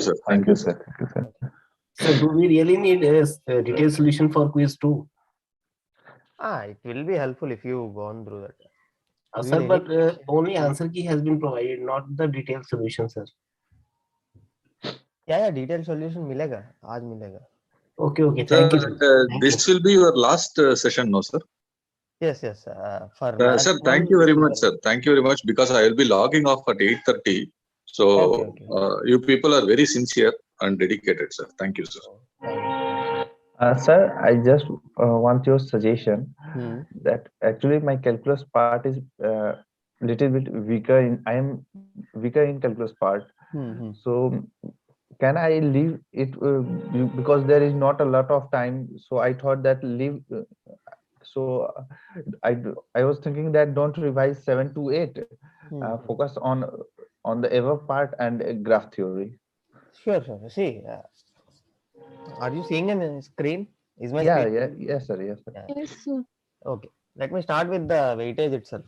sir. Thank Thank you, you, sir. sir. Thank you, sir. So do we really need a detailed solution for quiz 2? It will be helpful if you gone through that. Sir, but Initiation. only answer key has been provided, not the detailed solution, sir. Yeah, detailed solution मिलेगा, आज मिलेगा. Okay, Sir, thank you, sir. Thank this will be your last session, no, sir? Yes. For Sir, maximum. thank you very much, sir. Thank you very much, because I will be logging off at 8:30. So Okay. you people are very sincere and dedicated, sir. Thank you, sir. Sir, I just want your suggestion Hmm. that actually my calculus part is little bit weaker in. I am weaker in calculus part. Hmm. So can I leave it because there is not a lot of time? So I thought that leave. So I was thinking that don't revise 7 to 8. Focus on the above part and graph theory. Sure. See, are you seeing a screen? Is my Yeah, screen? yes, sir, yes, sir. Yeah. Yes, sir. Okay. Let me start with the weightage itself.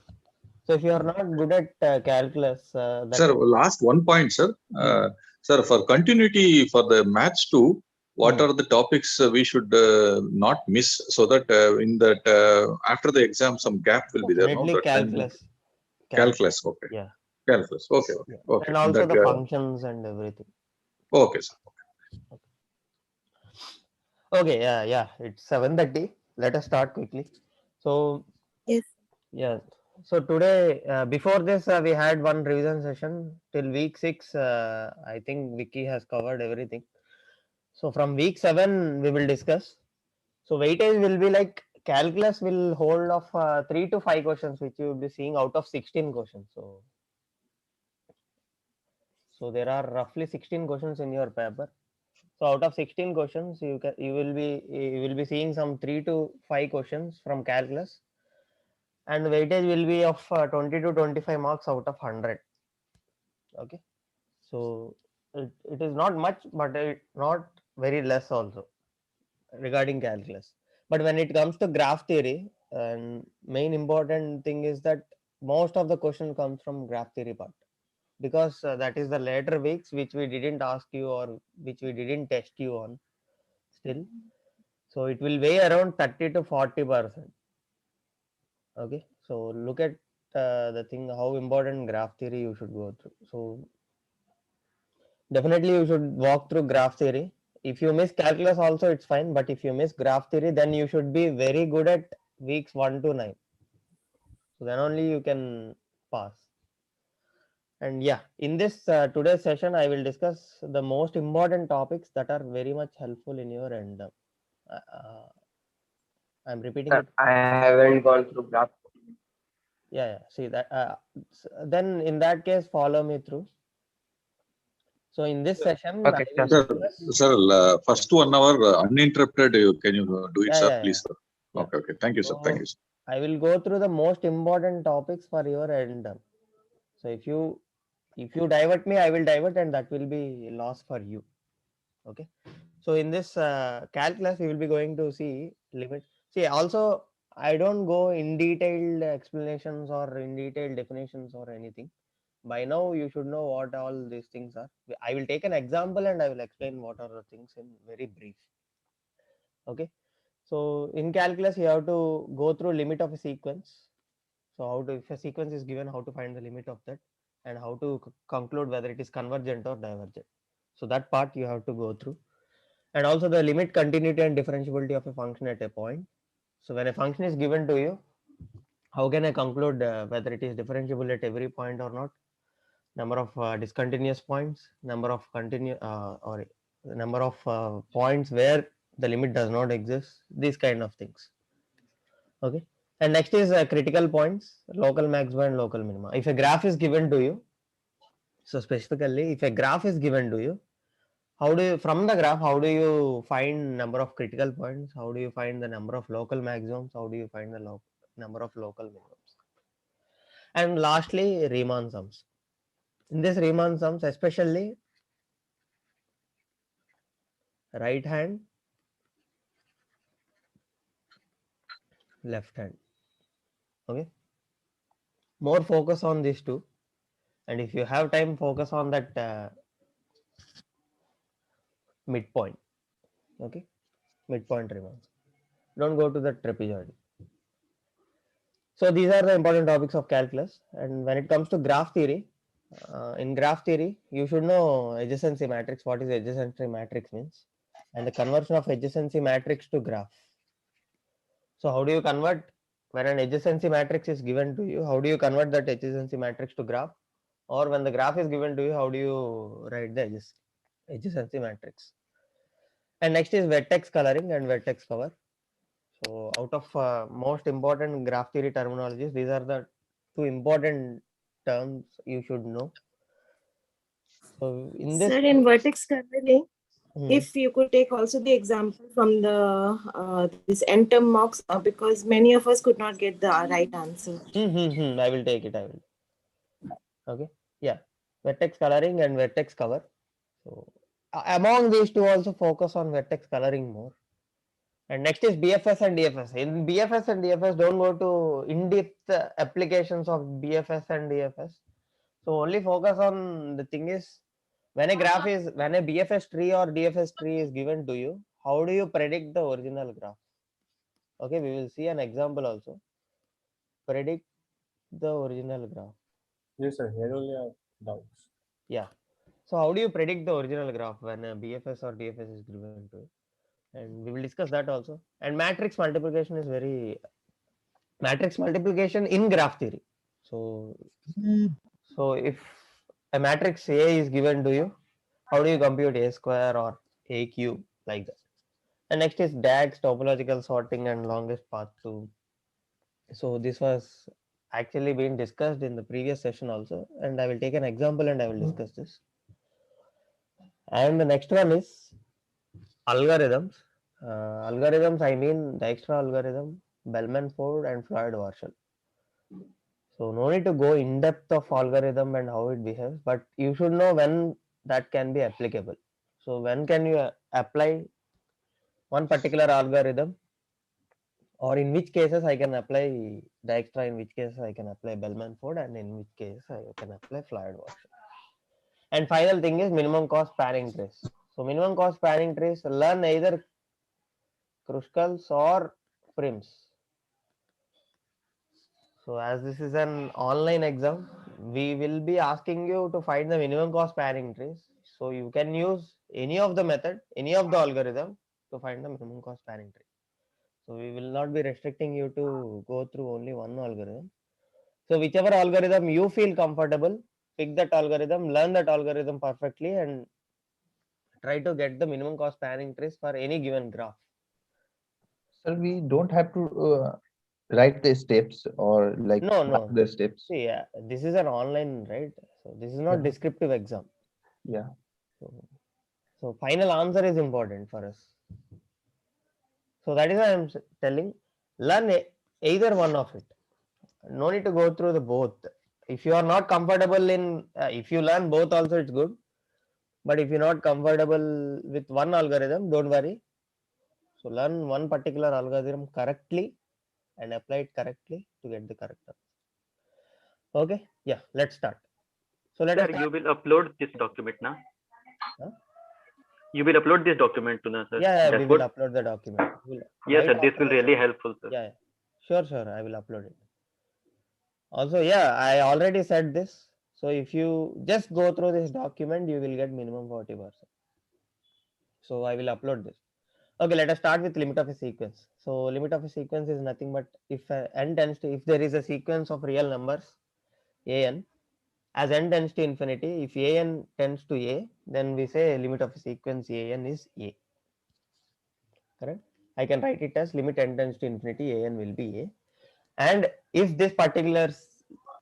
So if you are not good at calculus, Sir, last one point, sir. Sir, for continuity for the maths too, what are the topics we should not miss, so that in that after the exam some gap will be there, no? definitely That time, calculus. calculus, okay. Yeah. Calculus, okay. And also That, the functions and everything. okay, sir. Okay, yeah. It's 7:30. Let us start quickly. So Yes. yeah. So today, before this, we had one revision session till week 6. I think Vicky has covered everything. So from week 7, we will discuss. So weightage will be like calculus will hold of 3 to 5 questions, which you will be seeing out of 16 questions. So there are roughly 16 questions in your paper. So out of 16 questions, you will be seeing some 3 to 5 questions from calculus, and weightage will be of 20 to 25 marks out of 100. Okay, so it is not much, but not very less also regarding calculus. But when it comes to graph theory, and main important thing is that most of the question comes from graph theory part, because that is the later weeks which we didn't ask you or which we didn't test you on still. So it will weigh around 30 to 40%. Okay, so look at the thing, how important graph theory you should go through. So definitely you should walk through graph theory. If you miss calculus also, it's fine, but if you miss graph theory, then you should be very good at weeks 1 to 9. So then only you can pass. And yeah, in this today's session, I will discuss the most important topics that are very much helpful in your end. I'm repeating it. I haven't gone through graph. Yeah. See that. Then in that case, follow me through. So in this session, Okay, I will Sir, discuss. sir, first 1 hour uninterrupted, can you do it, sir, Yeah. please, sir? Yeah. Okay. Thank you, sir. Thank you, sir. I will go through the most important topics for your end. So if you divert me, I will divert, and that will be loss for you. Okay. So in this calculus, we will be going to see limit. See, also I don't go in detailed explanations or in detailed definitions or anything. By now, you should know what all these things are. I will take an example and I will explain what are the things in very brief. Okay. So in calculus, you have to go through limit of a sequence. So how to, if a sequence is given, how to find the limit of that, and how to conclude whether it is convergent or divergent. So that part you have to go through, and also the limit, continuity, and differentiability of a function at a point. So when a function is given to you, how can I conclude whether it is differentiable at every point or not? Number of discontinuous points, number of or number of points where the limit does not exist, these kind of things. Okay. And next is critical points, local maxima and local minima. If a graph is given to you, so specifically if a graph is given to you, how do you, from the graph, how do you find number of critical points? How do you find the number of local maximums? How do you find the number of local minimums? And lastly, Riemann sums. In this Riemann sums, especially right hand, left hand. Okay. More focus on these two. And if you have time, focus on that midpoint. Okay, midpoint Riemann. Don't go to the trapezoid. So these are the important topics of calculus. And when it comes to graph theory, in graph theory, you should know adjacency matrix. What is adjacency matrix means, and the conversion of adjacency matrix to graph. So how do you convert when an adjacency matrix is given to you? How do you convert that adjacency matrix to graph? Or when the graph is given to you, how do you write the adjacency matrix? And next is vertex coloring and vertex cover. So out of most important graph theory terminologies, these are the two important terms you should know. So in this, Sir, in vertex coloring, Hmm. if you could take also the example from the this n term mocks, because many of us could not get the right answer. I will take it. I will. Okay. Yeah. Vertex coloring and vertex cover. So among these two, also focus on vertex coloring more. And next is BFS and DFS. In BFS and DFS, don't go to in-depth applications of BFS and DFS. So only focus on the thing is when a BFS tree or DFS tree is given to you, how do you predict the original graph? Okay, we will see an example also. Predict the original graph. Yes, sir. Here only I have doubts. Yeah. So how do you predict the original graph when a BFS or DFS is given to you? And we will discuss that also. And matrix multiplication is very matrix multiplication in graph theory. So if a matrix A is given to you, how do you compute A square or A cube like that? And next is DAGs, topological sorting and longest path to. So this was actually being discussed in the previous session also, and I will take an example and I will discuss this. And the next one is algorithms. Algorithms, I mean Dijkstra algorithm, Bellman-Ford and Floyd-Warshall. So no need to go in depth of algorithm and how it behaves, but you should know when that can be applicable. So when can you apply one particular algorithm, or in which cases I can apply Dijkstra, in which cases I can apply Bellman-Ford, and in which case I can apply Floyd-Warshall. And final thing is minimum cost spanning trees. So minimum cost spanning trees, learn either Kruskal's or Prim's. So as this is an online exam, we will be asking you to find the minimum cost spanning trees. So you can use any of the method, any of the algorithm to find the minimum cost spanning tree. So we will not be restricting you to go through only one algorithm. So whichever algorithm you feel comfortable, pick that algorithm, learn that algorithm perfectly, and try to get the minimum cost spanning trees for any given graph. Sir, we don't have to write the steps or like No, mark no. the steps. See, this is an online, right? So this is not Yeah. descriptive exam. Yeah. So final answer is important for us. So that is why I'm telling, learn either one of it. No need to go through the both. If you are not comfortable in, if you learn both also, it's good. But if you're not comfortable with one algorithm, don't worry. So learn one particular algorithm correctly and apply it correctly to get the correct answer. Okay, yeah, let's start. So let us Sir, start. you will upload this document now. Huh? You will upload this document to the sir. Yeah, we will dashboard? upload the document. Yes, Right sir. This after will the really session. helpful, sir. Yeah, sure, I will upload it. Also, yeah, I already said this. So if you just go through this document, you will get minimum 40%. So I will upload this. Okay, let us start with limit of a sequence. So limit of a sequence is nothing but if n tends to, if there is a sequence of real numbers, an, as n tends to infinity, if an tends to a, then we say limit of a sequence an is a. Correct? I can write it as limit n tends to infinity, an will be a. And if this particular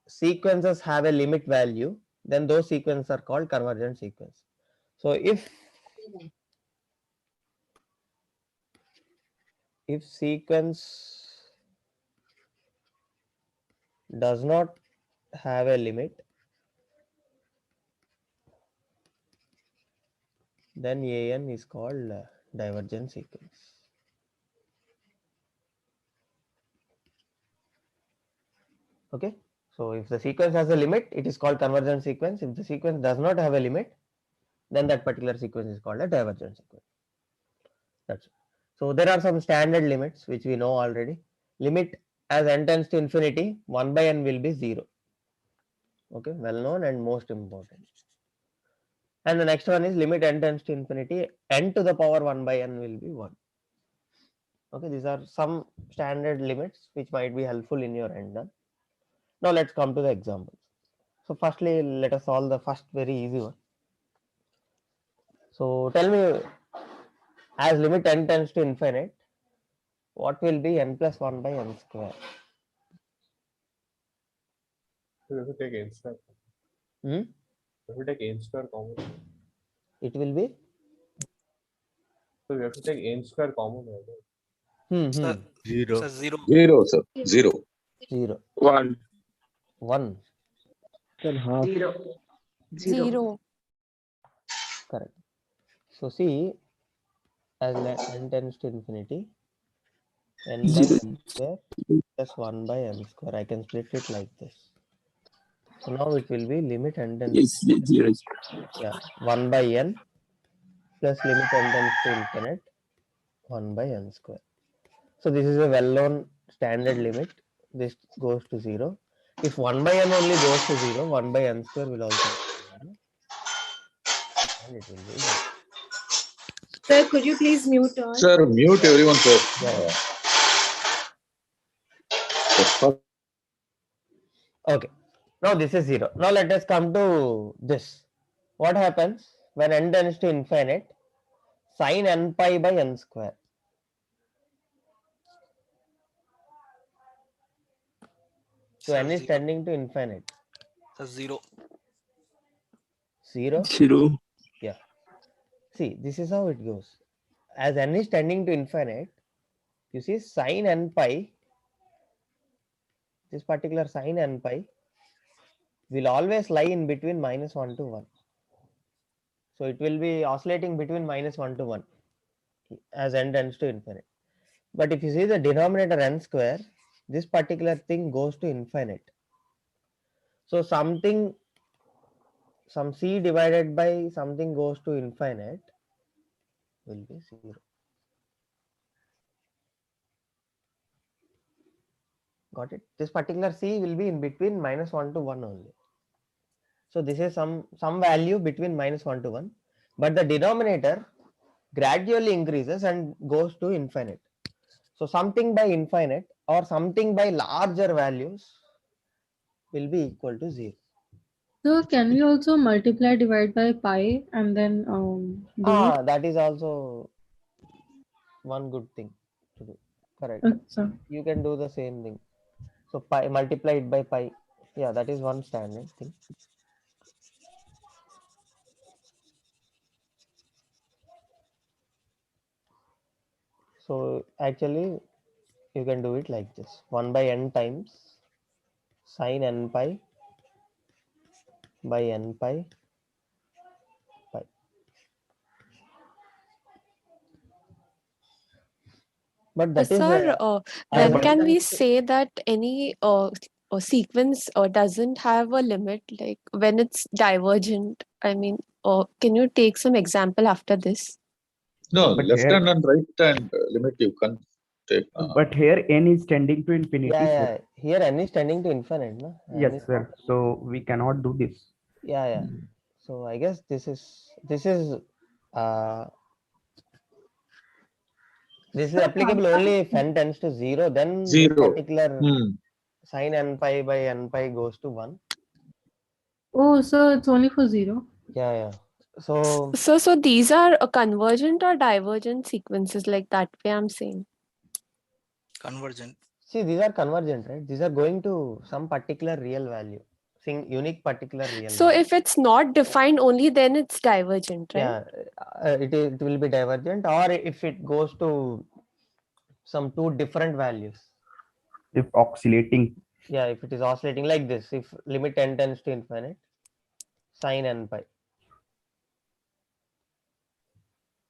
sequences have a limit value, then those sequences are called convergent sequence. So if sequence does not have a limit, then an is called divergent sequence. Okay, so if the sequence has a limit, it is called convergent sequence. If the sequence does not have a limit, then that particular sequence is called a divergent sequence. That's it. So there are some standard limits which we know already. Limit as n tends to infinity, 1 by n will be 0. Okay, well known and most important. And the next one is limit n tends to infinity, n to the power 1 by n will be 1. Okay, these are some standard limits which might be helpful in your end. Now let's come to the examples. So firstly, let us solve the first very easy one. So tell me, as limit n tends to infinite, what will be n plus 1 by n square? So we have to take n square. Hmm? We have to take n square common. It will be? So we have to take n square common. Right? Hmm. Zero. 0, sir. 0. 0. 1. 1. Then half. 0. Correct. So see, as n tends to infinity, n by n square plus 1 by n square. I can split it like this. So now it will be limit n tends to 0. 1 by n plus limit n tends to infinite 1 by n square. So this is a well-known standard limit. This goes to 0. If 1 by n only goes to 0, 1 by n square will also go to 0. And it will be 0. Sir, could you please mute all? Sir, mute everyone, sir. Yeah. Okay. Now this is 0. Now let us come to this. What happens when n tends to infinite? Sin n pi by n square. So n is tending to infinite. 0. 0? 0. Yeah. See, this is how it goes. As n is tending to infinite, you see sin n pi, this particular sin n pi will always lie in between -1 to 1. So it will be oscillating between -1 to 1 as n tends to infinite. But if you see the denominator n square, this particular thing goes to infinite. So something, some c divided by something goes to infinite will be 0. Got it? This particular c will be in between -1 to 1 only. So this is some value between -1 to 1, but the denominator gradually increases and goes to infinite. So something by infinite or something by larger values will be equal to 0. So can we also multiply divide by pi and then do it? That is also one good thing to do. Correct. So You can do the same thing. So pi multiply it by pi. Yeah, that is one standard thing. So actually you can do it like this: 1 by n times sin n pi by n pi pi. But that is sir, when but- can we say that any sequence doesn't have a limit, like when it's divergent? I mean, can you take some example after this? No, But left here- hand and right hand limit you can't take. But here n is tending to infinity. yeah, here n is tending to infinite, no? Yes, sir. So we cannot do this. Yeah. So I guess this is applicable only if n tends to 0, then 0. this particular sin n pi by n pi goes to 1. Oh, so it's only for 0. Yeah. So these are convergent or divergent sequences, like that way I'm saying. Convergent. see, these are convergent, right? These are going to some particular real value, unique particular real So value. if it's not defined only, then it's divergent, right? Yeah, it will be divergent, or if it goes to some two different values. If oscillating. Yeah, if it is oscillating like this, if limit n tends to infinite, sin n pi.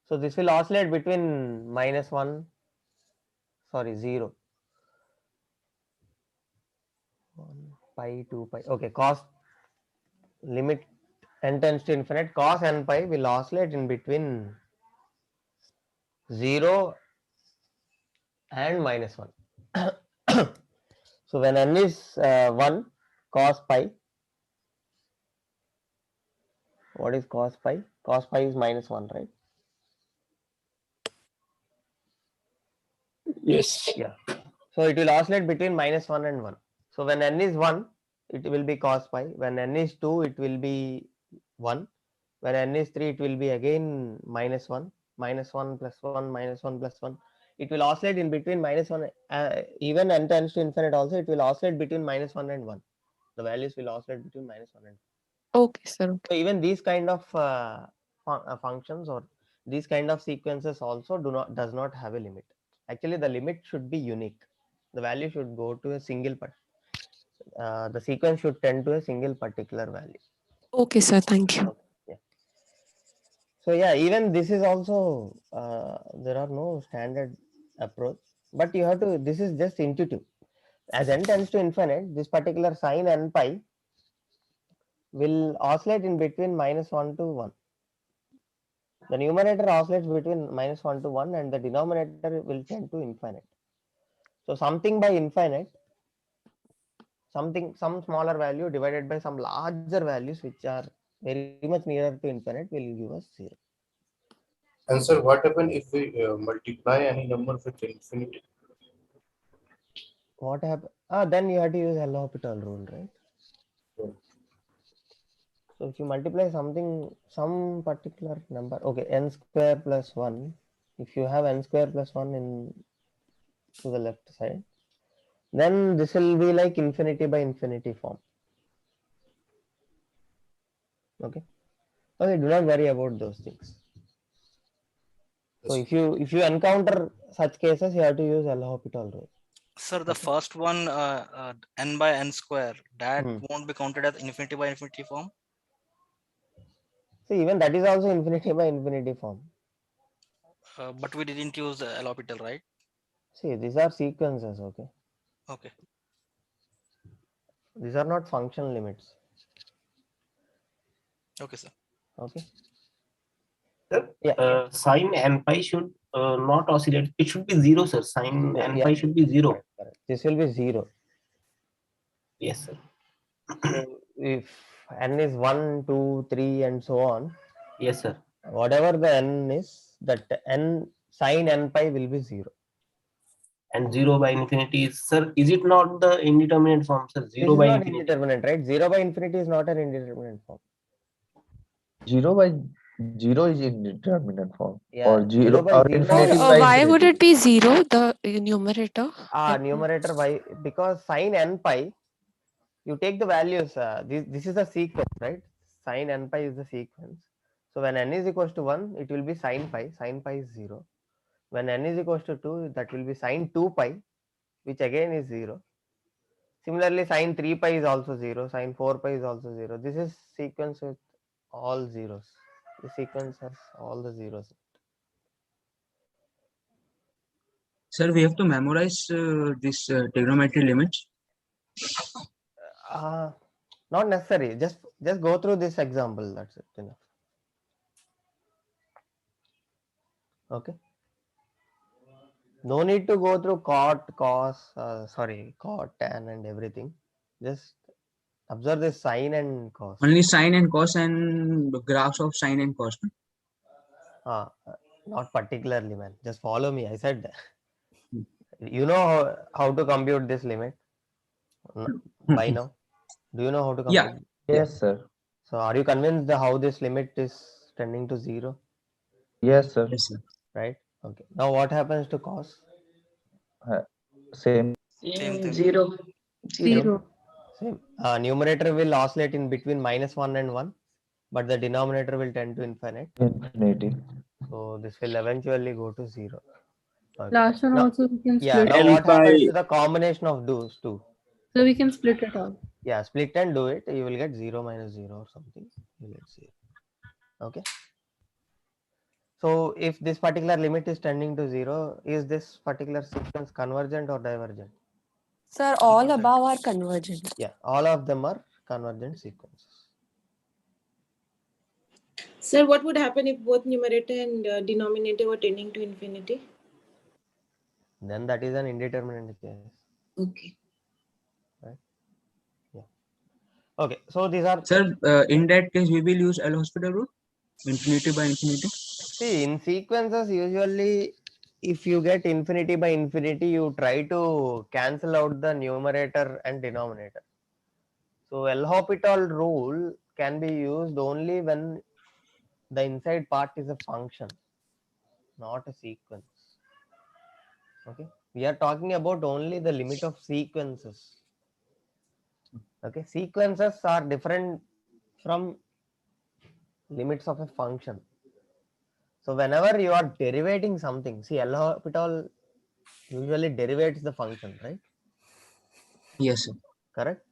So this will oscillate between -1, 0, 1 pi, 2 pi. Okay, cos limit n tends to infinite, cos n pi will oscillate in between 0 and -1. So when n is 1, cos pi, what is cos pi? Cos pi is -1, right? Yes. Yeah. So it will oscillate between -1 and 1. So when n is 1, it will be cos pi. When n is 2, it will be 1. When n is 3, it will be again -1, -1 plus 1, -1 plus 1. It will oscillate in between -1, even n tends to infinite also, it will oscillate between -1 and 1. The values will oscillate between -1 and 1. Okay, sir. Okay. So even these kind of functions or these kind of sequences also does not have a limit. Actually, the limit should be unique. The value should go to a single the sequence should tend to a single particular value. Okay, sir. Thank you. Yeah. So yeah, even this is also there are no standard approach, but you have to. This is just intuitive. As n tends to infinite, this particular sine n pi will oscillate in between -1 to 1. The numerator oscillates between -1 to 1 and the denominator will tend to infinite. So something by infinite, some smaller value divided by some larger values which are very much nearer to infinite will give us 0. And sir, what happens if we multiply any number with infinity? What happens? Then you have to use L'Hopital rule, right? Yeah. So if you multiply some particular number, okay, n square plus 1. If you have n square plus 1 in to the left side, then this will be like infinity by infinity form. Okay. Okay, do not worry about those things. So if you encounter such cases, you have to use L'Hopital rule. Sir, the first one, n by n square, that won't be counted as infinity by infinity form. See, even that is also infinity by infinity form. But we didn't use the L'Hopital, right? See, these are sequences, okay? Okay. These are not function limits. Okay, sir. Okay. Sir, Yeah. Sine n pi should not oscillate. It should be 0, sir. Sine n pi should be 0. Correct. This will be 0. Yes, sir. So if n is 1, 2, 3 and so on. Yes, sir. Whatever the n is, that n sine n pi will be 0. And 0 by infinity is, sir, is it not the indeterminate form, sir? 0 by infinity. Indeterminate, right? 0 by infinity is not an indeterminate form. 0 by 0 is indeterminate form. Yeah, Or 0 by or 0 infinity Or by why would infinity. it be 0, the numerator? Numerator by, because sine n pi, you take the values, this is a sequence, right? Sine n pi is the sequence. So when n is equals to 1, it will be sine pi is 0. When n is equals to 2, that will be sine 2 pi, which again is 0. Similarly, sine 3 pi is also 0, sine 4 pi is also 0. This is sequence with all zeros. The sequence has all the zeros. Sir, we have to memorize this trigonometry limits. Not necessary. Just go through this example. That's it. Enough. Okay. No need to go through cot, cos, cot, tan, and everything. Just observe this sine and cos. Only sine and cos and graphs of sine and cos. Not particularly, man. Just follow me. I said that. You know how to compute this limit by now? Do you know how to compute? Yeah. Yes, sir. So are you convinced how this limit is tending to 0? Yes, sir. Yes, sir. Right? Okay. Now what happens to cos? Same. Same thing. 0. Same. Numerator will oscillate in between -1 and 1, but the denominator will tend to infinite. Infinity. So this will eventually go to 0. Okay. Last one also we can split. Yeah, now what happens to the combination of those two? So we can split it all. Yeah, split and do it. You will get 0 minus 0 or something. You will get 0. Okay. So if this particular limit is tending to 0, is this particular sequence convergent or divergent? Sir, all above are convergent. Yeah, all of them are convergent sequences. Sir, what would happen if both numerator and denominator were tending to infinity? Then that is an indeterminate case. Okay. Right? Yeah. Okay. So these are. Sir, in that case, we will use L'Hospital rule, infinity by infinity. See, in sequences, usually, if you get infinity by infinity, you try to cancel out the numerator and denominator. So L'Hospital rule can be used only when the inside part is a function, not a sequence. Okay, we are talking about only the limit of sequences. Okay, sequences are different from limits of a function. So whenever you are derivating something, see L'Hospital usually derivates the function, right? Yes, sir. Correct.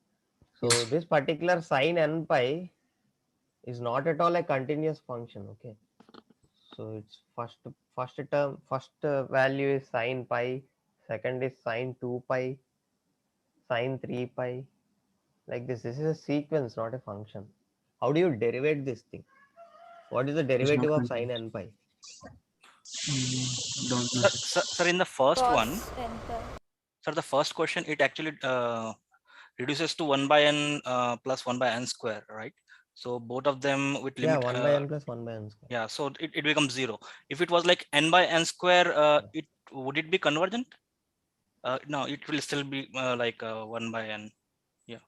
So Yes. this particular sin n pi is not at all a continuous function. Okay. So it's first term, first value is sin pi, second is sin 2 pi, sin 3 pi, like this. This is a sequence, not a function. How do you derivate this thing? What is the derivative of sin n pi? Don't know. Sir, in the first one, Cos n pi. sir, the first question, it actually reduces to 1 by n plus 1 by n square, right? So both of them with Yeah, limit. 1 by n plus 1 by n square. Yeah, so it becomes 0. If it was like n by n square, would it be convergent? No, it will still be like 1 by n. Yeah.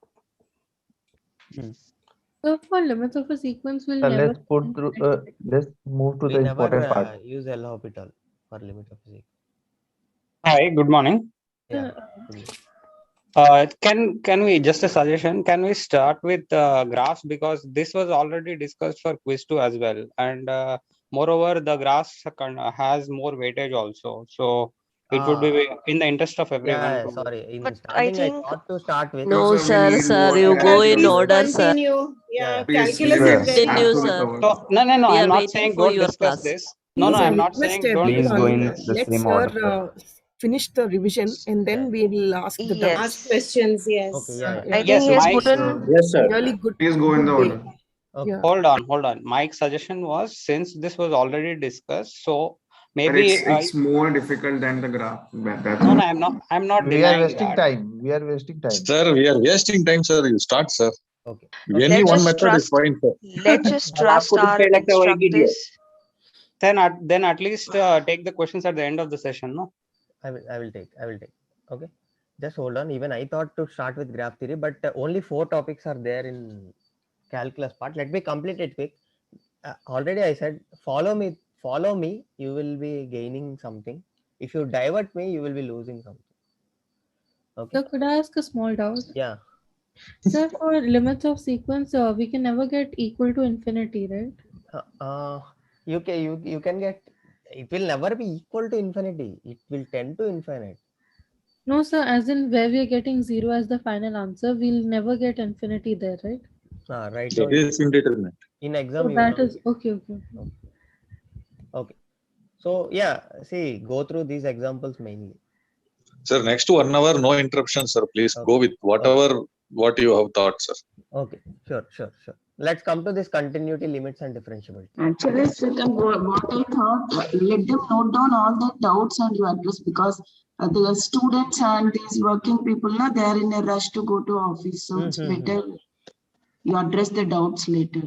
So for limits of a sequence, we'll So never. let's put through. Let's move to We the never important part. use L'Hospital for limit of sequence. Hi, good morning. Yeah. Can we just a suggestion? Can we start with graphs, because this was already discussed for quiz 2 as well, and moreover the graphs has more weightage also. So it would be in the interest of everyone. Yeah, to- sorry. In But I starting, I think thought to start with. no, Sir, we sir, need sir, more you go clarity in on Please that. order, sir. continue. Yeah, Please, calculus please, is very Continue, have to be sir. important. covered. So no, We I'm are not waiting saying for don't your discuss class. this. No, Please I'm not request saying don't Please discuss go everyone. in this. the Let's same order, sir. finish the revision and then we'll ask the doubts. Ask Yes. questions, Okay. yes. Yeah. I Yeah. think Yes, he has Mike. put in. Yes, sir. Really good. Please go in the Good order. way. Okay. Yeah. Hold on. Mike's suggestion was, since this was already discussed, so But maybe it's more difficult than the graph. That's no, all. I'm not We are denying wasting that. time. We are wasting time. Sir, we are wasting time, sir. You start, sir. Okay. Any Let's one just method is trust. fine, sir. Let's just But trust आपको our दिखता लगता है वो एक idiot. instructors. Then at least take the questions at the end of the session, no? I will take. Okay. Just hold on. Even I thought to start with graph theory, but only 4 topics are there in calculus part. Let me complete it quick. Already I said, follow me. You will be gaining something. If you divert me, you will be losing something. Okay. So could I ask a small doubt? Yeah. Sir, for limits of sequence, we can never get equal to infinity, right? You can get. It will never be equal to infinity. It will tend to infinite. No, sir, as in where we are getting 0 as the final answer, we'll never get infinity there, right? Right That now, is indeterminate. in exam, So you will that not is okay. Okay. So yeah, see, go through these examples mainly. Sir, next 1 hour, no interruption, sir. Please go with whatever what you have thought, sir. Okay, sure. Let's come to this continuity limits and differentiability. Actually, second, what I thought, let them note down all the doubts and you address, because the students and these working people, they are in a rush to go to office. So it's better you address the doubts later.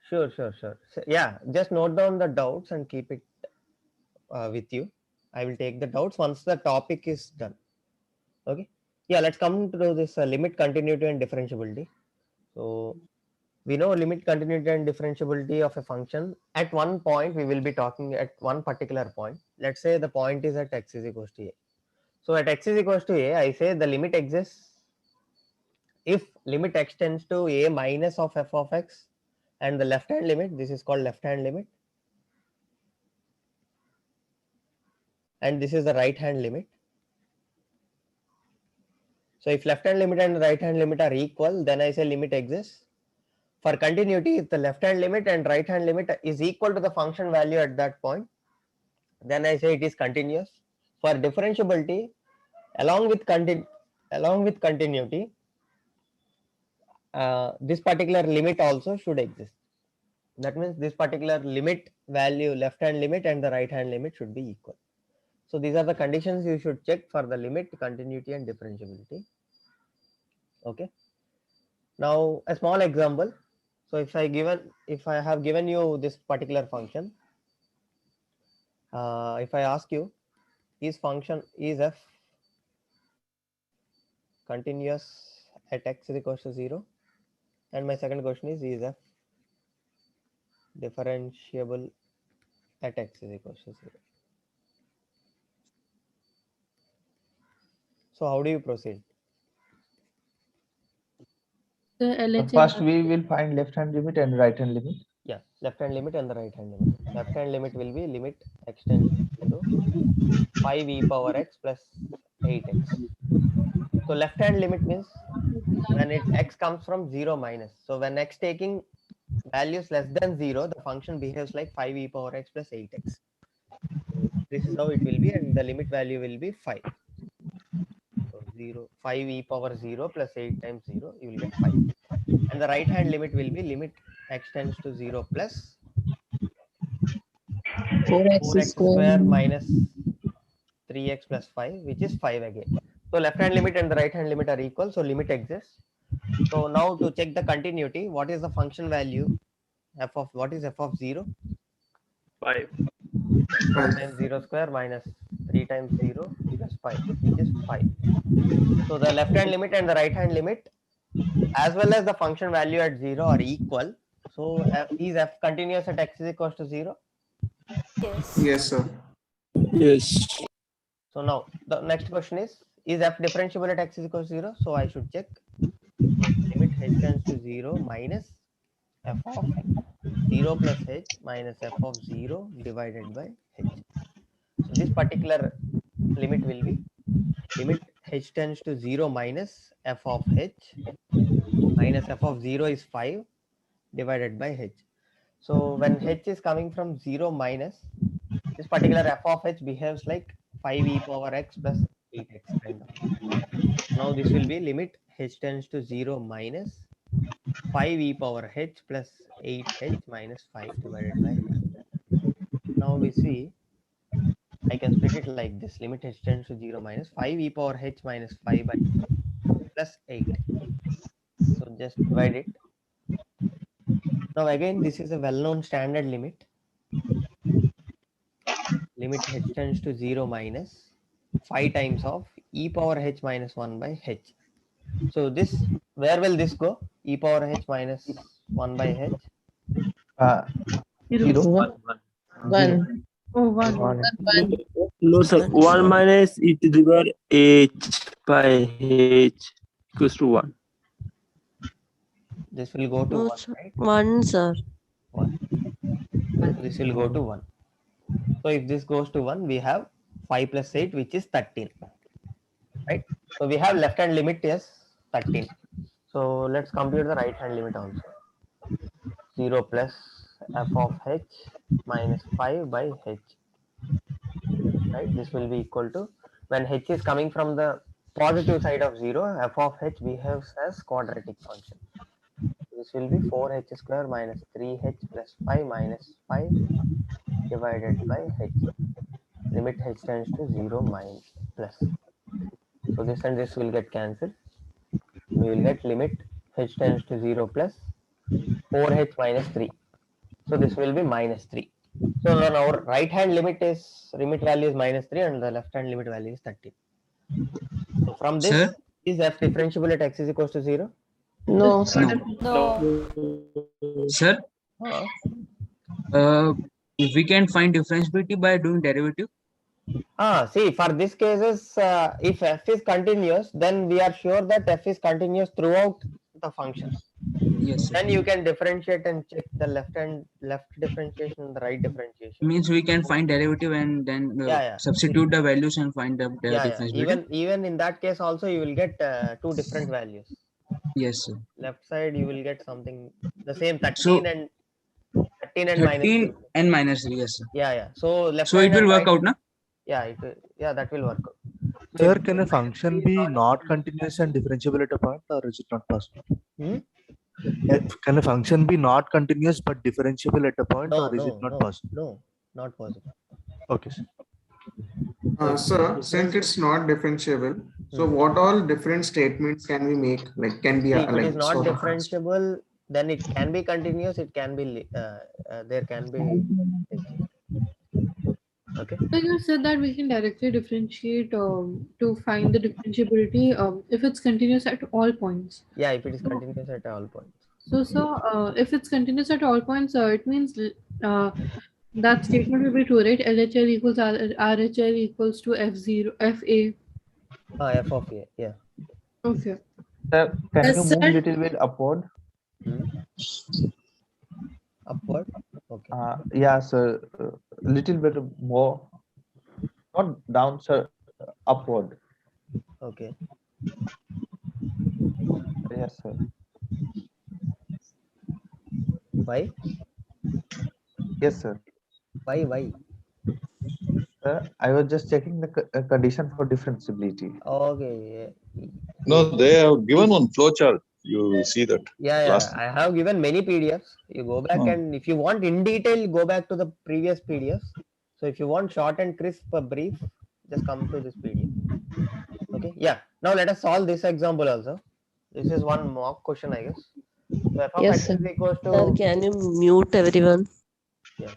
Sure. So, yeah, just note down the doubts and keep it with you. I will take the doubts once the topic is done. Okay. Yeah, let's come to this limit, continuity and differentiability. So we know limit, continuity and differentiability of a function. At one point, we will be talking at one particular point. Let's say the point is at x is equals to a. So at x is equals to a, I say the limit exists if limit x tends to a minus of f of x, and the left hand limit, this is called left hand limit, and this is the right hand limit. So if left hand limit and right hand limit are equal, then I say limit exists. For continuity, if the left hand limit and right hand limit is equal to the function value at that point, then I say it is continuous. For differentiability, along with continuity, this particular limit also should exist. That means this particular limit value, left hand limit and the right hand limit should be equal. So these are the conditions you should check for the limit, continuity and differentiability. Okay. Now a small example. So if I have given you this particular function, if I ask you, is f continuous at x is equals to 0? And my second question is f differentiable at x is equals to 0? So how do you proceed? The LHS. First, we will find left hand limit and right hand limit. Yeah, left hand limit and the right hand limit. Left hand limit will be limit x tends to 0, 5 e power x plus 8x. So left hand limit means when x comes from 0 minus. So when x taking values less than 0, the function behaves like 5 e power x plus 8x. So this is how it will be, and the limit value will be 5. So 5 e power 0 plus 8 times 0, you will get 5. And the right hand limit will be limit x tends to 0 plus 4x square minus 3x plus 5, which is 5 again. So left hand limit and the right hand limit are equal, so limit exists. So now to check the continuity, what is the function value what is f of 0? 5. 4 times 0 square minus 3 times 0 plus 5, which is 5. So the left hand limit and the right hand limit as well as the function value at 0 are equal. So is f continuous at x is equals to 0? Yes. Yes, sir. Yes. So now the next question is f differentiable at x is equals to 0? So I should check limit h tends to 0 minus f of 0 plus h minus f of 0 divided by h. So this particular limit will be limit h tends to 0 minus f of h minus f of 0 is 5 divided by h. So when h is coming from 0 minus, this particular f of h behaves like 5 e power x plus 8x kind of. Now this will be limit h tends to 0 minus 5 e power h plus 8h minus 5 divided by h. Now we see I can split it like this, limit h tends to 0 minus 5 e power h minus 5 by plus 8. So just divide it. Now again, this is a well-known standard limit. Limit h tends to 0 minus 5 times of e power h minus 1 by h. So this, where will this go? E power h minus 1 by h? 0. 1. Oh, 1. No, sir. 1 minus e to the power h by h equals to 1. This will go to No, 1, sir. right? 1, sir. 1. This will go to 1. So if this goes to 1, we have 5 plus 8, which is 13. Right? So we have left hand limit is 13. So let's compute the right hand limit also. 0 plus f of h minus 5 by h. Right? This will be equal to, when h is coming from the positive side of 0, f of h behaves as quadratic function. This will be 4h square minus 3h plus 5 minus 5 divided by h. Limit h tends to 0 minus plus. So this and this will get cancelled. We will get limit h tends to 0 plus 4h minus 3. So this will be minus 3. So now our right hand limit value is minus 3 and the left hand limit value is 13. So from this, Sir? is f differentiable at x is equals to 0? No, sir. No. Sir, Uh, we can find differentiability by doing derivative. See, for this cases, if f is continuous, then we are sure that f is continuous throughout the function. Yes, sir. Then you can differentiate and check the left differentiation and the right differentiation. Means we can find derivative and then substitute the values and find the differentiability. Even in that case also you will get two different values. Yes, sir. Left side you will get something the same 13 So, and 13 and minus 13 3. and minus 3, yes, sir. Yeah. So left So hand it will and work right, out, na? Yeah, that will work out. Sir, can a function be not continuous and differentiable at a point, or is it not possible? Can a function be not continuous but differentiable at a point, No, or is it no, not no, possible? no, not possible. Okay, sir. Sir, since it's not differentiable, so what all different statements can we make? Like can be See, if it is like not sort of differentiable, then it can be continuous. It can be there can be. Okay. So you said that we can directly differentiate to find the differentiability if it's continuous at all points. Yeah, if it is continuous at all points. So if it's continuous at all points, it means that statement will be true, right? LHL equals RHL equals to F0, FA. F of A, yeah. Okay. Sir, can Yes, you sir. move little bit upward? Upward? Okay. Yeah, sir. Little bit more. Not down, sir. Upward. Okay. Yes, sir. Why? Yes, sir. Why? I was just checking the condition for differentiability. Okay. No, they have given one flowchart. You see that. Yeah. I have given many PDFs. You go back and if you want in detail, go back to the previous PDFs. So if you want short and crisp brief, just come to this PDF. Okay. Yeah. Now let us solve this example also. This is one mock question, I guess. So f of Yes, x sir. is equals to. Sir, can you mute everyone? Yeah.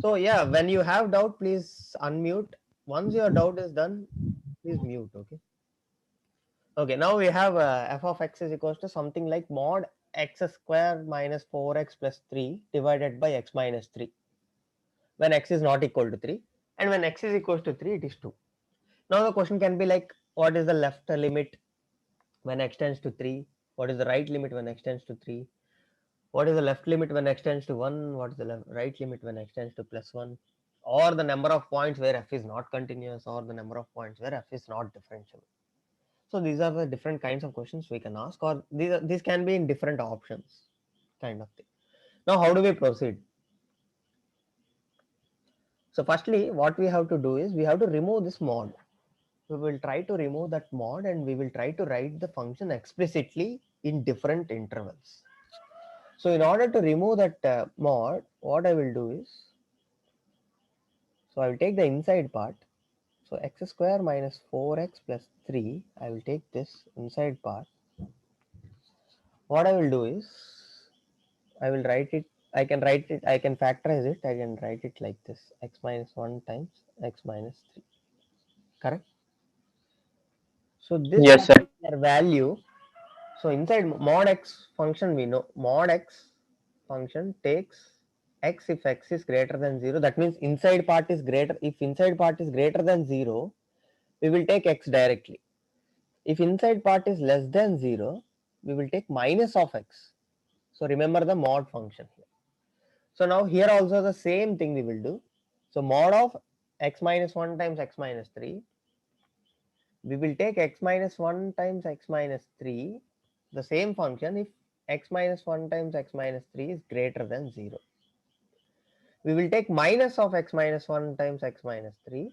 So yeah, when you have doubt, please unmute. Once your doubt is done, please mute. Okay. Okay. Now we have f of x is equals to something like mod x square minus 4x plus 3 divided by x minus 3 when x is not equal to 3, and when x is equals to 3 it is 2. Now the question can be like, what is the left limit when x tends to 3? What is the right limit when x tends to 3? What is the left limit when x tends to 1? What is the right limit when x tends to plus 1? Or the number of points where f is not continuous, or the number of points where f is not differentiable. So these are the different kinds of questions we can ask, or these can be in different options, kind of thing. Now how do we proceed? So firstly, what we have to do is we have to remove this mod. We will try to remove that mod and we will try to write the function explicitly in different intervals. So in order to remove that mod, what I will do is, so I will take the inside part. So x square minus 4x plus 3, I will take this inside part. What I will do is, I will write it, I can factorize it, I can write it like this, x minus 1 times x minus 3, correct? So this Yes, sir. particular value, so inside mod x function we know, mod x function takes x if x is greater than 0, that means inside part is greater, if inside part is greater than 0, we will take x directly. If inside part is less than 0, we will take minus of x. So remember the mod function here. So now here also the same thing we will do. So mod of x minus 1 times x minus 3, we will take x minus 1 times x minus 3, the same function if x minus 1 times x minus 3 is greater than 0. We will take minus of x minus 1 times x minus 3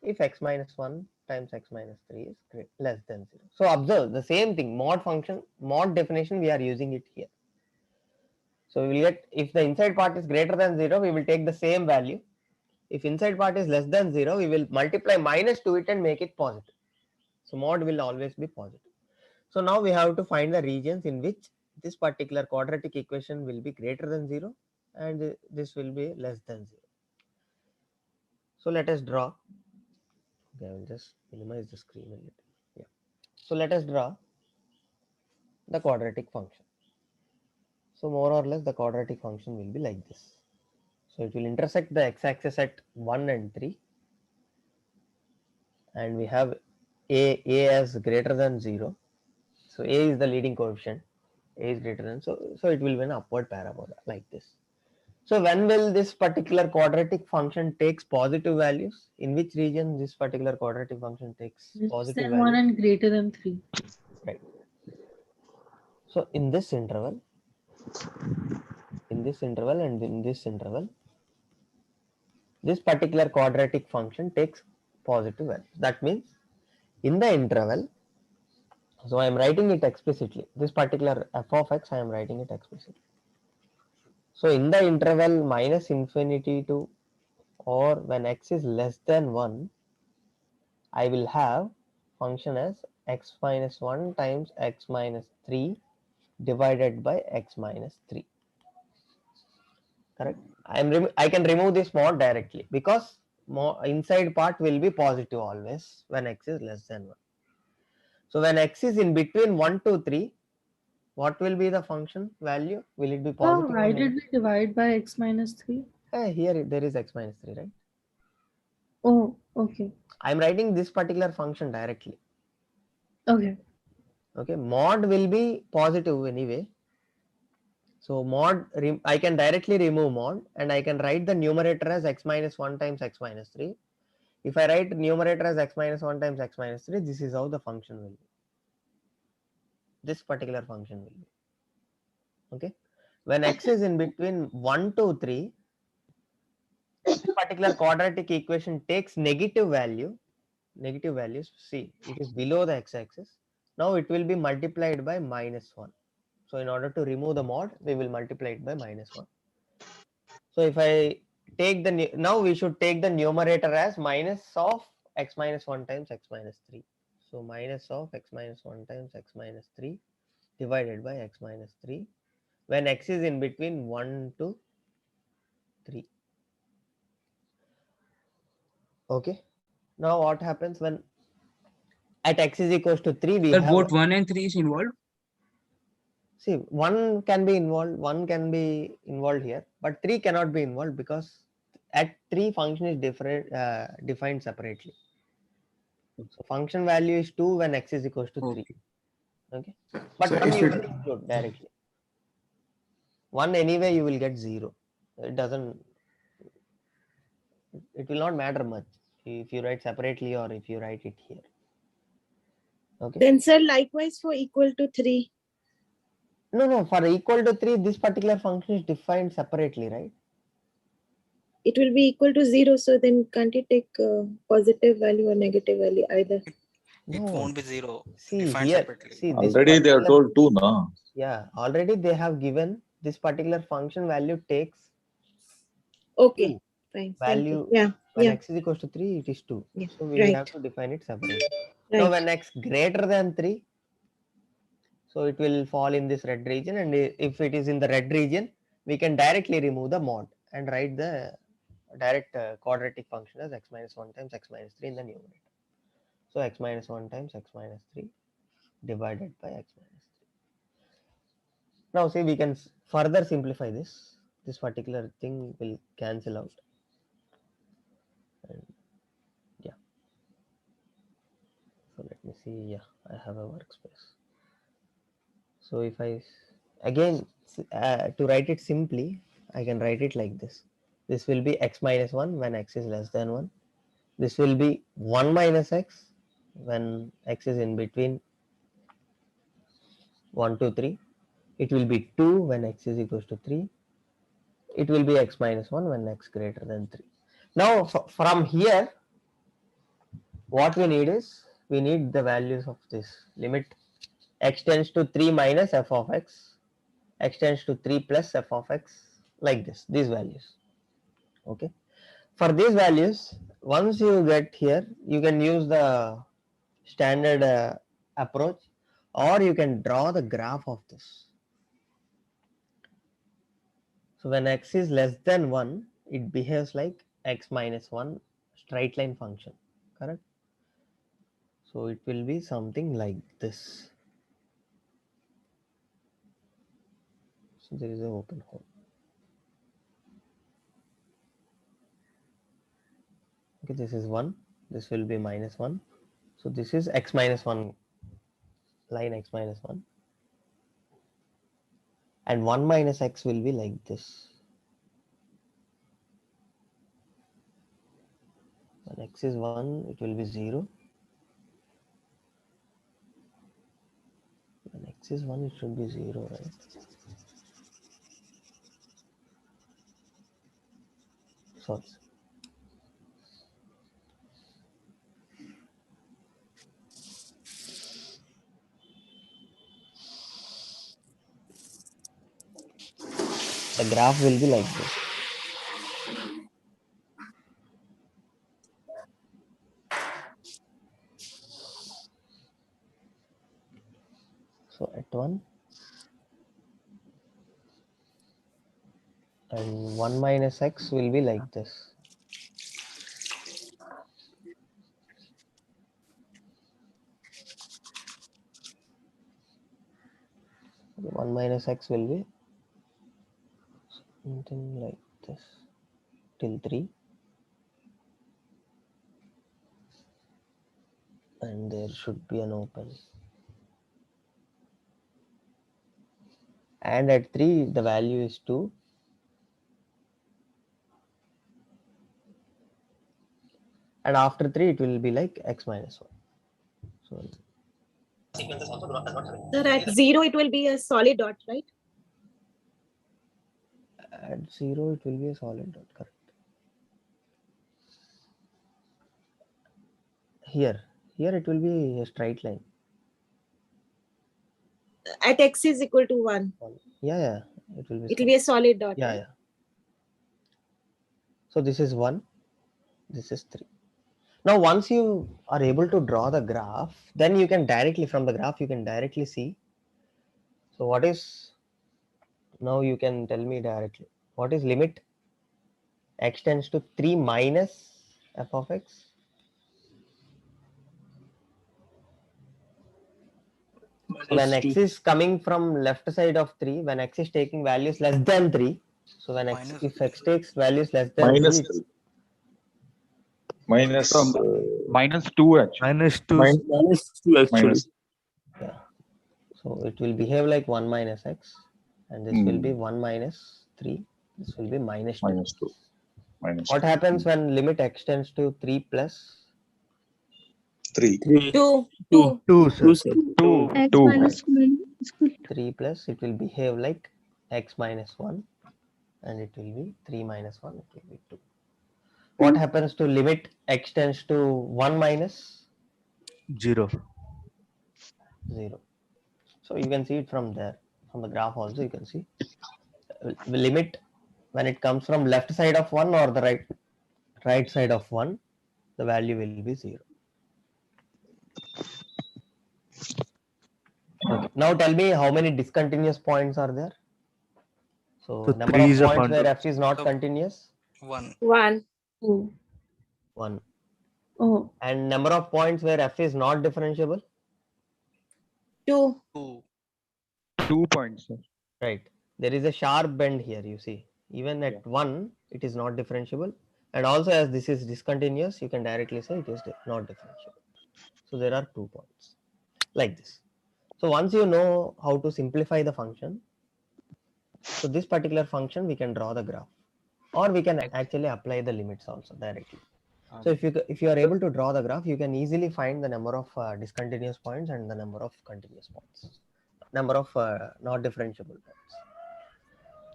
if x minus 1 times x minus 3 is less than 0. So observe the same thing, mod function, mod definition, we are using it here. So we will get, if the inside part is greater than 0, we will take the same value. If inside part is less than 0, we will multiply minus to it and make it positive. So mod will always be positive. So now we have to find the regions in which this particular quadratic equation will be greater than 0 and this will be less than 0. So let us draw. Okay, I will just minimize the screen a little. Yeah. So let us draw the quadratic function. So more or less the quadratic function will be like this. So it will intersect the x-axis at 1 and 3. And we have a as greater than 0. So a is the leading coefficient. A is greater than, so it will be an upward parabola like this. So when will this particular quadratic function takes positive values? In which region this particular quadratic function takes Less positive than 1 values? and greater than 3. Right. So in this interval and in this interval, this particular quadratic function takes positive values. That means in the interval So I am writing it explicitly. This particular f of x, I am writing it explicitly. So in the interval minus infinity to or when x is less than 1, I will have function as x minus 1 times x minus 3 divided by x minus 3. Correct? I can remove this mod directly because inside part will be positive always when x is less than 1. So when x is in between 1 to 3, what will be the function value? Will it be Oh, positive why or did negative? we divide by x minus 3? Here there is x minus 3, right? Oh, okay. I am writing this particular function directly. Okay. Okay, mod will be positive anyway. So mod, I can directly remove mod and I can write the numerator as x minus 1 times x minus 3. If I write numerator as x minus 1 times x minus 3, this is how the function will be. This particular function will be. Okay. When x is in between 1 to 3, this particular quadratic equation takes negative values. See, it is below the x-axis. Now it will be multiplied by minus 1. So in order to remove the mod, we will multiply it by minus 1. So if I take now we should take the numerator as minus of x minus 1 times x minus 3. So minus of x minus 1 times x minus 3 divided by x minus 3 when x is in between 1 to 3. Okay. Now what happens when at x is equals to 3 we Sir, have, both 1 and 3 is involved. see, 1 can be involved, 1 can be involved here, but 3 cannot be involved because at 3 function is defined separately. So function value is 2 when x is equals to 3. Okay. But So 1 if you it can include directly. 1 anyway you will get 0. It will not matter much if you write separately or if you write it here. Okay. Then sir, likewise for equal to 3. No, for equal to 3, this particular function is defined separately, right? It will be equal to 0. So then can't you take positive value or negative value either? It won't be 0. See Defined here, separately. see this Already they are told 2, no? Yeah, already they have given this particular function value takes Okay, 2. fine. Value Thank you. Yeah. when Yeah. x is equals to 3, it is 2. Yeah. So we Right. have to define it separately. Right. Now when x greater than 3, so it will fall in this red region, and if it is in the red region, we can directly remove the mod and write the direct quadratic function as x minus 1 times x minus 3 in the numerator. So x minus 1 times x minus 3 divided by x minus 3. Now see, we can further simplify this. This particular thing will cancel out. And yeah. So let me see. Yeah, I have a workspace. So if I again to write it simply, I can write it like this. This will be x minus 1 when x is less than 1. This will be 1 minus x when x is in between 1 to 3. It will be 2 when x is equals to 3. It will be x minus 1 when x greater than 3. Now from here, what we need is, we need the values of this limit x tends to 3 minus f of x, x tends to 3 plus f of x, like this, these values. Okay. For these values, once you get here, you can use the standard approach, or you can draw the graph of this. So when x is less than 1, it behaves like x minus 1 straight line function, correct? So it will be something like this. So there is an open hole. Okay, this is 1. This will be minus 1. So this is x minus 1, line x minus 1. And 1 minus x will be like this. When x is 1, it will be 0. When x is 1, it should be 0, right? Sorry. The graph will be like this. So at 1 and 1 minus x will be like this. The 1 minus x will be something like this till 3, and there should be an open. And at 3 the value is 2. And after 3 it will be like x minus 1. So Sir, at 0 it will be a solid dot, right? at 0 it will be a solid dot, correct. Here it will be a straight line. At x is equal to 1. Yeah, it will be. It will be a solid dot. Yeah, right? yeah. So this is 1, this is 3. Now once you are able to draw the graph, then you can directly, from the graph you can directly see. So what is, now you can tell me directly, what is limit x tends to 3 minus f of x? So when x is coming from left side of 3, when x is taking values less than 3, so when x, if x takes values less than 3, it's minus minus 2 actually. Minus 2. Minus 2 actually. yeah. So it will behave like 1 minus x, and this will be 1 minus 3. This will be minus 2. Minus 2. Minus What 2. happens when limit x tends to 3 plus 3? 2. 2, sir. 2. X 2. minus 1 is equal to 3 plus, it will behave like x minus 1, and it will be 3 minus 1, it will be 2. What happens to limit x tends to 1 minus 0. 0? So you can see it from there, from the graph also you can see. The limit when it comes from left side of 1 or the right side of 1, the value will be 0. Okay. Now tell me how many discontinuous points are there? So number of points where f is not continuous? 1. 1. 1. Oh. And number of points where f is not differentiable? 2. 2 points, sir. Right. There is a sharp bend here, you see. Even at 1, it is not differentiable. And also as this is discontinuous, you can directly say it is not differentiable. So there are 2 points like this. So once you know how to simplify the function, so this particular function we can draw the graph, or we can actually apply the limits also directly. So if you are able to draw the graph, you can easily find the number of discontinuous points and the number of continuous points, number of not differentiable points.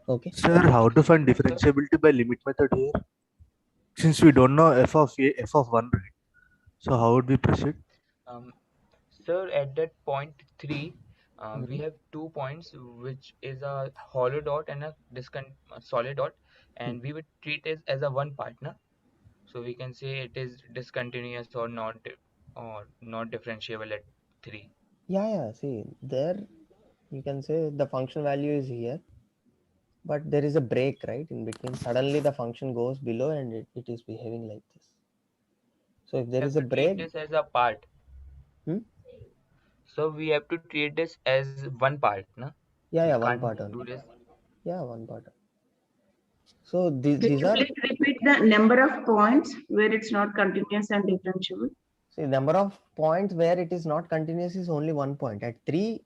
Okay. Sir, how to find differentiability by limit method here? Since we don't know f of a, f of 1, right? So how would we proceed? Sir, at that point 3, we have 2 points, which is a hollow dot and a solid dot, and we would treat it as a one partner. So we can say it is discontinuous or not differentiable at 3. Yeah. See, there you can say the function value is here, but there is a break right in between. Suddenly the function goes below and it is behaving like this. So if there is a break, Treat this as a part. So we have to treat this as one part, no? Yeah, We one can't part do only. this. Yeah, one part. So these Can you are. please repeat the number of points where it's not continuous and differentiable? See, number of points where it is not continuous is only 1 point. At 3,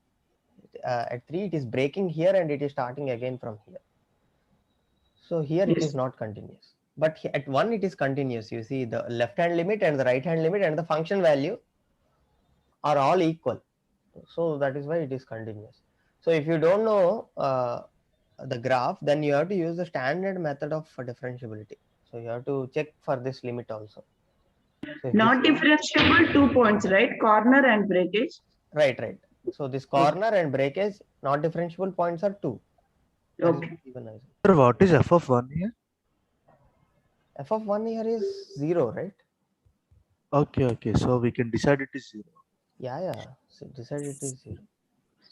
it is breaking here and it is starting again from here. So here it is not continuous. But at 1 it is continuous. You see the left hand limit and the right hand limit and the function value are all equal. So that is why it is continuous. So if you don't know the graph, then you have to use the standard method of differentiability. So you have to check for this limit also. So not differentiable, 2 points, right? Corner and breakage. Right. So this corner and breakage not differentiable points are 2. Okay. Even nicer. Sir, what is f of 1 here? F of 1 here is 0, right? Okay, okay. So we can decide it is 0. Yeah. So decide it is 0.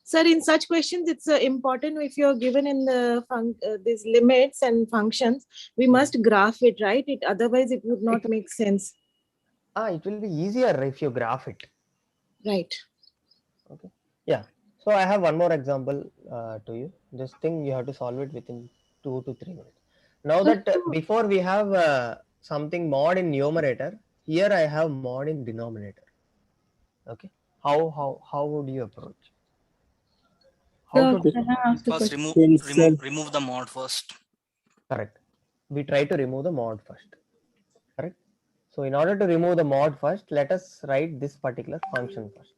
Sir, in such questions, it's important if you're given in the these limits and functions, we must graph it, right? Otherwise, it would not make sense. It will be easier if you graph it. Right. Okay. Yeah. So I have one more example to you. This thing you have to solve it within 2 to 3 minutes. Now that before we have something mod in numerator, here I have mod in denominator. Okay. How would you approach? Can I ask a First, question? remove the mod first. Correct. We try to remove the mod first. Correct. So in order to remove the mod first, let us write this particular function first.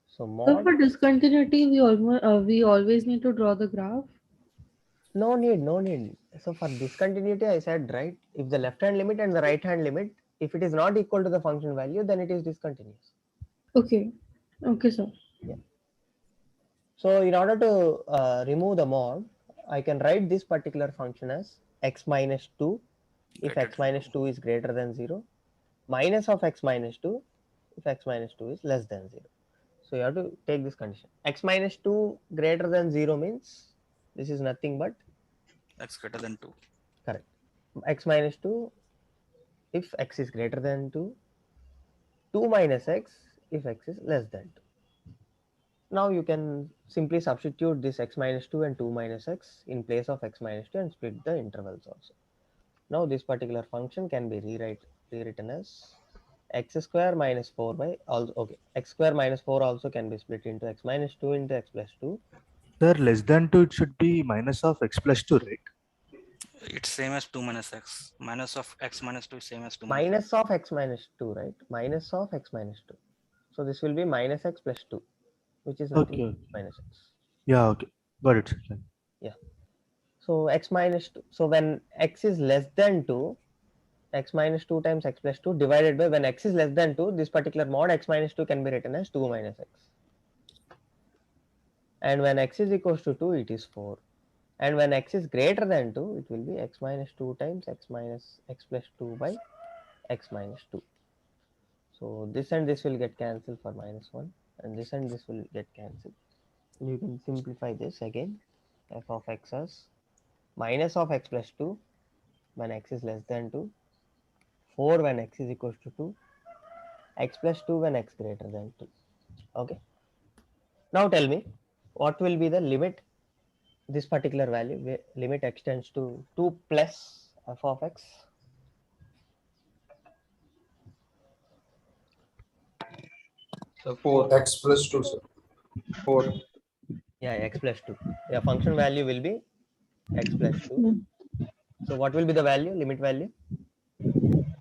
So So mod. for discontinuity, we always need to draw the graph. No need. So for discontinuity, I said, right, if the left hand limit and the right hand limit, if it is not equal to the function value, then it is discontinuous. Okay. Okay, sir. Yeah. So in order to remove the mod, I can write this particular function as x minus 2 if x minus 2 is greater than 0, minus of x minus 2 if x minus 2 is less than 0. So you have to take this condition. X minus 2 greater than 0 means this is nothing but X greater than 2. correct. X minus 2 if x is greater than 2, 2 minus x if x is less than 2. Now you can simply substitute this x minus 2 and 2 minus x in place of x minus 2 and split the intervals also. Now this particular function can be rewritten as x square minus 4 by also okay x square minus 4 also can be split into x minus 2 into x plus 2. Sir, less than 2, it should be minus of x plus 2, right? It's same as 2 minus x. Minus of x minus 2 is same as 2 minus of x minus 2, right? Minus of x minus 2. So this will be minus x plus 2, which is nothing Okay. minus x. Yeah, okay. Got it. Sir. Yeah. So x minus 2. So when x is less than 2, x minus 2 times x plus 2 divided by when x is less than 2, this particular mod x minus 2 can be written as 2 minus x. And when x is equals to 2, it is 4. And when x is greater than 2, it will be x minus 2 times x minus x plus 2 by x minus 2. So this and this will get cancelled for minus 1 and this will get cancelled. You can simplify this again. F of x as minus of x plus 2 when x is less than 2, 4 when x is equals to 2, x plus 2 when x greater than 2. Okay. Now tell me what will be the limit this particular value limit extends to 2 plus f of x. So 4x plus 2, sir. 4. Yeah, x plus 2. Yeah, function value will be x plus 2. So what will be the value, limit value?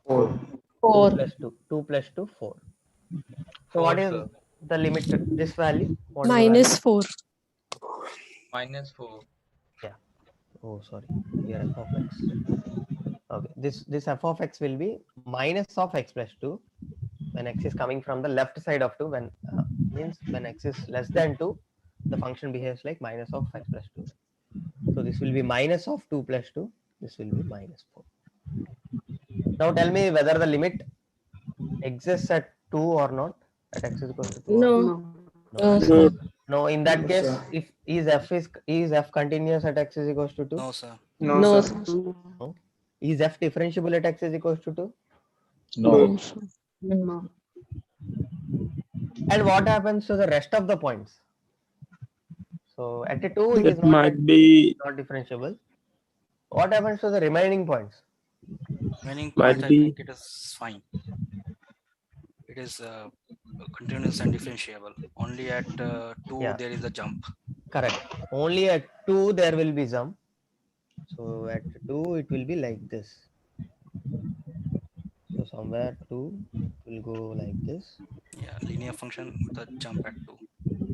4. 4. 2 plus 2. 2 plus 2, 4. So 4, what is sir. the limit, this value? What is Minus the value? 4. Minus 4. Yeah. Oh, sorry. Here f of x. Okay. This f of x will be minus of x plus 2 when x is coming from the left side of 2 when means when x is less than 2 the function behaves like minus of x plus 2. So this will be minus of 2 plus 2. This will be minus 4. Now tell me whether the limit exists at 2 or not, at x is equal to 2 or No. no. No, in that No, case, sir. if is f continuous at x is equals to 2? No, sir. No, sir. No. Is f differentiable at x is equals to 2? No. No. And what happens to the rest of the points? So at a 2 it is It not might be not differentiable. What happens to the remaining points? Remaining Might point, I be. think it is fine. It is continuous and differentiable. Only at 2 Yeah. there is a jump. Correct. Only at 2 there will be jump. So at 2 it will be like this. So somewhere 2 will go like this. Yeah, linear function with a jump at 2.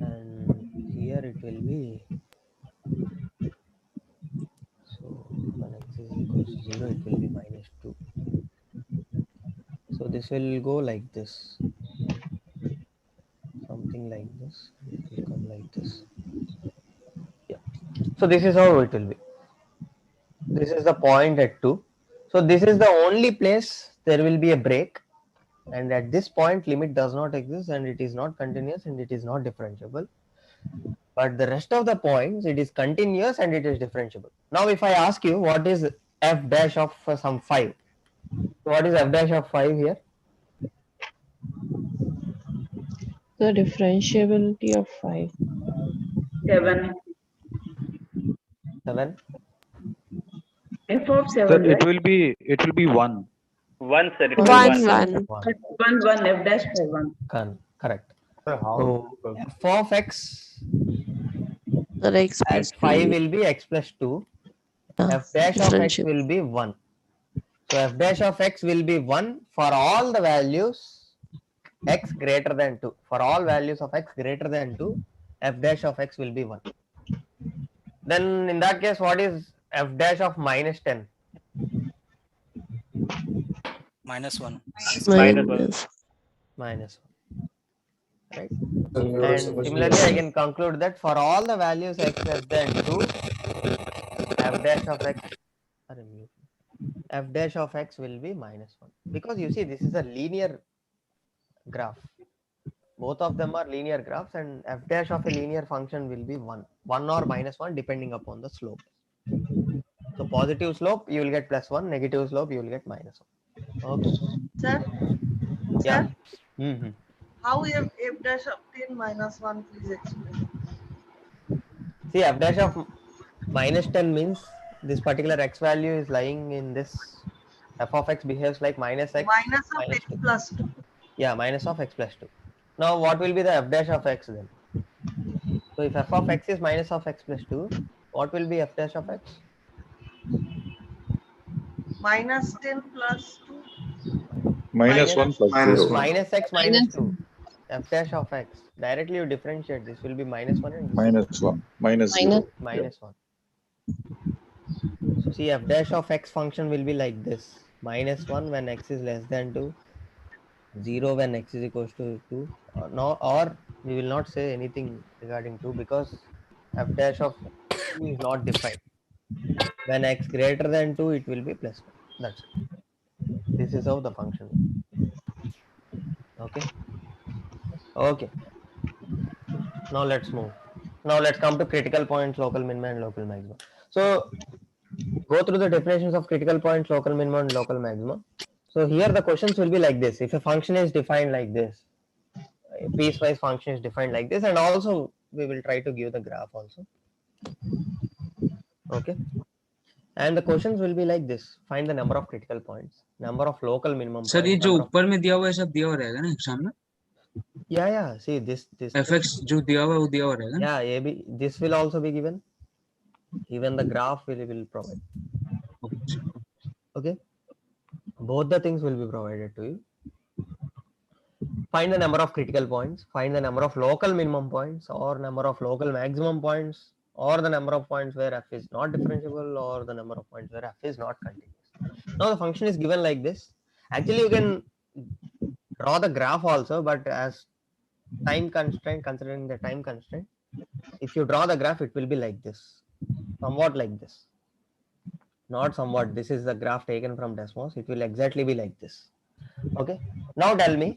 And here it will be, so when x is equals to 0 it will be minus 2. So this will go like this, something like this. It will come like this. So this is how it will be. This is the point at 2. So this is the only place there will be a break, and at this point limit does not exist and it is not continuous and it is not differentiable. But the rest of the points it is continuous and it is differentiable. Now if I ask you what is f dash of some 5, so what is f dash of 5 here? The differentiability of 5. 7. 7. F of Sir, 7, it right? will be 1. 1, sir. It will be 1 1. 1. 1, 1, F dash by 1. Correct. Sir, how So f of x Sir, x at plus 5 2. will be x plus 2. Yeah, F dash of x differentiable. will be 1. So f dash of x will be 1 for all the values x greater than 2. For all values of x greater than 2, f dash of x will be 1. Then in that case, what is f dash of minus 10? -1. Minus. Minus 1. Right? So you are And supposed to similarly, I can conclude that for all the values x less than 2, f dash of x, f dash of x will be -1. Because you see, this is a linear graph. Both of them are linear graphs, and f dash of a linear function will be 1 or -1 depending upon the slope. So positive slope you will get +1, negative slope you will get -1. Okay. Sir, Yeah. sir, how f dash of 10 minus 1, please explain. See, f dash of -10 means this particular x value is lying in this. F of x behaves like minus x Minus of minus x 2. plus 2. Yeah, minus of x plus 2. Now what will be the f dash of x then? So if f of x is minus of x plus 2, what will be f dash of x? Minus 10 plus 2. -1 plus Minus 0. 1. Minus x minus 2. F dash of x. Directly you differentiate. This will be -1 and this -1. -0. -1. So see, f dash of x function will be like this: -1 when x is less than 2, 0 when x is equals to 2. No, or we will not say anything regarding 2 because f dash of 2 is not defined. When x greater than 2, it will be +1. That's it. This is how the function is. Okay. Okay. Now let's move. Now let's come to critical points, local minimum and local maximum. So go through the definitions of critical points, local minimum and local maximum. So here the questions will be like this. If a function is defined like this, a piecewise function is defined like this, and also we will try to give the graph also. Okay. And the questions will be like this: find the number of critical points, number of local minimum sir ये points, जो number of... ऊपर में दिया हुआ है सब दिया हुआ रहेगा ना एग्जाम में Yeah. See this fx जो दिया हुआ है वो दिया हुआ रहेगा ना yeah, this will also be given. Even the graph will provide. Okay. Both the things will be provided to you. Find the number of critical points, find the number of local minimum points or number of local maximum points, or the number of points where f is not differentiable, or the number of points where f is not continuous. Now the function is given like this. Actually you can draw the graph also, but as time constraint, considering the time constraint, if you draw the graph it will be like this, somewhat like this. Not somewhat, this is the graph taken from Desmos. It will exactly be like this. Okay. Now tell me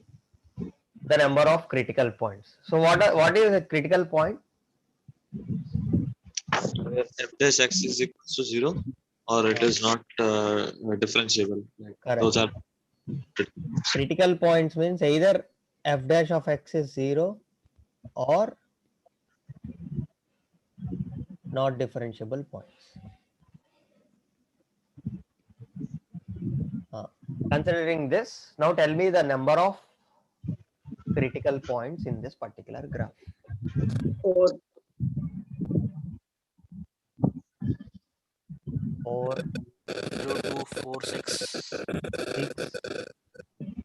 the number of critical points. So what is a critical point? F dash x is equal to 0 or it is not differentiable. Correct. Those are Critical points means either f dash of x is 0 or not differentiable points. Considering this, now tell me the number of critical points in this particular graph. 4. 4, 0, 2, 4, 6. 6.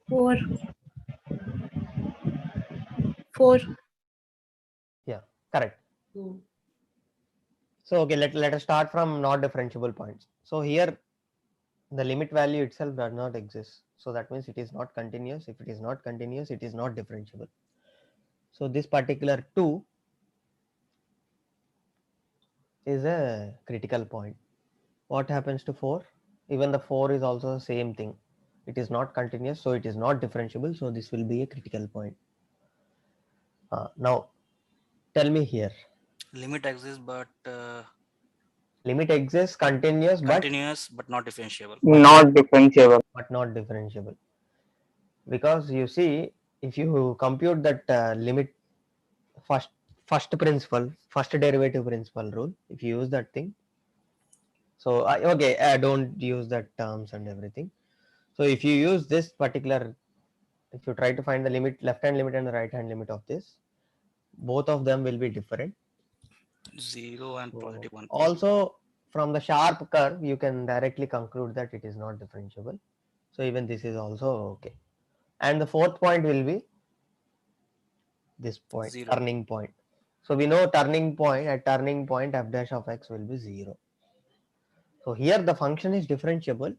4. 4. Yeah, correct. So okay, let us start from not differentiable points. So here the limit value itself does not exist. So that means it is not continuous. If it is not continuous, it is not differentiable. So this particular 2 is a critical point. What happens to 4? Even the 4 is also the same thing. It is not continuous, so it is not differentiable. So this will be a critical point. Now, tell me here. Limit exists, but Limit exists, continuous, but not differentiable. Not differentiable. But not differentiable. Because you see, if you compute that limit first principle, first derivative principle rule, if you use that thing, so okay, I don't use that terms and everything. So if you use this particular, if you try to find the limit, left hand limit and the right hand limit of this, both of them will be different. 0 and positive 1. Also, from the sharp curve, you can directly conclude that it is not differentiable. So even this is also okay. And the fourth point will be this point, 0. turning point. So we know turning point, at turning point f dash of x will be 0. So here the function is differentiable,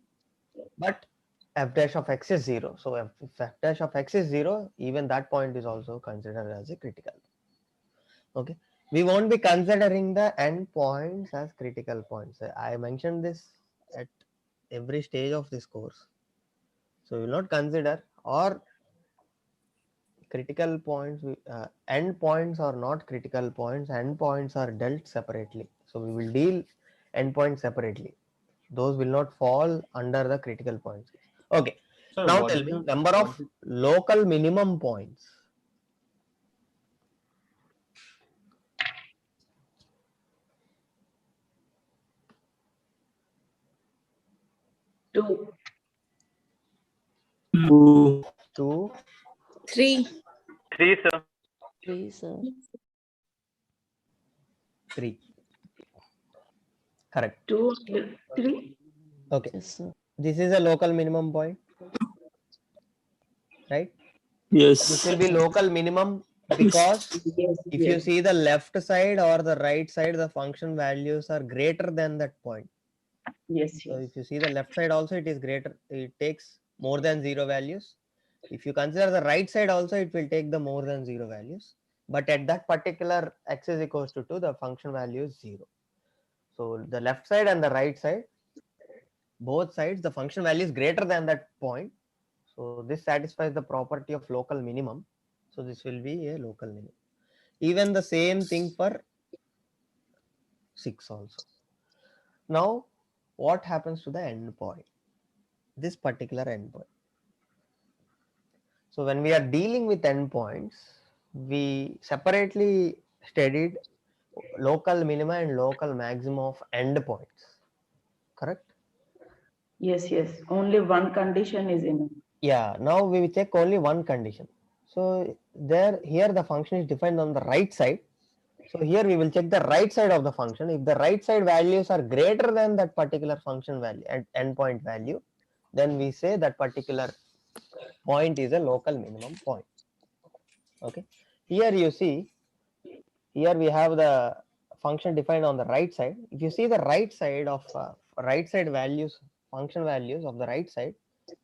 but f dash of x is 0. So if f dash of x is 0, even that point is also considered as a critical. Okay, we won't be considering the end points as critical points. I mentioned this at every stage of this course. So we will not consider, or critical points, end points are not critical points, end points are dealt separately. So we will deal end points separately. Those will not fall under the critical points. Okay, Sir, now what tell is me the number of local minimum points. Two. 2. 3. 3, sir. 3, sir. 3. Correct. 2, 3. Okay. Yes, sir. This is a local minimum point, right? Yes. This will be local minimum because if you see the left side or the right side, the function values are greater than that point. Yes. So if you see the left side also, it is greater, it takes more than 0 values. If you consider the right side also, it will take the more than 0 values. But at that particular x is equals to 2, the function value is 0. So the left side and the right side, both sides, the function value is greater than that point. So this satisfies the property of local minimum. So this will be a local minimum. Even the same thing for 6 also. Now, what happens to the endpoint? This particular endpoint. So when we are dealing with endpoints, we separately studied local minima and local maximum of endpoints. Correct? Yes. Only one condition is enough. Yeah. Now we will check only one condition. So here the function is defined on the right side. So here we will check the right side of the function. If the right side values are greater than that particular function value and endpoint value, then we say that particular point is a local minimum point. Okay. Here you see, here we have the function defined on the right side. If you see the right side of right side values, function values of the right side,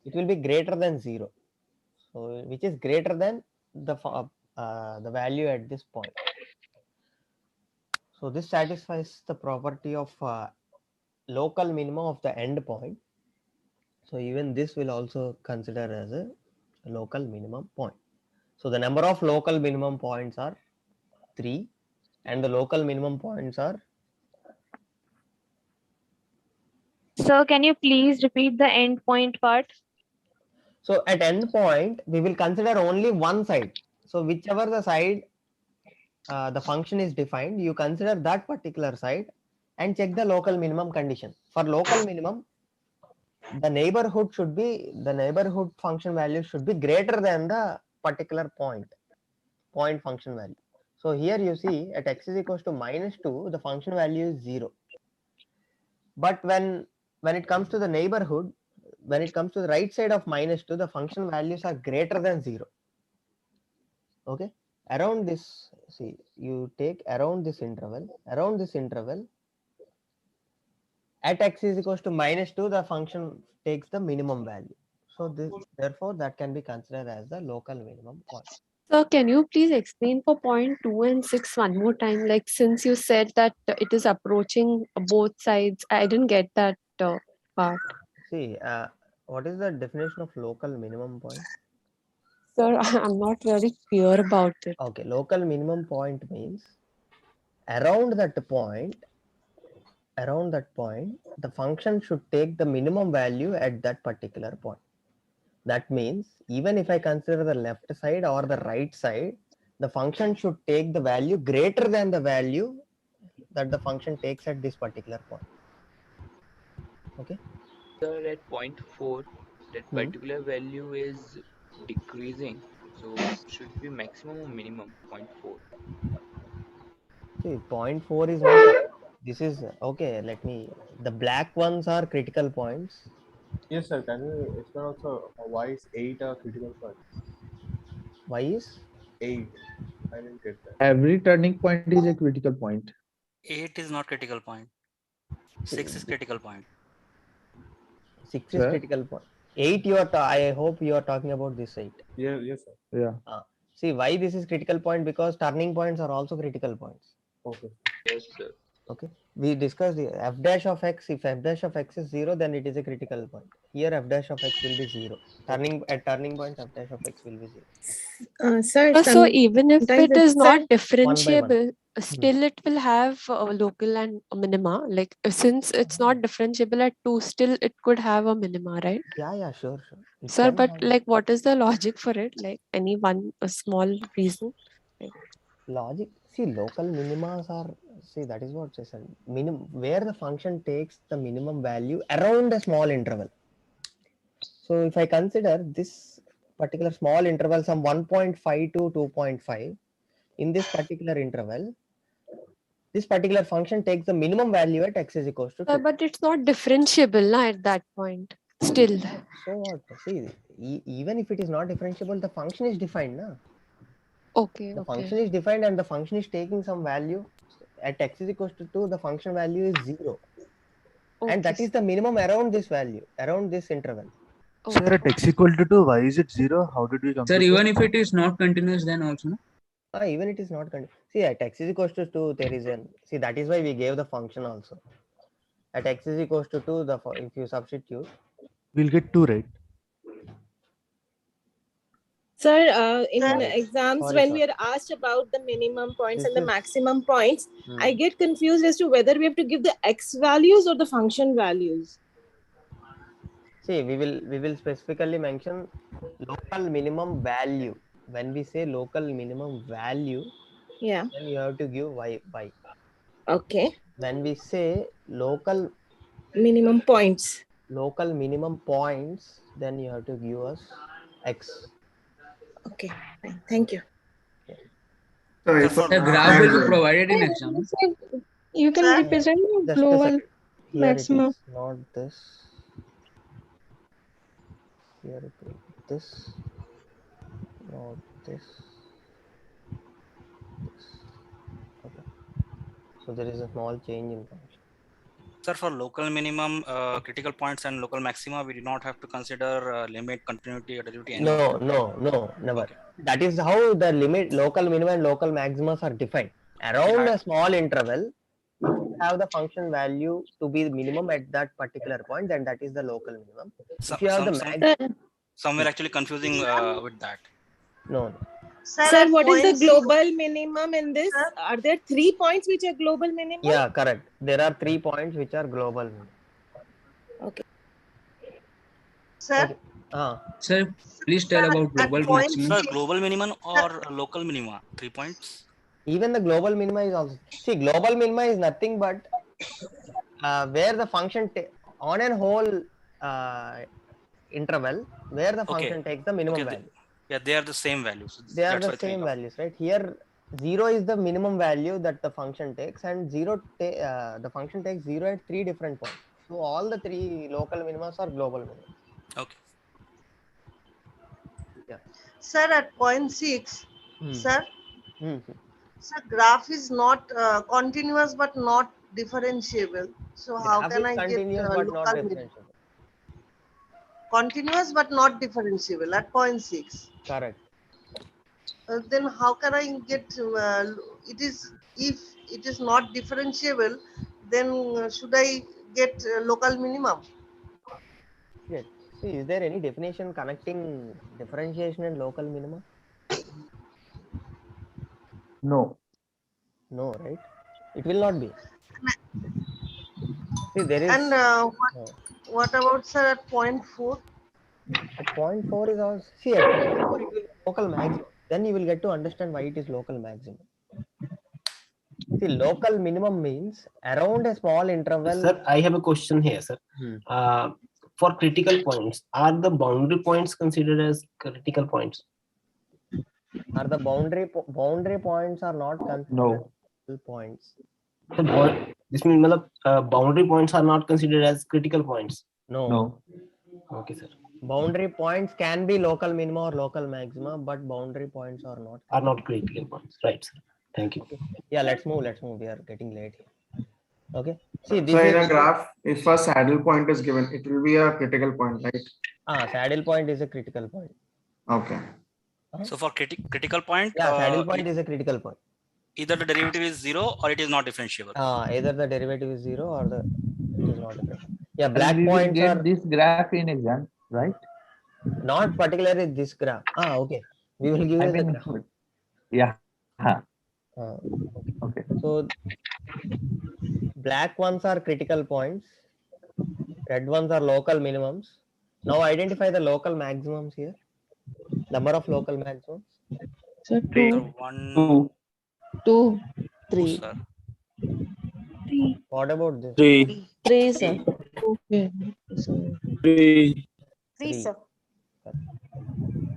it will be greater than 0. So which is greater than the value at this point. So this satisfies the property of local minimum of the endpoint. So even this will also consider as a local minimum point. So the number of local minimum points are 3 and the local minimum points are. Sir, can you please repeat the endpoint part? So at endpoint, we will consider only one side. So whichever the side the function is defined, you consider that particular side and check the local minimum condition. For local minimum, the neighborhood function value should be greater than the particular point function value. So here you see at x is equals to -2, the function value is 0. But when it comes to the neighborhood, when it comes to the right side of -2, the function values are greater than 0. Okay, around this, see, you take around this interval, at x is equals to -2, the function takes the minimum value. So therefore that can be considered as the local minimum point. So can you please explain for point 2 and 6 one more time? Like, since you said that it is approaching both sides, I didn't get that part. See, what is the definition of local minimum point? Sir, I'm not very clear about it. Okay, local minimum point means around that point, the function should take the minimum value at that particular point. That means even if I consider the left side or the right side, the function should take the value greater than the value that the function takes at this particular point. Okay. Sir, at point 4, that particular value is decreasing. So should it be maximum or minimum? Point 4. See, point 4 is not. This is okay. Let me. The black ones are critical points. Yes, sir. Can you explain also why is 8 a critical point? Why is 8? I didn't get that. Every turning point is a critical point. 8 is not critical point. 6 is critical point. 6 is critical point. 8 you are. I hope you are talking about this 8. Yeah. Yes, sir. Yeah. See why this is critical point, because turning points are also critical points. Okay. Yes, sir. Okay. We discussed the f dash of x. If f dash of x is 0, then it is a critical point. Here f dash of x will be 0. At turning point, f dash of x will be 0. Sir, So even if it is not differentiable, one. still it will have local and minima. Like, since it's not differentiable at 2, still it could have a minima, right? Yeah, sure. It Sir, can but have like, what is the logic for it? Like, any a small reason? Like, logic. See, local minimas are. See, that is what I said. Where the function takes the minimum value around a small interval. So if I consider this particular small interval, some 1.5 to 2.5, in this particular interval, this particular function takes the minimum value at x is equals to 2. but it's not differentiable at that point. Still. So what? See, even if it is not differentiable, the function is defined, na? Okay. The function is defined and the function is taking some value at x is equals to 2. The function value is 0, and that is the minimum around this value, around this interval. Sir, at x equal to 2, why is it 0? How did we compute Sir, that? even if it is not continuous, then also, no? Even it is not continuous. See, at x is equals to 2, there is an. See, that is why we gave the function also. At x is equals to 2, if you substitute, we'll get 2, right? Sir, in exams, when we are asked about the minimum points and the maximum points, I get confused as to whether we have to give the x values or the function values. See, we will specifically mention local minimum value. When we say local minimum value, then you have to give y. Okay. When we say local minimum points, then you have to give us x. Okay, thank you. The graph will be provided in exam. You can represent global maximum. It is not this. Here it will be this, not this. Okay. So there is a small change in function. Sir, for local minimum, critical points and local maxima, we do not have to consider limit, continuity, adjacency. No, never. Okay. That is how the limit, local minima and local maximas are defined. Around a small interval, if you have the function value to be minimum at that particular point, then that is the local minimum. If you have the some were actually confusing with that. No. Sir, what is the global minimum in this? Are there 3 points which are global minimum? Yeah, correct. There are 3 points which are global minimum. Okay. Sir? Okay. Sir, please tell about global maximum. Sir, global minimum or local minima? 3 points? Even the global minima is also. See, global minima is nothing but where the function on a whole interval where the function takes the minimum value. Yeah, they are the same values. They are the same values, right? Here 0 is the minimum value that the function takes, and the function takes 0 at 3 different points. So all the 3 local minimas are global minima. Okay. Yeah. Sir, at point 6, sir, sir, graph is not continuous but not differentiable. So how can I get local minimum? Continuous but not differentiable at point 6. Correct. then how can I get it is, if it is not differentiable, then should I get local minimum? Yeah. See, is there any definition connecting differentiation and local minimum? No. No, right? It will not be. See, there is. And what about, sir, at point 4? At point 4 is also, see, at point 4 it will be local maximum. Then you will get to understand why it is local maximum. See, local minimum means around a small interval. Sir, I have a question here, sir. For critical points, are the boundary points considered as critical points? Are the boundary points are not considered No. as points? This means boundary points are not considered as critical points. No. No. Okay, sir. Boundary points can be local minima or local maxima, but boundary points are not. Are not critical points, right, sir? Thank you. Okay. Yeah, let's move. We are getting late here. Okay. See, this so is in a graph, if a saddle point is given, it will be a critical point, right? Saddle point is a critical point. Okay. So for critical point, saddle point is a critical point. Either the derivative is 0 or it is not differentiable. Either the derivative is 0 or it is not differentiable. Yeah, black we points will get are this graph in exam, right? Not particularly this graph. Okay. We will give you the graph. Yeah. Okay. So black ones are critical points. Red ones are local minimums. Now identify the local maximums here. Number of local maximums. So 2, 2, 2, 3. 3. What about this? 3. 3, sir. Okay. 3. 3, sir.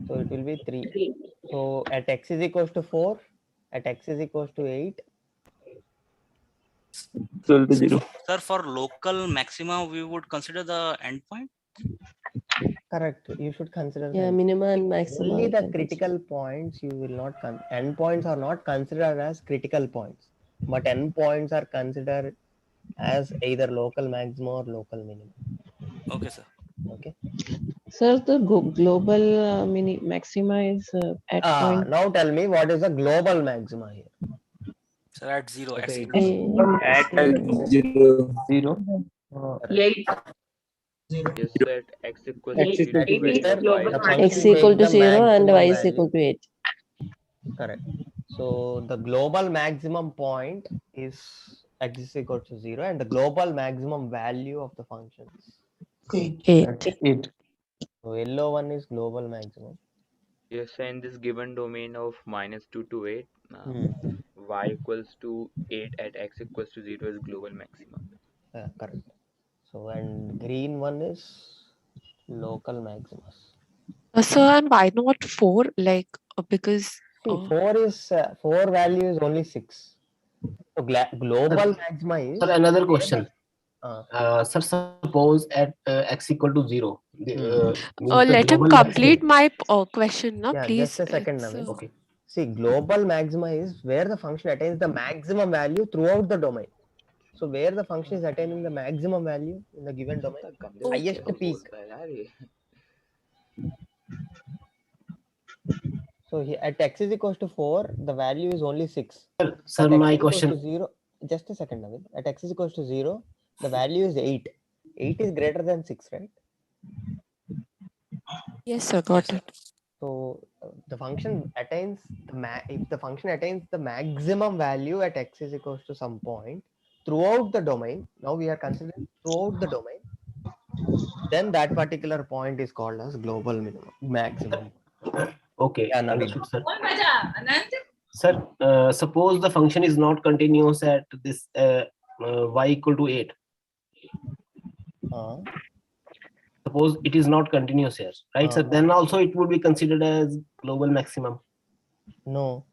So it will be 3. So at x is equals to 4, at x is equals to 8. Equal to 0. Sir, for local maxima, we would consider the endpoint? Correct. You should consider minima and maxima. Only the critical points you will not endpoints are not considered as critical points, but endpoints are considered as either local maxima or local minimum. Okay, sir. Okay. Sir, the global maxima is at point. Now tell me what is the global maxima here? Sir, at 0. At 0. 8. Yes, so at x equals to 0, X equal to 0 and y is equal to 8. Correct. So the global maximum point is x is equal to 0 and the global maximum value of the function is 8. So yellow one is global maximum. Yes, and this given domain of -2 to 8, y equals to 8 at x equals to 0 is global maximum. Yeah, correct. So and green one is local maximus. So and why not 4? Like because 4 value is only 6. So global maxima is. Sir, another question. Sir, suppose at x equal to 0. Let him complete my question, no? Yeah, Please. just a second, Navin. Okay. See, global maxima is where the function attains the maximum value throughout the domain. So where the function is attaining the maximum value in the given domain, highest peak. So here at x is equals to 4, the value is only 6. Sir, my question. To 0, just a second, Navin. At x is equals to 0, the value is 8. 8 is greater than 6, right? Yes, sir, got it. So the function attains if the function attains the maximum value at x is equals to some point throughout the domain. Now we are considering throughout the domain. Then that particular point is called as global minimum maximum. Okay. Yeah, Understood, sir. Sir, suppose the function is not continuous at this y equal to 8. Suppose it is not continuous here, right, sir? Then also it would be considered as global maximum. No.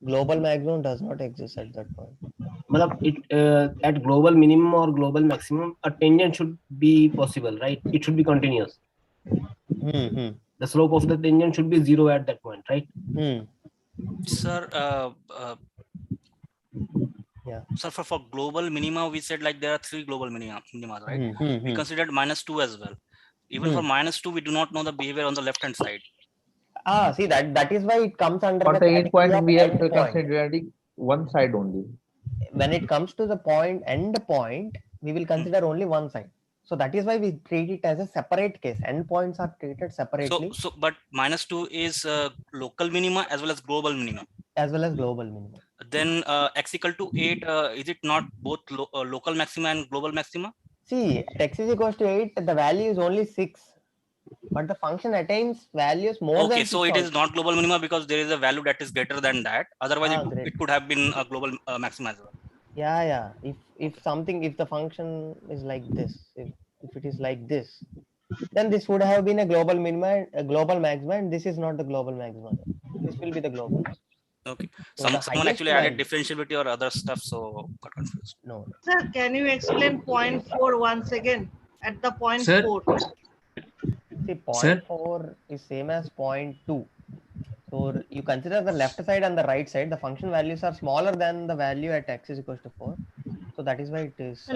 Global maximum does not exist at that point. At global minimum or global maximum, a tangent should be possible, right? It should be continuous. The slope of the tangent should be 0 at that point, right? Sir, yeah. Sir, for global minima, we said like there are 3 global minima, right? We considered -2 as well. Even for -2, we do not know the behavior on the left hand side. See that is why it comes under For the the end category point, of we have end to point. consider one side only. When it comes to the point end point, we will consider only one side. So that is why we treat it as a separate case. Endpoints are treated separately. So but -2 is local minima as well as global minima. As well as global minima. Then x equal to 8, is it not both local maxima and global maxima? See, at x is equals to 8, the value is only 6. But the function attains values more than 6. So it is not global minima because there is a value that is greater than that. Otherwise, it could have been a global maxima as well. Yeah. If the function is like this, if it is like this, then this would have been a global minima, a global maxima, and this is not the global maxima. This will be the global. Okay. So Someone actually added differentiability or other stuff, so got confused. No. Sir, can you explain point 4 once again at the point 4? See, point 4 is same as point 2. So you consider the left side and the right side, the function values are smaller than the value at x is equals to 4. So that is why it is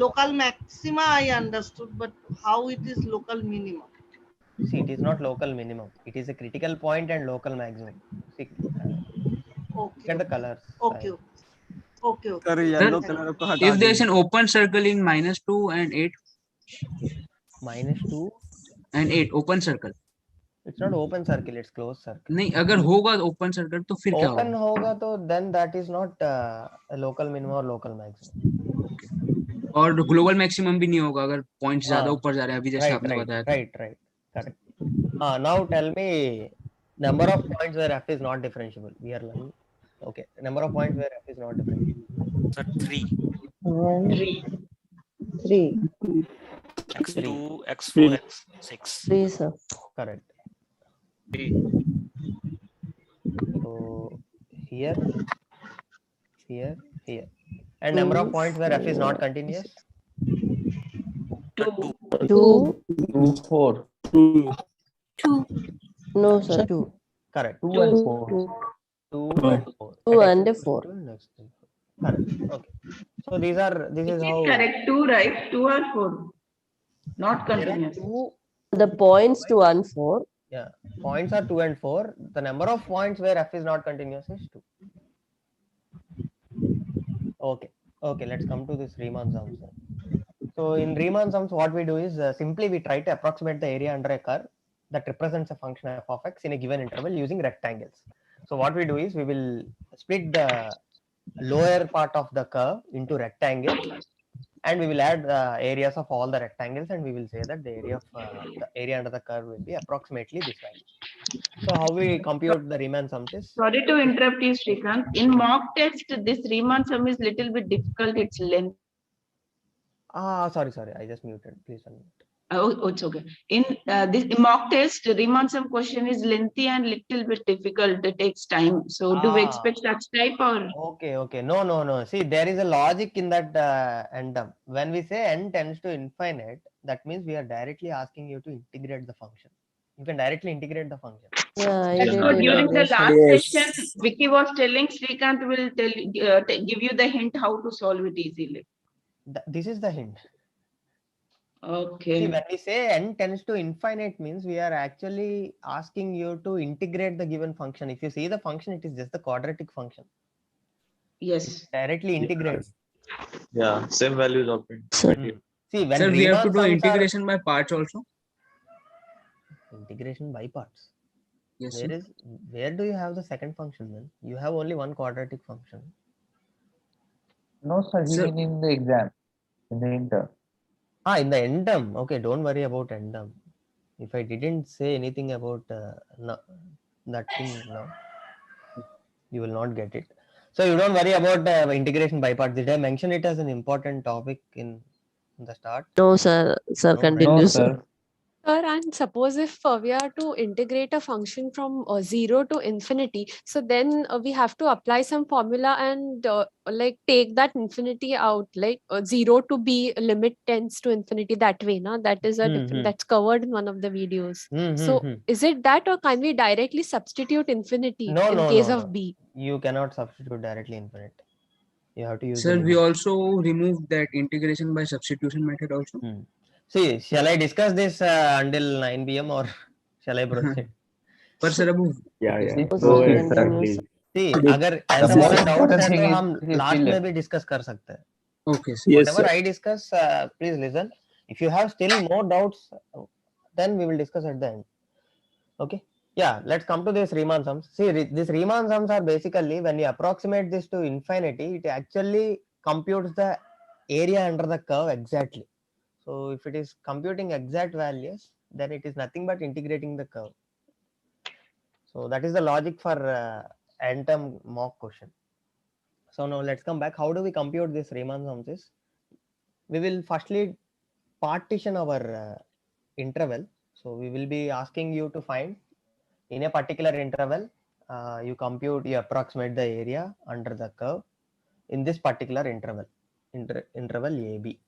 Local maxima I understood, but how it is local minimum? See, it is not local minimum. It is a critical point and local maximum. See, get the colors. Okay. Sir, if there is an open circle in -2 and 8. -2 and 8 open circle. It's not open circle, it's closed circle. नहीं, अगर होगा open circle तो फिर क्या होगा? Open होगा तो then that is not a local minimum or local maximum. और global maximum भी नहीं होगा अगर points ज़्यादा ऊपर जा रहे हैं अभी जैसे आपने बताया था. Right. Correct. Now tell me number of points where f is not differentiable. We are learning. Okay. Number of points where f is not differentiable. Sir, 3. 3. x2, x4, x6. 3, sir. Correct. 3. So here. And number of points where f is not continuous? 2. 4. 2. No, sir. 2. Correct. 2 and 4. 2 and 4. Correct. Okay. So this is how. Correct. 2, right? 2 or 4. Not continuous. The points 2 and 4. Yeah. Points are 2 and 4. The number of points where f is not continuous is 2. Okay. Let's come to this Riemann sums. So in Riemann sums, what we do is simply we try to approximate the area under a curve that represents a function f of x in a given interval using rectangles. So what we do is we will split the lower part of the curve into rectangles, and we will add the areas of all the rectangles, and we will say that the area under the curve will be approximately this value. So how we compute the Riemann sums is? Sorry to interrupt you, Srikanth. In mock test, this Riemann sum is little bit difficult. It's length. Sorry. I just muted. Please unmute. Oh, it's okay. In this mock test, Riemann sum question is lengthy and little bit difficult. It takes time. So do we expect such type or? Okay. No. See, there is a logic in that endum. When we say n tends to infinite, that means we are directly asking you to integrate the function. You can directly integrate the function. Yeah, so during the last session, Vicky was telling Srikanth will give you the hint how to solve it easily. This is the hint. Okay. See, when we say n tends to infinite means we are actually asking you to integrate the given function. If you see the function, it is just the quadratic function. Yes. It's directly integrate. Yeah, same values of it. See, when Sir, we have to do Riemann integration by parts also. Integration by parts. Yes. Where do you have the second function then? You have only one quadratic function. No, sir. You mean in the exam, in the inter. In the endum. Okay, don't worry about endum. If I didn't say anything about that thing now, you will not get it. So you don't worry about integration by parts. Did I mention it as an important topic in the start? No, sir. Sir, continue. No, sir. Sir, and suppose if we are to integrate a function from 0 to infinity, so then we have to apply some formula and like take that infinity out, like 0 to b limit tends to infinity that way. Na? That is that's covered in one of the videos. So is it that, or can we directly substitute infinity in case of b? You cannot substitute directly infinite. You have to use. Sir, we also removed that integration by substitution method also. See, shall I discuss this until 9 p.m. or shall I proceed? sir, above. Yeah, Okay, yeah. sir. Go Okay, ahead, sir, continue, please. sir. See, The अगर ऐसा most वाला doubts important है thing तो is हम his last filler. में भी discuss कर सकते हैं. Okay, sir. Yes, Whatever sir. I discuss, please listen. If you have still more doubts, then we will discuss at the end. Okay. Yeah, let's come to this Riemann sums. See, these Riemann sums are basically when you approximate this to infinity, it actually computes the area under the curve exactly. So if it is computing exact values, then it is nothing but integrating the curve. So that is the logic for end term mock question. So now let's come back. How do we compute this Riemann sums? Is we will firstly partition our interval. So we will be asking you to find in a particular interval, you compute, you approximate the area under the curve in this particular interval, interval AB.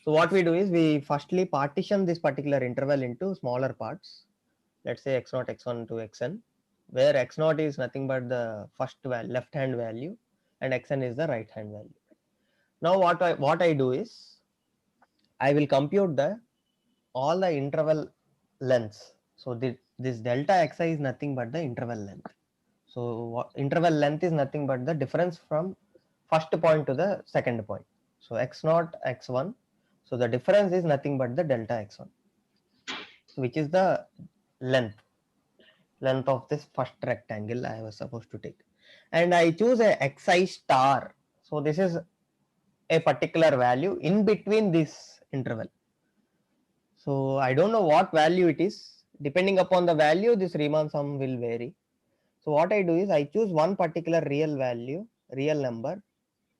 So what we do is we firstly partition this particular interval into smaller parts. Let's say x0, x1 to xn, where x0 is nothing but the first left hand value and xn is the right hand value. Now what I do is I will compute the all the interval lengths. So this delta xi is nothing but the interval length. So interval length is nothing but the difference from first point to the second point. So x0, x1. So the difference is nothing but the delta x1, which is the length of this first rectangle I was supposed to take. And I choose a xi star. So this is a particular value in between this interval. So I don't know what value it is. Depending upon the value, this Riemann sum will vary. So what I do is I choose one particular real value, real number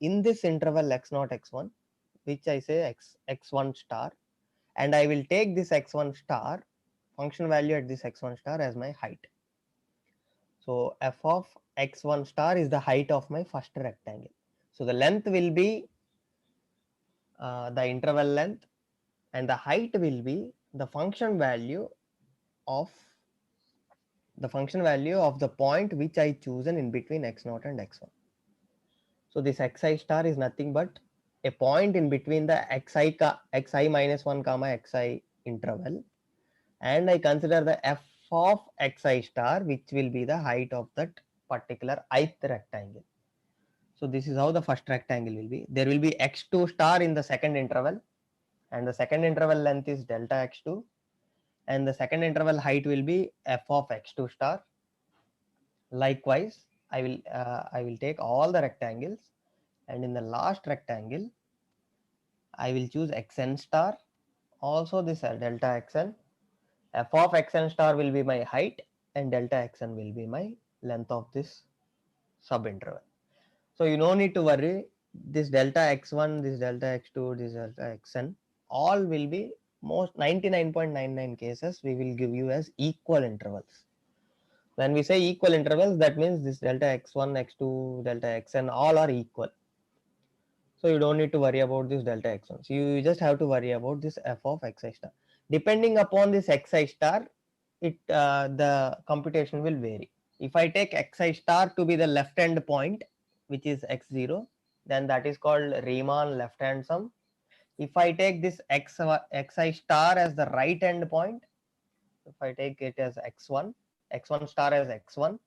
in this interval x0, x1, which I say x1 star, and I will take this x1 star function value at this x1 star as my height. So f of x1 star is the height of my first rectangle. So the length will be the interval length, and the height will be the function value of the point which I chosen in between x0 and x1. So this xi star is nothing but a point in between the xi minus 1 comma xi interval, and I consider the f of xi star, which will be the height of that particular ith rectangle. So this is how the first rectangle will be. There will be x2 star in the second interval, and the second interval length is delta x2, and the second interval height will be f of x2 star. Likewise, I will take all the rectangles, and in the last rectangle I will choose xn star. Also this delta xn. F of xn star will be my height, and delta xn will be my length of this subinterval. So you no need to worry. This delta x1, this delta x2, this delta xn, all will be most 99.99 cases we will give you as equal intervals. When we say equal intervals, that means this delta x1, x2, delta xn all are equal. So you don't need to worry about this delta x1. So you just have to worry about this f of xi star. Depending upon this xi star, the computation will vary. If I take xi star to be the left hand point, which is x0, then that is called Riemann left hand sum. If I take this xi star as the right hand point, if I take it as x1 star as x1,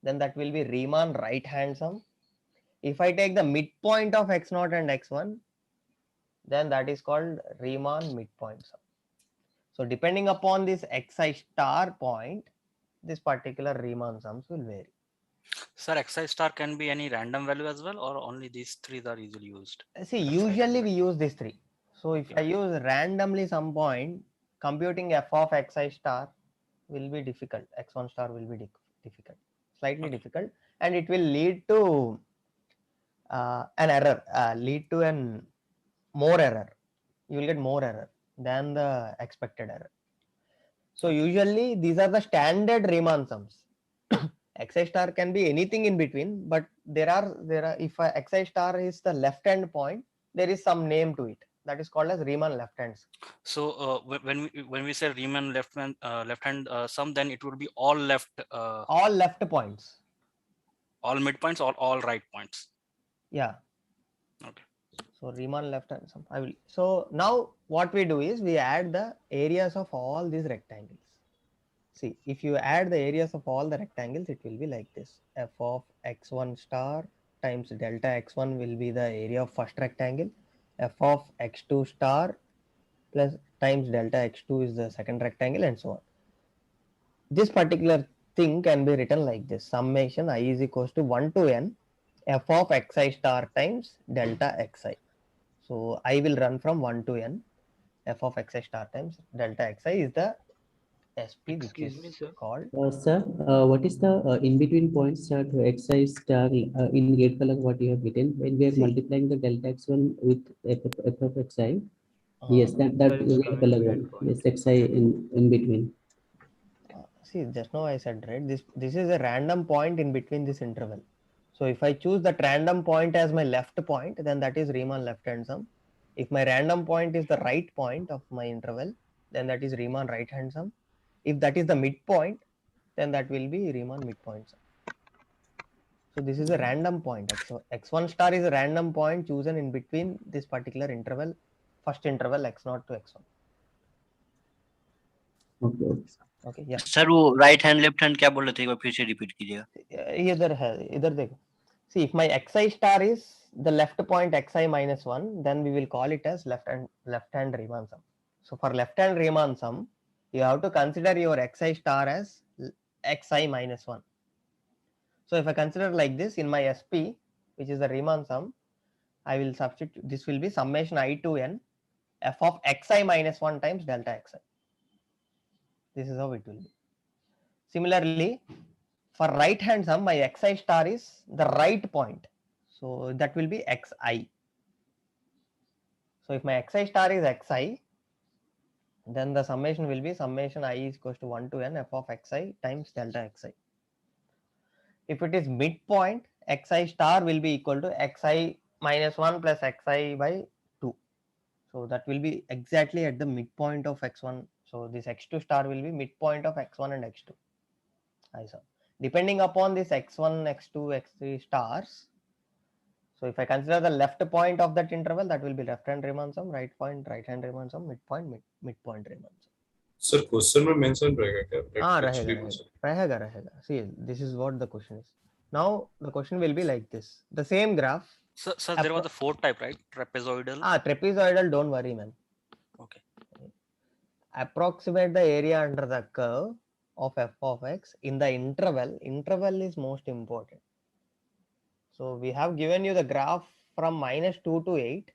then that will be Riemann right hand sum. If I take the midpoint of x0 and x1, then that is called Riemann midpoint sum. So depending upon this xi star point, this particular Riemann sums will vary. Sir, xi star can be any random value as well, or only these three are usually used? See, usually we use these three. So if I use randomly some point, computing f of xi star will be difficult. X1 star will be difficult, slightly difficult, and it will lead to an error, lead to an more error. You will get more error than the expected error. So usually these are the standard Riemann sums. Xi star can be anything in between, but there are if xi star is the left hand point, there is some name to it that is called as Riemann left hand. So when we say Riemann left hand sum, then it will be all left points, all midpoints, or all right points. Yeah. Okay. So Riemann left hand sum. So now what we do is we add the areas of all these rectangles. See, if you add the areas of all the rectangles, it will be like this. F of x1 star times delta x1 will be the area of first rectangle. F of x2 star plus times delta x2 is the second rectangle, and so on. This particular thing can be written like this: summation I is equals to 1 to n f of xi star times delta xi. So I will run from 1 to n. F of xi star times delta xi is the SP, which Excuse is me, sir. called. Sir, what is the in between points that xi star in red color what you have written when we are multiplying the delta x1 with f of xi? Yes, that red color one. Yes, xi in between. See, just now I said, right, this is a random point in between this interval. So if I choose that random point as my left point, then that is Riemann left hand sum. If my random point is the right point of my interval, then that is Riemann right hand sum. If that is the midpoint, then that will be Riemann midpoint sum. So this is a random point. X1 star is a random point chosen in between this particular interval, first interval x0 to x1. Okay. Okay, yeah. Sir वो right hand left hand क्या बोल रहे थे, एक बार फिर से repeat कीजिएगा. इधर है, इधर देखो. See, if my xi star is the left point xi minus 1, then we will call it as left hand Riemann sum. So for left hand Riemann sum, you have to consider your xi star as xi minus 1. So if I consider like this in my SP, which is the Riemann sum, I will substitute, this will be summation I to n f of xi minus 1 times delta xi. This is how it will be. Similarly, for right hand sum, my xi star is the right point. So that will be xi. So if my xi star is xi, then the summation will be summation I is equals to 1 to n f of xi times delta xi. If it is midpoint, xi star will be equal to xi minus 1 plus xi by 2. So that will be exactly at the midpoint of x1. So this x2 star will be midpoint of x1 and x2. I saw. Depending upon this x1, x2, x3 stars. So if I consider the left point of that interval, that will be left hand Riemann sum, right point right hand Riemann sum, midpoint Riemann sum. Sir, question में mention रहेगा क्या? रहेगा. See, this is what the question is. Now the question will be like this. The same graph. So there was the fourth type, right? Trapezoidal. Trapezoidal, don't worry, man. Okay. Approximate the area under the curve of f of x in the interval. Interval is most important. So we have given you the graph from -2 to 8,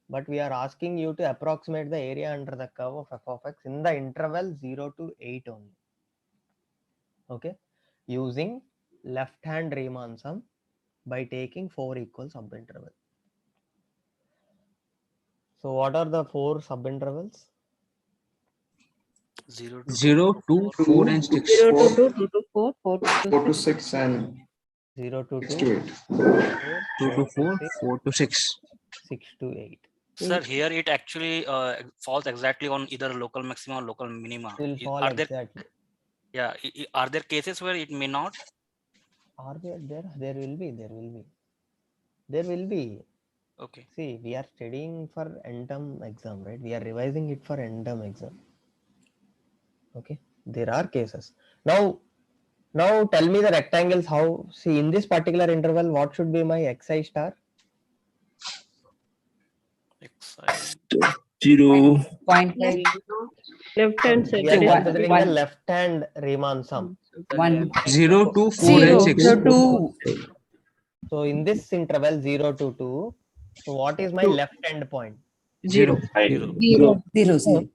but we are asking you to approximate the area under the curve of f of x in the interval 0 to 8 only. Okay, using left hand Riemann sum by taking 4 equal subintervals. So what are the 4 subintervals? 0 to 4 and 6. 0 to 2, 2 to 4, 4 to 6 and 0 to 6 2, to 8. 2 to 4, 4 to 6. 6 to 8. Sir, here it actually falls exactly on either local maxima or local minima. It will fall exactly. Yeah, are there cases where it may not? Are there? There will be. Okay. See, we are studying for end-term exam, right? We are revising it for end-term exam. Okay, there are cases. Now tell me the rectangles. How? See, in this particular interval, what should be my xi star? Xi. 0. Left hand side. We are considering the left hand Riemann sum. 0 to 4 and 6. So in this interval 0 to 2, so what is my left end point? 0.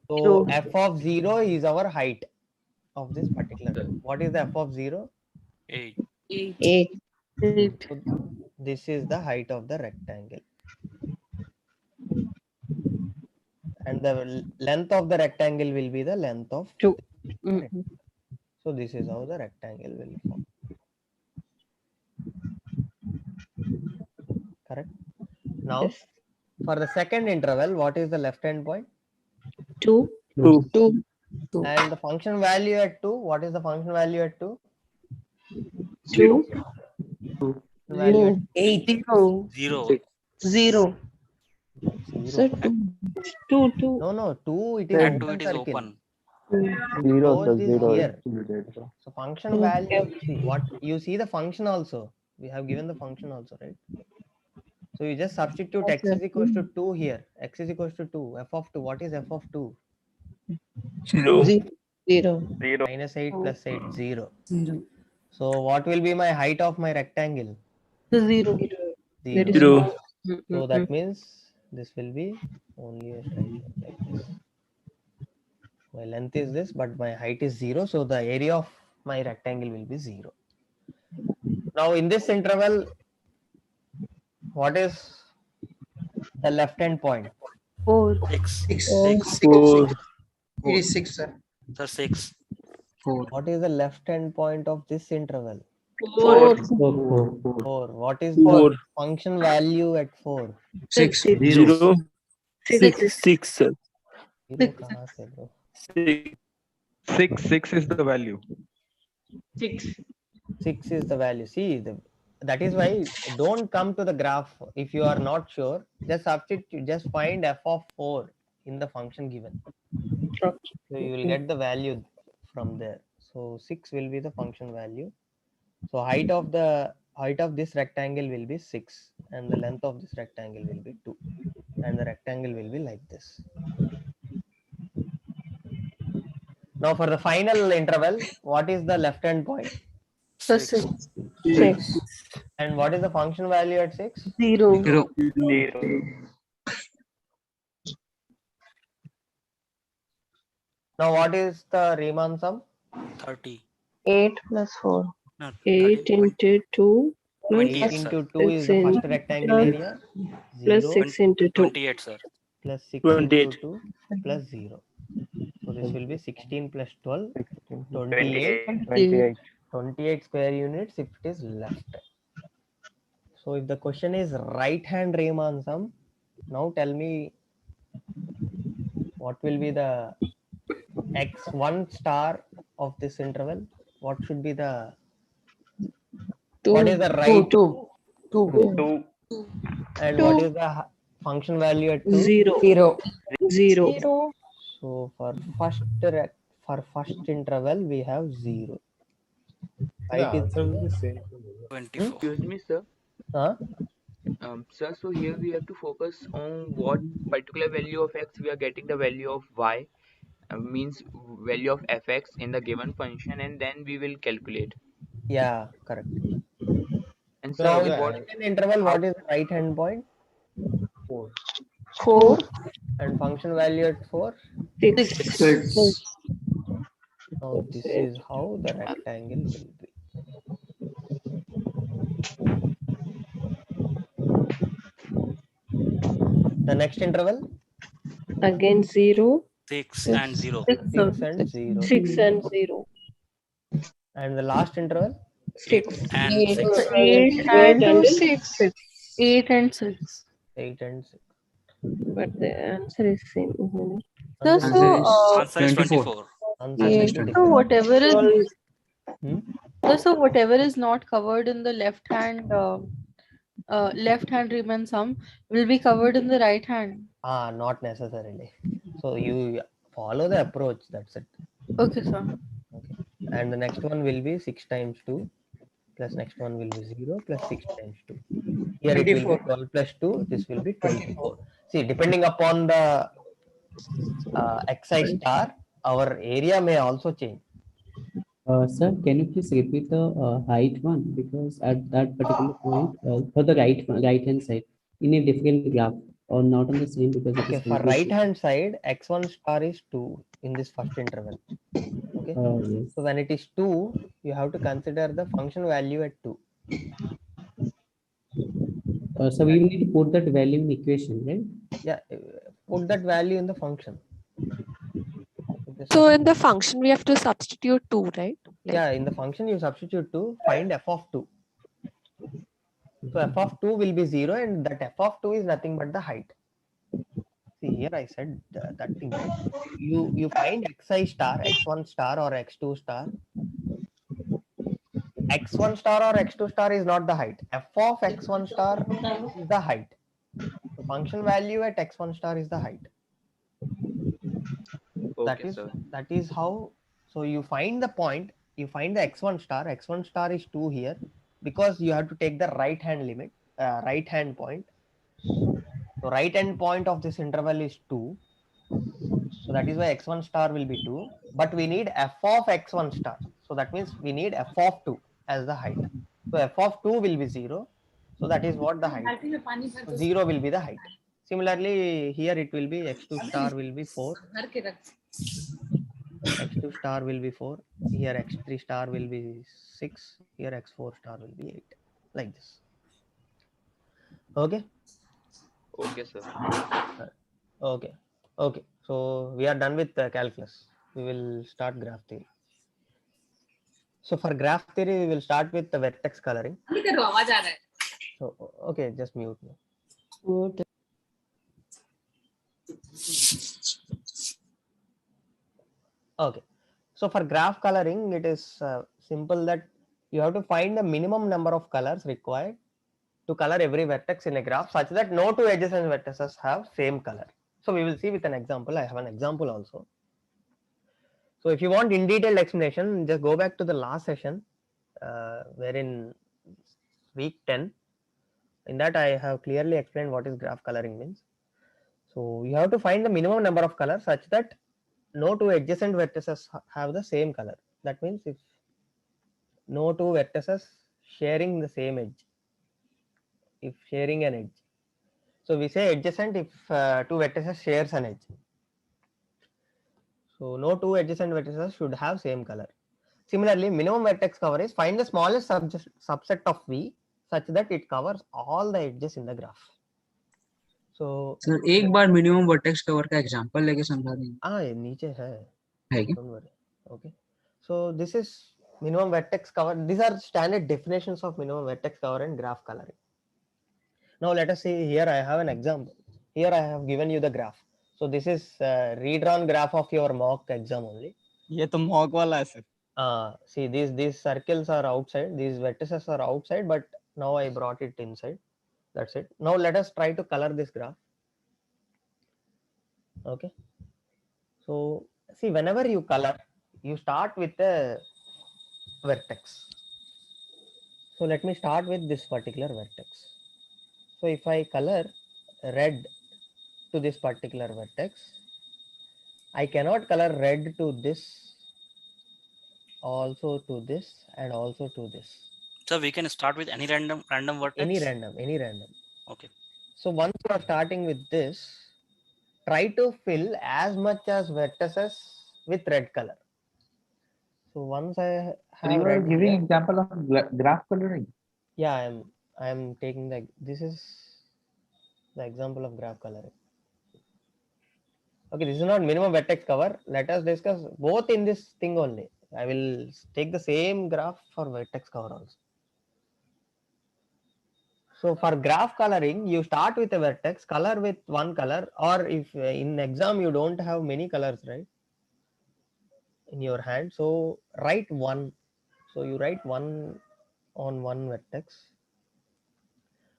So f of 0 is our height of this particular. What is the f of 0? 8. So this is the height of the rectangle. And the length of the rectangle will be the length of 2. So this is how the rectangle will form. Correct. Now for the second interval, what is the left end point? 2. And the function value at 2, what is the function value at 2? 2. 8. 0. Sir, 2. No, 2. It is At open 2 it is circle. open. Zero, sir. Closed is Zero. here. It's So function value, see what you see the function also. We have given the function also, right? So you just substitute x is equals to 2 here. X is equals to 2. F of 2. What is f of 2? 0. 0. Minus 8 plus 8, 0. So what will be my height of my rectangle? 0. 0. Zero. So that means this will be only a straight line like this. My length is this, but my height is 0. So the area of my rectangle will be 0. Now in this interval, what is the left hand point? 4. 6. 4. It is 6, sir. Sir, 6. 4. What is the left hand point of this interval? 4. 4. What is 4. the function value at 4? 6. 0. 6. 6, sir. 0 kahan se bro? 6 is the value. 6. 6 is the value. See, that is why don't come to the graph if you are not sure. Just substitute, just find f of 4 in the function given. So you will get the value from there. So 6 will be the function value. So height of this rectangle will be 6 and the length of this rectangle will be 2 and the rectangle will be like this. Now for the final interval, what is the left hand point? 6. 6. And what is the function value at 6? 0. 0. Now what is the Riemann sum? 30. 8 plus 4. No, 8 30. into 2 plus 8 28, sir. into 2 is the 6 first in- rectangle plus- area. plus 0 6 into 2. 28, sir. plus 6 28. into 2 plus 0. So this will be 16 plus 12, 28. 28. 28 square units if it is left. So if the question is right hand Riemann sum, now tell me what will be the x1 star of this interval? What should be the what is the right 2. 2. and what is the function value at 2? 0. 0. So for first interval we have 0. The answer will be same. 24. Excuse me, sir. Huh? Sir, so here we have to focus on what particular value of x we are getting the value of y, means value of fx in the given function, and then we will calculate. Yeah, correct. And Now sir, in what second interval, what is the right hand point? 4. 4. And function value at 4? 6. 6. Now this is how the rectangle will be. The next interval? Again 0. 6 and 0. 6 and 0. 6 and 0. And the last interval? 6. And 6. 8 and 6. 8 and 6. 8 and 6. But the answer is same. Sir, so Answer is 24. Answer is so 24. whatever is Hmm? so whatever is not covered in the left hand Riemann sum will be covered in the right hand. Not necessarily. So you follow the approach, that's it. Okay, sir. Okay. And the next one will be 6 times 2 plus next one will be 0 plus 6 times 2. Here it will be 12 plus 2. This will be 24. See, depending upon the xi star, our area may also change. Sir, can you please repeat the height one? Because at that particular point, for the right hand side, in a different graph or not on the same because it Okay, is for right hand side, x1 star is 2 in this first interval. Okay. Yes. So when it is 2, you have to consider the function value at 2. So we will need to put that value in equation, right? Yeah, put that value in the function. So in the function, we have to substitute 2, right? Yeah, in the function you substitute 2, find f of 2. So f of 2 will be 0 and that f of 2 is nothing but the height. See here I said that thing, right? You find xi star, x1 star or x2 star. X1 star or x2 star is not the height. F of x1 star is the height. The function value at x1 star is the height. Okay, sir. That is how. So you find the point, you find the x1 star. X1 star is 2 here because you have to take the right hand limit, right hand point. So right hand point of this interval is 2. So that is why x1 star will be 2. But we need f of x1 star. So that means we need f of 2 as the height. So f of 2 will be 0. So that is what the height. So 0 will be the height. Similarly, here it will be x2 star will be 4. X2 star will be 4. Here x3 star will be 6. Here x4 star will be 8. Like this. Okay. Okay, sir. Okay. Okay. So we are done with calculus. We will start graph theory. So for graph theory, we will start with the vertex coloring. So okay, just mute me. Okay. So for graph coloring, it is simple that you have to find the minimum number of colors required to color every vertex in a graph such that no two adjacent vertices have same color. So we will see with an example. I have an example also. So if you want in detailed explanation, just go back to the last session, wherein week 10. In that I have clearly explained what is graph coloring means. So you have to find the minimum number of colors such that no two adjacent vertices have the same color. That means if no two vertices sharing the same edge, if sharing an edge. So we say adjacent if two vertices shares an edge. So no two adjacent vertices should have same color. Similarly, minimum vertex cover is find the smallest subset of V such that it covers all the edges in the graph. So sir एक बार minimum vertex cover का example लेके समझा देंगे. हाँ ये नीचे है. क्या? Don't worry. Okay. So this is minimum vertex cover. These are standard definitions of minimum vertex cover and graph coloring. Now let us see here. I have an example. Here I have given you the graph. So this is redrawn graph of your mock exam only. ये तो mock वाला है sir. See these circles are outside. These vertices are outside, but now I brought it inside. That's it. Now let us try to color this graph. Okay. So see, whenever you color, you start with the vertex. So let me start with this particular vertex. So if I color red to this particular vertex, I cannot color red to this, also to this, and also to this. So we can start with any random vertex? Any random. Okay. So once you are starting with this, try to fill as much as vertices with red color. So once I have you are giving here, example of graph coloring. Yeah, I am taking this is the example of graph coloring. Okay, this is not minimum vertex cover. Let us discuss both in this thing only. I will take the same graph for vertex cover also. So for graph coloring, you start with a vertex, color with one color, or if in exam you don't have many colors, right, in your hand, so write one. So you write one on one vertex.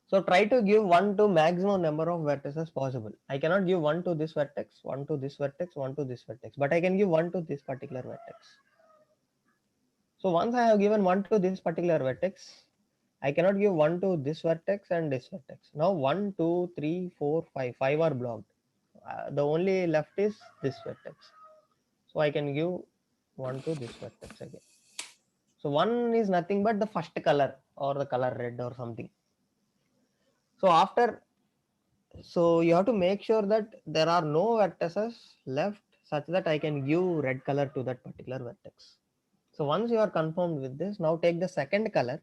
So try to give one to maximum number of vertices possible. I cannot give one to this vertex, one to this vertex, one to this vertex, but I can give one to this particular vertex. So once I have given one to this particular vertex, I cannot give one to this vertex and this vertex. Now 1, 2, 3, 4, 5. 5 are blocked. The only left is this vertex. So I can give one to this vertex again. So one is nothing but the first color or the color red or something. So you have to make sure that there are no vertices left such that I can give red color to that particular vertex. So once you are confirmed with this, now take the second color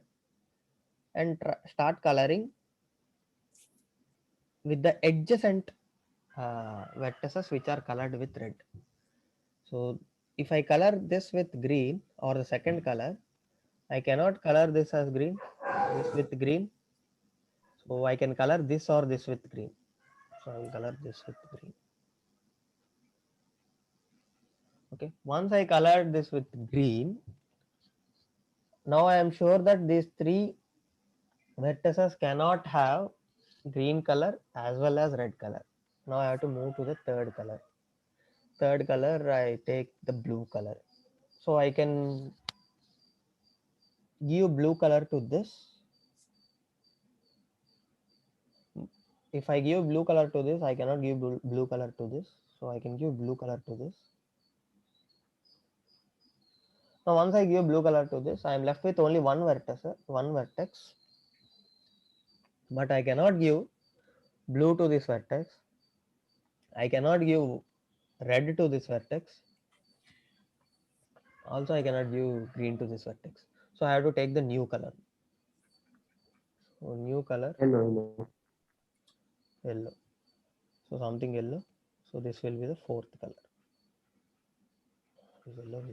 and start coloring with the adjacent vertices which are colored with red. So if I color this with green or the second color, I cannot color this as green, this with green. So I can color this or this with green. So I will color this with green. Okay, once I colored this with green, now I am sure that these three vertices cannot have green color as well as red color. Now I have to move to the third color. third color, I take the blue color. So I can give blue color to this. If I give blue color to this, I cannot give blue color to this. So I can give blue color to this. Now once I give blue color to this, I am left with only one vertex, but I cannot give blue to this vertex. I cannot give red to this vertex. Also, I cannot give green to this vertex. So I have to take the new color. So new color, Hello. yellow. So something yellow. So this will be the fourth color. Yellow,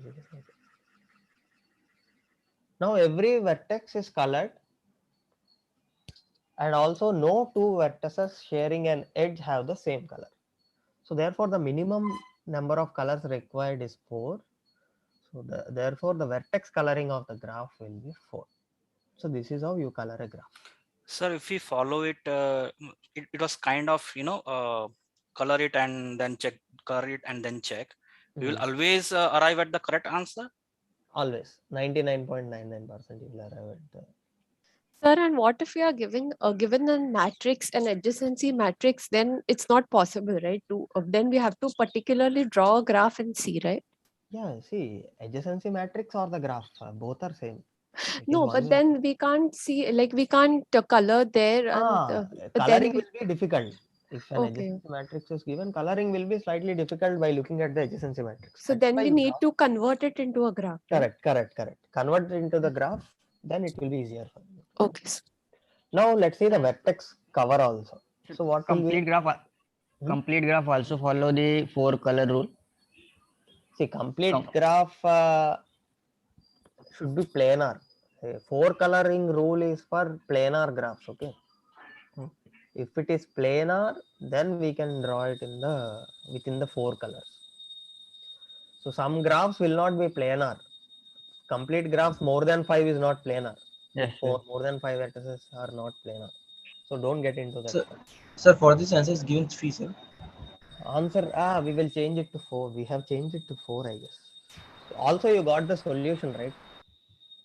now every vertex is colored, and also no two vertices sharing an edge have the same color. So therefore the minimum number of colors required is 4. So therefore the vertex coloring of the graph will be 4. So this is how you color a graph. Sir, if we follow it, it was kind of, color it and then check, color it and then check. We will always arrive at the correct answer. Always 99.99% you will arrive at the. Sir, and what if we are given a matrix, an adjacency matrix, then it's not possible, right? Then we have to particularly draw a graph and see, right? Yeah, see, adjacency matrix or the graph, both are same. No, but then we can't see, like we can't color there, and coloring will be difficult. If an Okay. adjacency matrix is given, coloring will be slightly difficult by looking at the adjacency matrix. So That's then why we you need draw. to convert it into a graph. Right? Correct. Convert it into the graph, then it will be easier for you. Okay. Now let's see the vertex cover also. So what will Complete be graph? Complete graph also follow the 4 color rule. See, complete graph should be planar. 4 coloring rule is for planar graphs. Okay. If it is planar, then we can draw it in the within the 4 colors. So some graphs will not be planar. Complete graphs more than 5 is not planar. Yes. More than 5 vertices are not planar. So don't get into that. Sir, for this answer is given 3, sir. Answer, we will change it to 4. We have changed it to 4, I guess. So also you got the solution, right?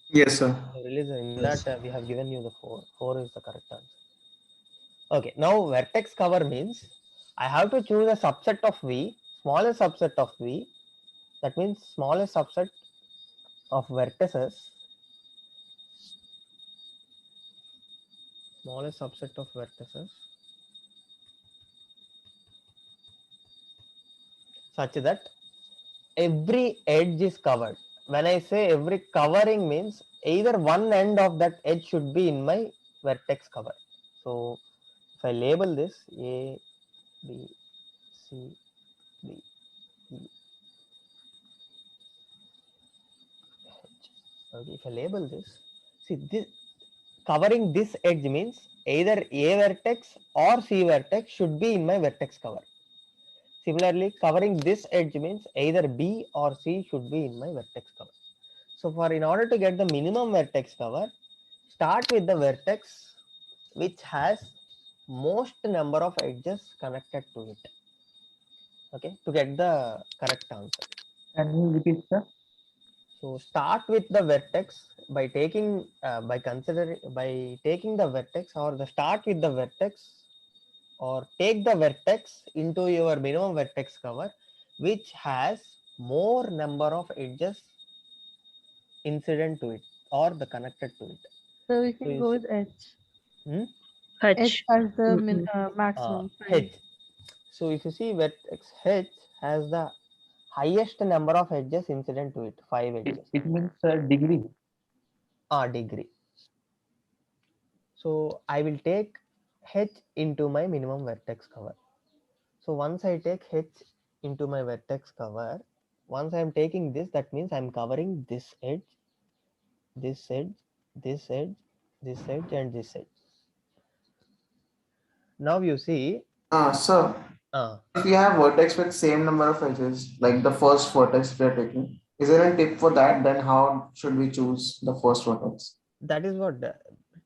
Yes, sir. In that we have given you the 4. 4 is the correct answer. Okay, now vertex cover means I have to choose a subset of V, smallest subset of V. That means smallest subset of vertices. Smallest subset of vertices such that every edge is covered. When I say every covering means either one end of that edge should be in my vertex cover. So if I label this A, B, C, D, E, H. Okay, if I label this, see this covering this edge means either A vertex or C vertex should be in my vertex cover. Similarly, covering this edge means either B or C should be in my vertex cover. So in order to get the minimum vertex cover, start with the vertex which has most number of edges connected to it. Okay, to get the correct answer. Can you repeat, sir? So start with the vertex by taking by taking the vertex or start with the vertex or take the vertex into your minimum vertex cover which has more number of edges incident to it or the connected to it. So we can go with H. H H. as the maximum. H. So if you see vertex H has the highest number of edges incident to it, 5 edges. It means degree. Degree. So I will take H into my minimum vertex cover. So once I take H into my vertex cover, once I am taking this, that means I am covering this edge, this edge, this edge, this edge, and this edge. Now you see. Sir, if you have vertex with same number of edges, like the first vertex we are taking, is there a tip for that? Then how should we choose the first vertex? That is what,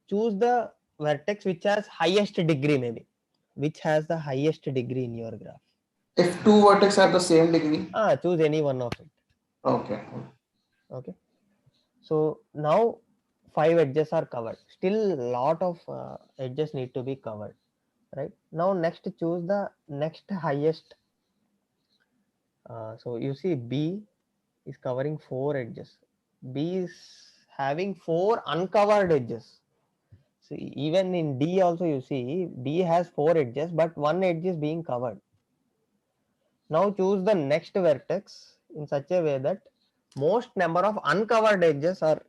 choose the vertex which has highest degree, maybe which has the highest degree in your graph. If two vertices have the same degree? Choose any one of it. Okay. Okay. So now 5 edges are covered. Still lot of edges need to be covered. Right. Now next choose the next highest. So you see B is covering 4 edges. B is having 4 uncovered edges. So even in D also you see D has 4 edges, but one edge is being covered. Now choose the next vertex in such a way that most number of uncovered edges are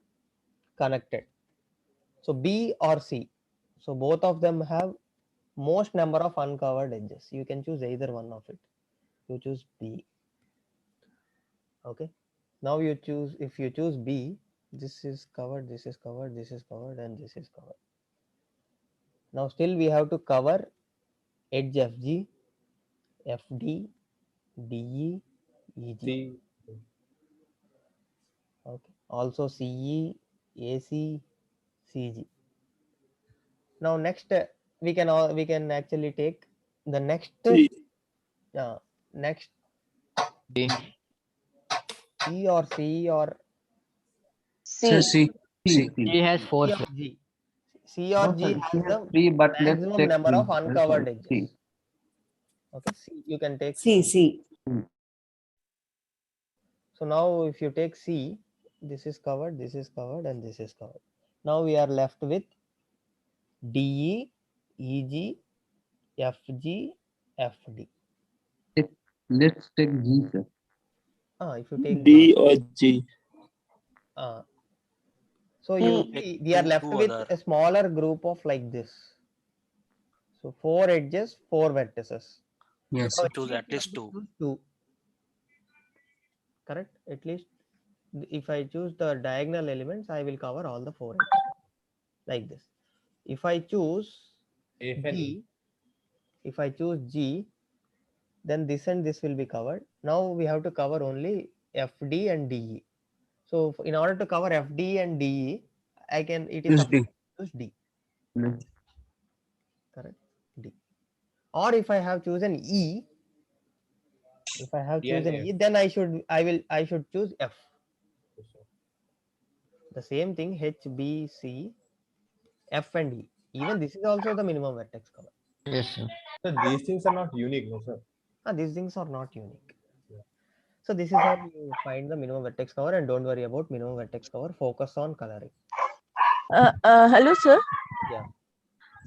connected. So B or C. So both of them have most number of uncovered edges. You can choose either one of it. You choose B. Okay. Now you choose, if you choose B, this is covered, this is covered, this is covered, and this is covered. Now still we have to cover edge FG, FD, DE, EG. Okay. Also CE, AC, CG. Now next we can actually take the next next E or C or Sir, C. C. He has C 4. or G. C or No, G sir. He has has the 3, but let's maximum check number C. of That's all. uncovered edges. C. Okay, C, you can take C, C. C. So now if you take C, this is covered, this is covered, and this is covered. Now we are left with DE, EG, FG, FD. Let's take G, sir. If you take D or G. So you see we are left with a smaller group of like this. So 4 edges, 4 vertices. Yes. Now, Choose at least 2. choose 2. Correct? At least if I choose the diagonal elements, I will cover all the 4 edges. Like this. If I choose G, then this and this will be covered. Now we have to cover only FD and DE. So in order to cover FD and DE, it is Choose D. choose D. No. Correct? D. Or if I have chosen E, then I should choose F. The same thing H, B, C, F and E. Even this is also the minimum vertex cover. Yes, sir. So these things are not unique, no sir. These things are not unique. So this is how you find the minimum vertex cover, and don't worry about minimum vertex cover. Focus on coloring. Hello, sir. Yeah.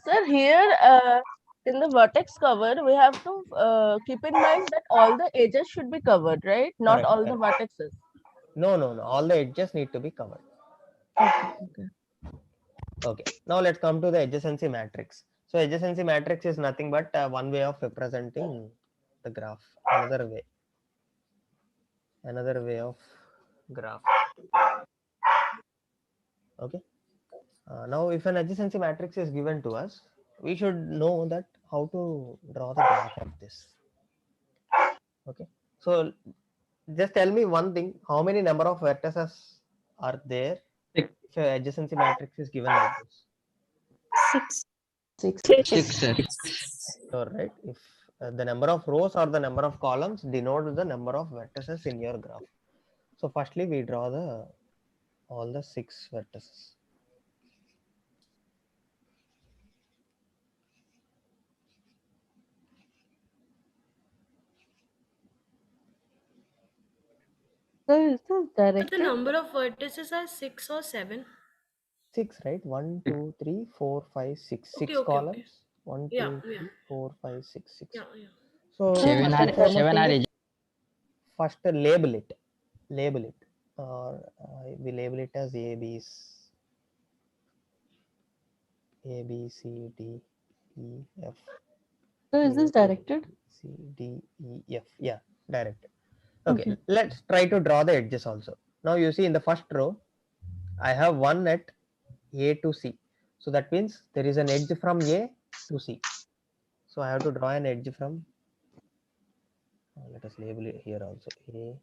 Sir, here in the vertex cover, we have to keep in mind that all the edges should be covered, right? Not Correct, all the vertexes. No. All the edges need to be covered. Okay. Now let's come to the adjacency matrix. So adjacency matrix is nothing but one way of representing the graph. Another way of graph. Okay. Now if an adjacency matrix is given to us, we should know that how to draw the graph of this. Okay. So just tell me one thing, how many number of vertices are there if a adjacency matrix is given like this? 6, sir. Sure, right? If the number of rows or the number of columns denote the number of vertices in your graph. So firstly we draw all the 6 vertices. So is this directed? The number of vertices are 6 or 7. 6, right? 1, 2, 3, 4, 5, 6. Okay, 6 okay. columns. 1, 2, Yeah, 3, yeah. 4, 5, 6, 6. Yeah. So 7 first and are foremost 7 thing are is first label it. Or we label it as A, B, C, D, E, F. So is this directed? C, D, E, F. Yeah, directed. Okay, let's try to draw the edges also. Now you see in the first row, I have one at A to C. So that means there is an edge from A to C. So I have to draw an edge from, let us label it here also, A,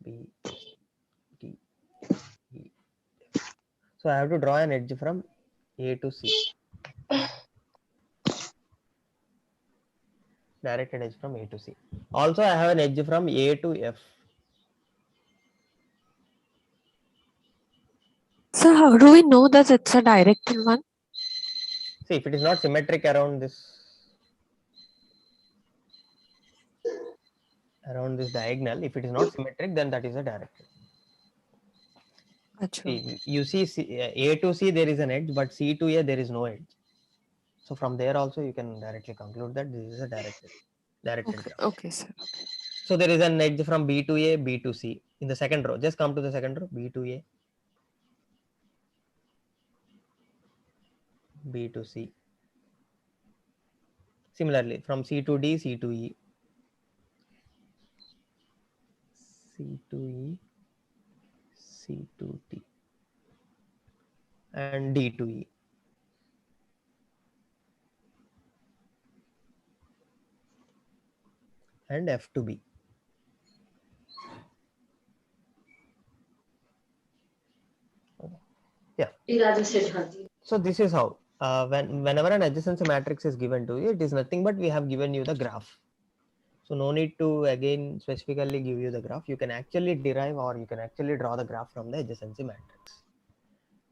B, C, D, E, F. So I have to draw an edge from A to C. directed edge from A to C. Also, I have an edge from A to F. So how do we know that it's a directed one? See, if it is not symmetric around this diagonal, if it is not symmetric, then that is a directed. See, you see A to C there is an edge, but C to A there is no edge. So from there also you can directly conclude that this is a directed graph. Okay, sir. So there is an edge from B to A, B to C in the second row. Just come to the second row, B to A, B to C. Similarly, from C to D, C to E, C to E, C to D, and D to E. And F to B. Yeah. So this is how whenever an adjacency matrix is given to you, it is nothing but we have given you the graph. So no need to again specifically give you the graph. You can actually derive or you can actually draw the graph from the adjacency matrix.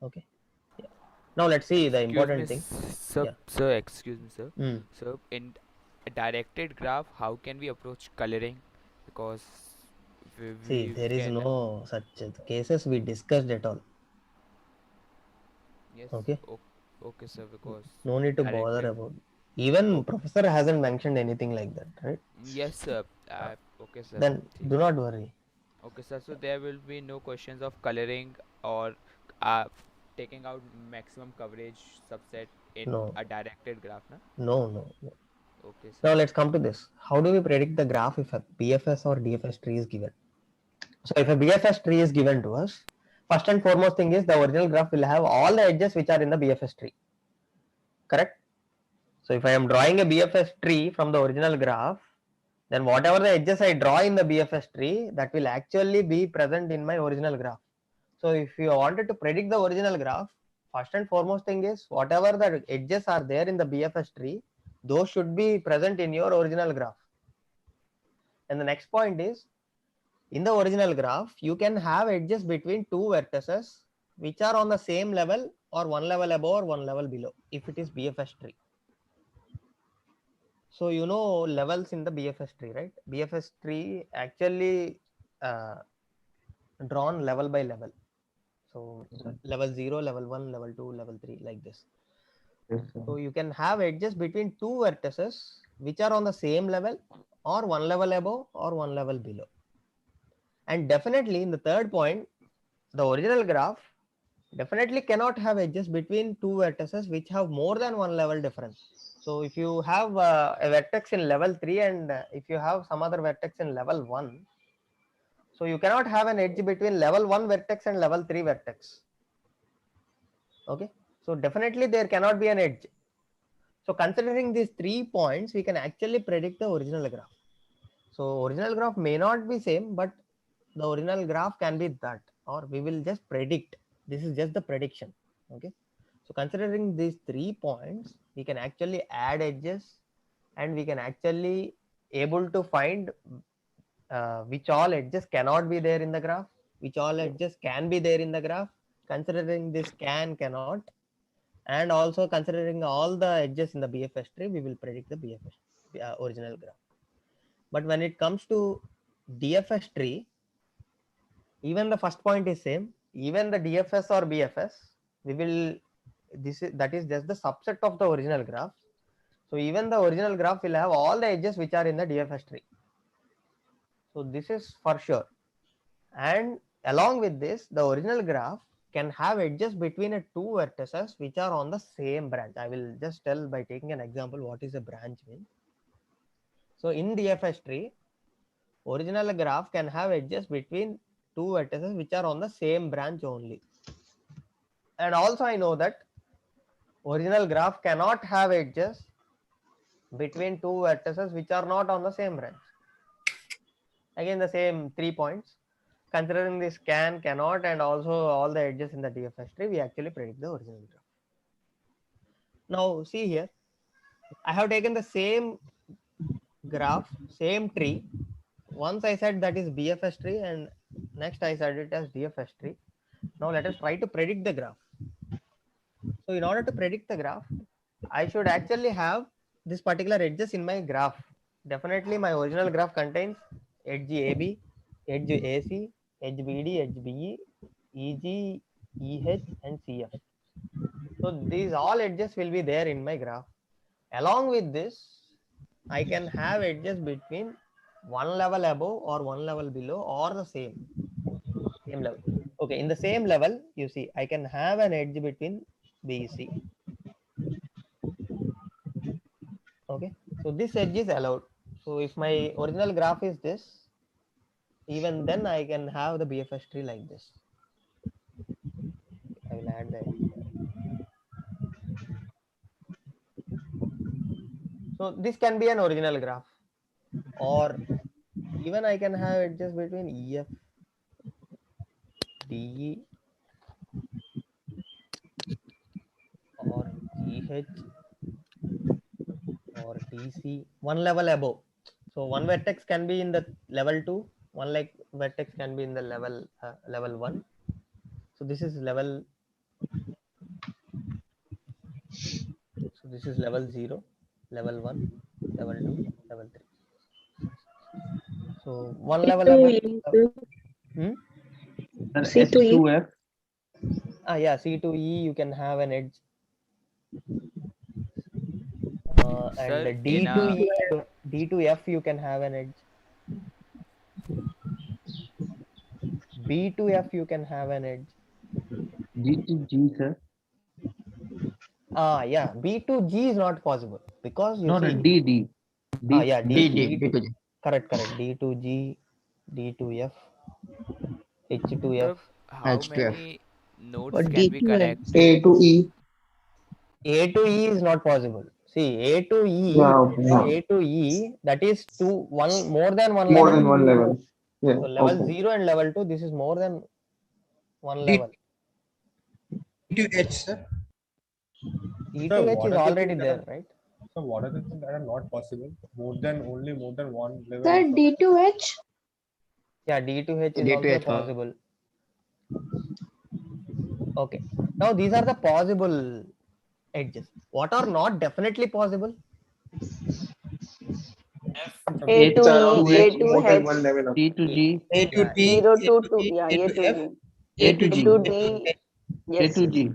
Okay. Yeah. Now let's see the important thing. Sir, excuse me, sir. Mm. So in a directed graph, how can we approach coloring? Because See, there is no such cases we discussed at all. Yes. Okay. Okay, sir. Because no need to bother about. Even professor hasn't mentioned anything like that, right? Yes, sir. Okay, sir. Then do not worry. Okay, sir. So there will be no questions of coloring or taking out maximum coverage subset in a directed graph, na? No. Okay, sir. Now let's come to this. How do we predict the graph if a BFS or DFS tree is given? So if a BFS tree is given to us, first and foremost thing is the original graph will have all the edges which are in the BFS tree. Correct? So if I am drawing a BFS tree from the original graph, then whatever the edges I draw in the BFS tree, that will actually be present in my original graph. So if you wanted to predict the original graph, first and foremost thing is whatever the edges are there in the BFS tree, those should be present in your original graph. And the next point is, in the original graph, you can have edges between two vertices which are on the same level or one level above or one level below if it is BFS tree. So you know levels in the BFS tree, right? BFS tree actually drawn level by level. So level 0, level 1, level 2, level 3 like this. So you can have edges between two vertices which are on the same level or one level above or one level below. And definitely in the third point, the original graph definitely cannot have edges between two vertices which have more than one level difference. So if you have a vertex in level 3 and if you have some other vertex in level 1, so you cannot have an edge between level 1 vertex and level 3 vertex. Okay, so definitely there cannot be an edge. So considering these 3 points, we can actually predict the original graph. So original graph may not be same, but the original graph can be that, or we will just predict. This is just the prediction. Okay. So considering these 3 points, we can actually add edges and we can actually able to find which all edges cannot be there in the graph, which all edges can be there in the graph. Considering this cannot, and also considering all the edges in the BFS tree, we will predict the BFS original graph. But when it comes to DFS tree, even the first point is same. Even the DFS or BFS, we will that is just the subset of the original graph. So even the original graph will have all the edges which are in the DFS tree. So this is for sure. And along with this, the original graph can have edges between two vertices which are on the same branch. I will just tell by taking an example what is a branch mean. So in DFS tree, original graph can have edges between two vertices which are on the same branch only. And also I know that original graph cannot have edges between two vertices which are not on the same branch. Again the same 3 points. Considering this cannot, and also all the edges in the DFS tree, we actually predict the original graph. Now see here, I have taken the same graph, same tree. Once I said that is BFS tree and next I said it as DFS tree. Now let us try to predict the graph. So in order to predict the graph, I should actually have this particular edges in my graph. Definitely my original graph contains edge AB, edge AC, edge BD, edge BE, EG, EH and CF. So these all edges will be there in my graph. Along with this, I can have edges between one level above or one level below or the same level. Okay, in the same level, you see, I can have an edge between BC. Okay, so this edge is allowed. So if my original graph is this, even then I can have the BFS tree like this. I will add the edge here. So this can be an original graph, or even I can have edges between EF, DE, or GH, or DC, one level above. So one vertex can be in the level 2, one like vertex can be in the level 1. So this is level. So this is level 0, level 1, level 2, level 3. So one level above. C2F. Yeah, C2E you can have an edge. And Sir, D2E, D2F you can have an edge. B2F you can have an edge. D2G, sir. Yeah, B2G is not possible because you see. No, D. Yeah, D2G. Correct. D2G, D2F, H2F. So how H2F. many nodes But can we D2 connect? A to E. A to E is not possible. See, A to E, Yeah. A to E, that is more than one More level. than one level. Yeah. So level Okay. 0 and level 2, this is more than one level. E2H, sir. E2H is already there, right? So what are the things that are not possible? More than one level. Sir, D2H? Yeah, D2H is D2H. also possible. Okay. Now these are the possible edges. What are not definitely possible? A to E, A to more than H, one level up. A to G, A to D, 0 A to to 2, E, yeah, A A to to F, G, A A to G, to D, A yes, to G,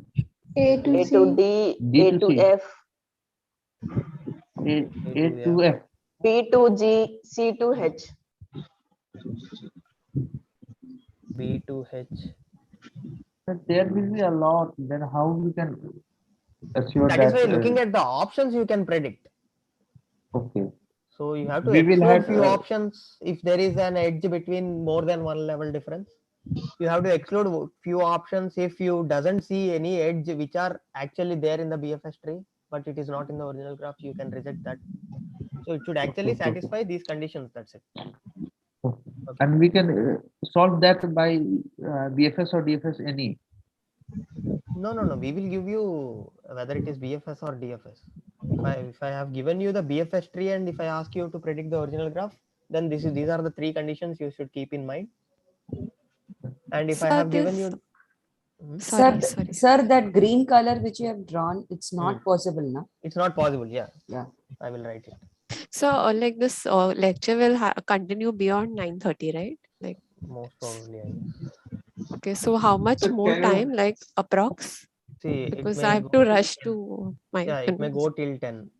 A to A C. to D, D A to to C, F, A to F, B to G, C to H. B to H. But there will be a lot. Then how we can assure That is that? why looking at the options you can predict. Okay. So you have to We will exclude have few options if there is an edge between more than one level difference. You have to exclude few options if you doesn't see any edge which are actually there in the BFS tree, but it is not in the original graph. You can reject that. So it should actually satisfy these conditions. That's it. Okay. And we can solve that by BFS or DFS any. No. We will give you whether it is BFS or DFS. If I have given you the BFS tree and if I ask you to predict the original graph, then these are the three conditions you should keep in mind. And if I have given you, Sorry. Sir, that green color which you have drawn, it's not possible, no? It's not possible. Yeah. Yeah. I will write it. So like this lecture will continue beyond 9:30, right? Like most probably, I guess. Okay, so how much more time, like approx? See, Because I have to rush to my. Yeah, it may go till 10.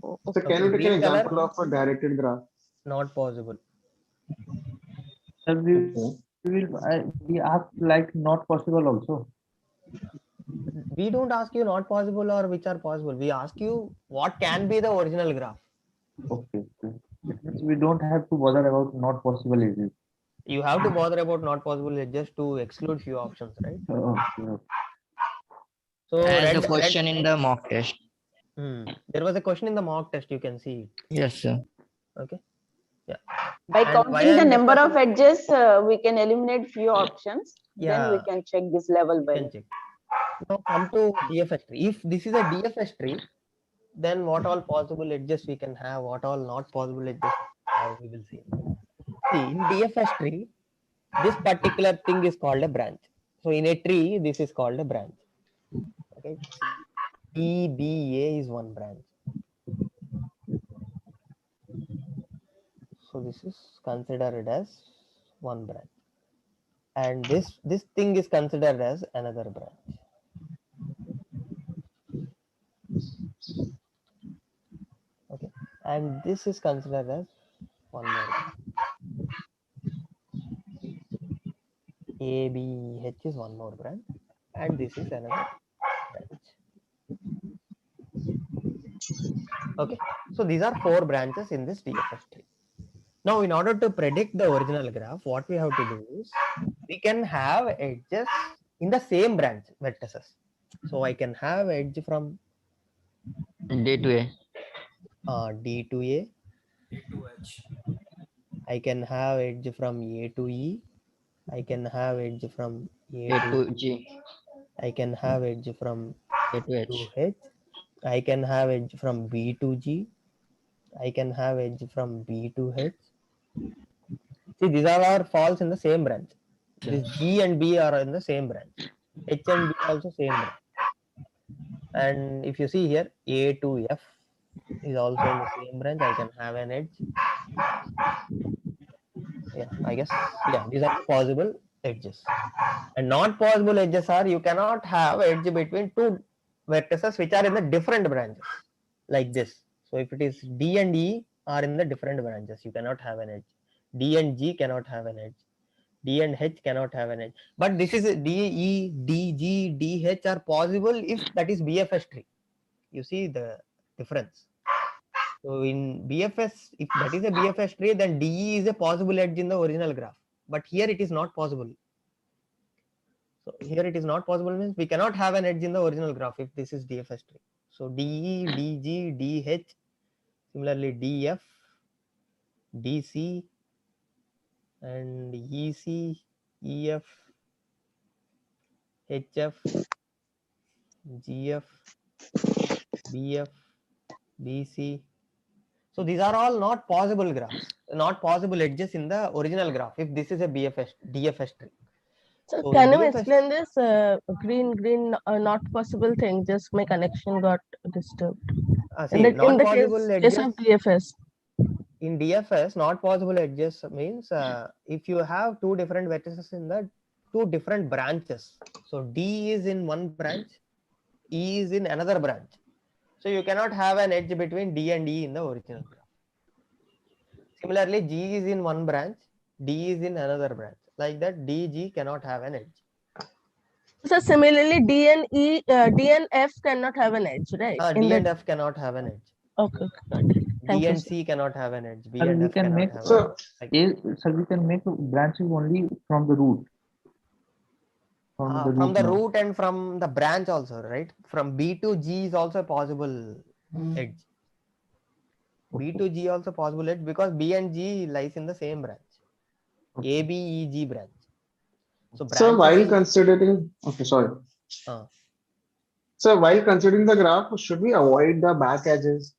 Oh, So can you take an example of a directed graph? Not possible. So we ask like not possible also. We don't ask you not possible or which are possible. We ask you what can be the original graph. Okay. It means we don't have to bother about not possible edges. You have to bother about not possible edges to exclude few options, right? Okay. So as the question in the mock test. There was a question in the mock test. You can see it. Yes, sir. Okay. Yeah. By counting the number of edges, we can eliminate few options. Then we can check this level by. Now come to DFS tree. If this is a DFS tree, then what all possible edges we can have, what all not possible edges we will see. See, in DFS tree, this particular thing is called a branch. So in a tree, this is called a branch. Okay, CBA is one branch. So this is considered as one branch, and this thing is considered as another branch. Okay, and this is considered as one more branch. ABH is one more branch, and this is another branch. Okay, so these are 4 branches in this DFS tree. Now, in order to predict the original graph, what we have to do is we can have edges in the same branch vertices. So I can have edge from D to A. D to A. D to H. I can have edge from A to E. I can have edge from A A to to G. I can have edge from A to H. H. I can have edge from B to G. I can have edge from B to H. See, these are all falls in the same branch. This G and B are in the same branch. H and B also same branch. And if you see here, A to F is also in the same branch. I can have an edge. Yeah, I guess. Yeah, these are possible edges. And not possible edges are you cannot have edge between two vertices which are in the different branches like this. So if it is D and E are in the different branches, you cannot have an edge. D and G cannot have an edge. D and H cannot have an edge. But this is D, E, D, G, D, H are possible if that is BFS tree. You see the difference. So in BFS, if that is a BFS tree, then DE is a possible edge in the original graph. But here it is not possible. So here it is not possible means we cannot have an edge in the original graph if this is DFS tree. So DE, DG, DH, similarly DF, DC, and EC, EF, HF, GF, BF, BC. So these are all not possible graphs, not possible edges in the original graph if this is a DFS tree. So So can you DFS, explain this green not possible thing? Just my connection got disturbed. see, not possible case edges of DFS. in DFS, not possible edges means if you have two different vertices in the two different branches. So D is in one branch, E is in another branch. So you cannot have an edge between D and E in the original graph. Similarly, G is in one branch, D is in another branch. Like that, DG cannot have an edge. So similarly, D and F cannot have an edge, right? D and F cannot have an edge. Okay, got it. D and C cannot have an edge. B and we F can cannot make have an edge. so we can make branches only from the root. From the root and from the branch also, right? From B to G is also a possible edge. B to G also possible edge because B and G lies in the same branch. A, B, E, G branch. So while considering, okay, sorry. So while considering the graph, should we avoid the back edges?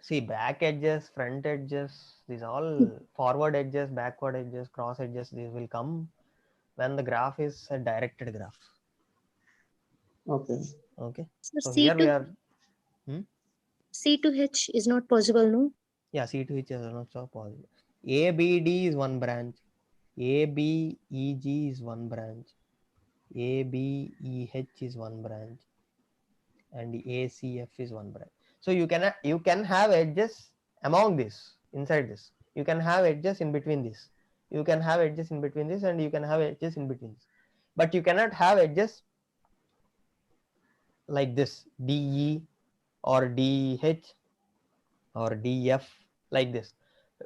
See, back edges, front edges, these all forward edges, backward edges, cross edges, these will come when the graph is a directed graph. Okay. Okay. So here we are. C to H is not possible, no? Yeah, C to H is not so possible. ABD is one branch. ABEG is one branch. ABEH is one branch. And ACF is one branch. So you can have edges among this, inside this. You can have edges in between this. You can have edges in between this, and you can have edges in between this. But you cannot have edges like this, DE or DH or DF, like this.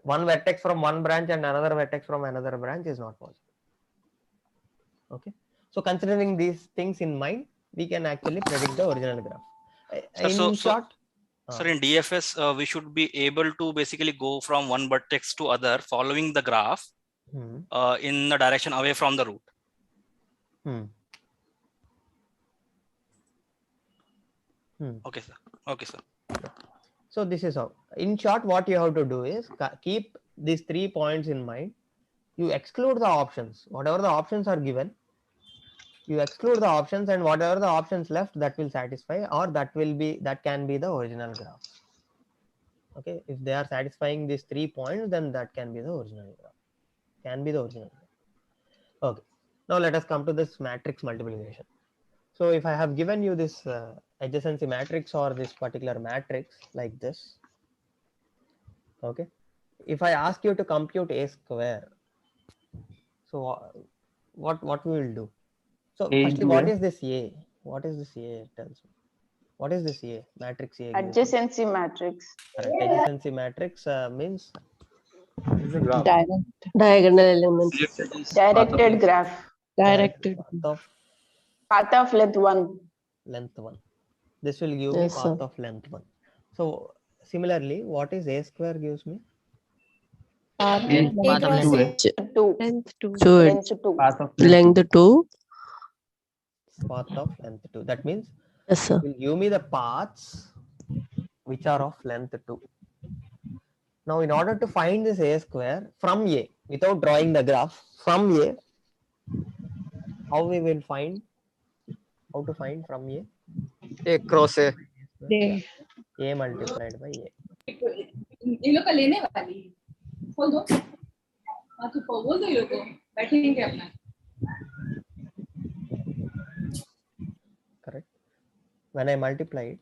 One vertex from one branch and another vertex from another branch is not possible. Okay. So considering these things in mind, we can actually predict the original graph. In short, sir, in DFS, we should be able to basically go from one vertex to other following the graph in the direction away from the root. Okay, sir. Okay, sir. So this is how. In short, what you have to do is keep these 3 points in mind. You exclude the options. Whatever the options are given, you exclude the options, and whatever the options left, that will satisfy, or that can be the original graph. Okay, if they are satisfying these 3 points, then that can be the original graph. Okay, now let us come to this matrix multiplication. So if I have given you this adjacency matrix or this particular matrix like this, okay, if I ask you to compute a square, so what we will do? So A firstly, into what A. is this A? What is this A? It tells me. What is this A? Matrix A gives me. Adjacency matrix. Correct. Adjacency matrix means Diagonal elements. Directed graph. Directed. Path of length 1. Length 1. This will give me path of length 1. So similarly, what is A square gives me? Path of Length 2. length 2. Length 2. Length 2. Path of length 2. That means Yes, sir. it will give me the paths which are of length 2. Now, in order to find this A square from A, without drawing the graph, from A, how we will find? How to find from A? A cross A. Yeah. A multiplied by A. इन लोग का लेने वाली खोल दो हाँ तो बोल दो ये लोग को बैठेंगे अपना Correct. When I multiply it,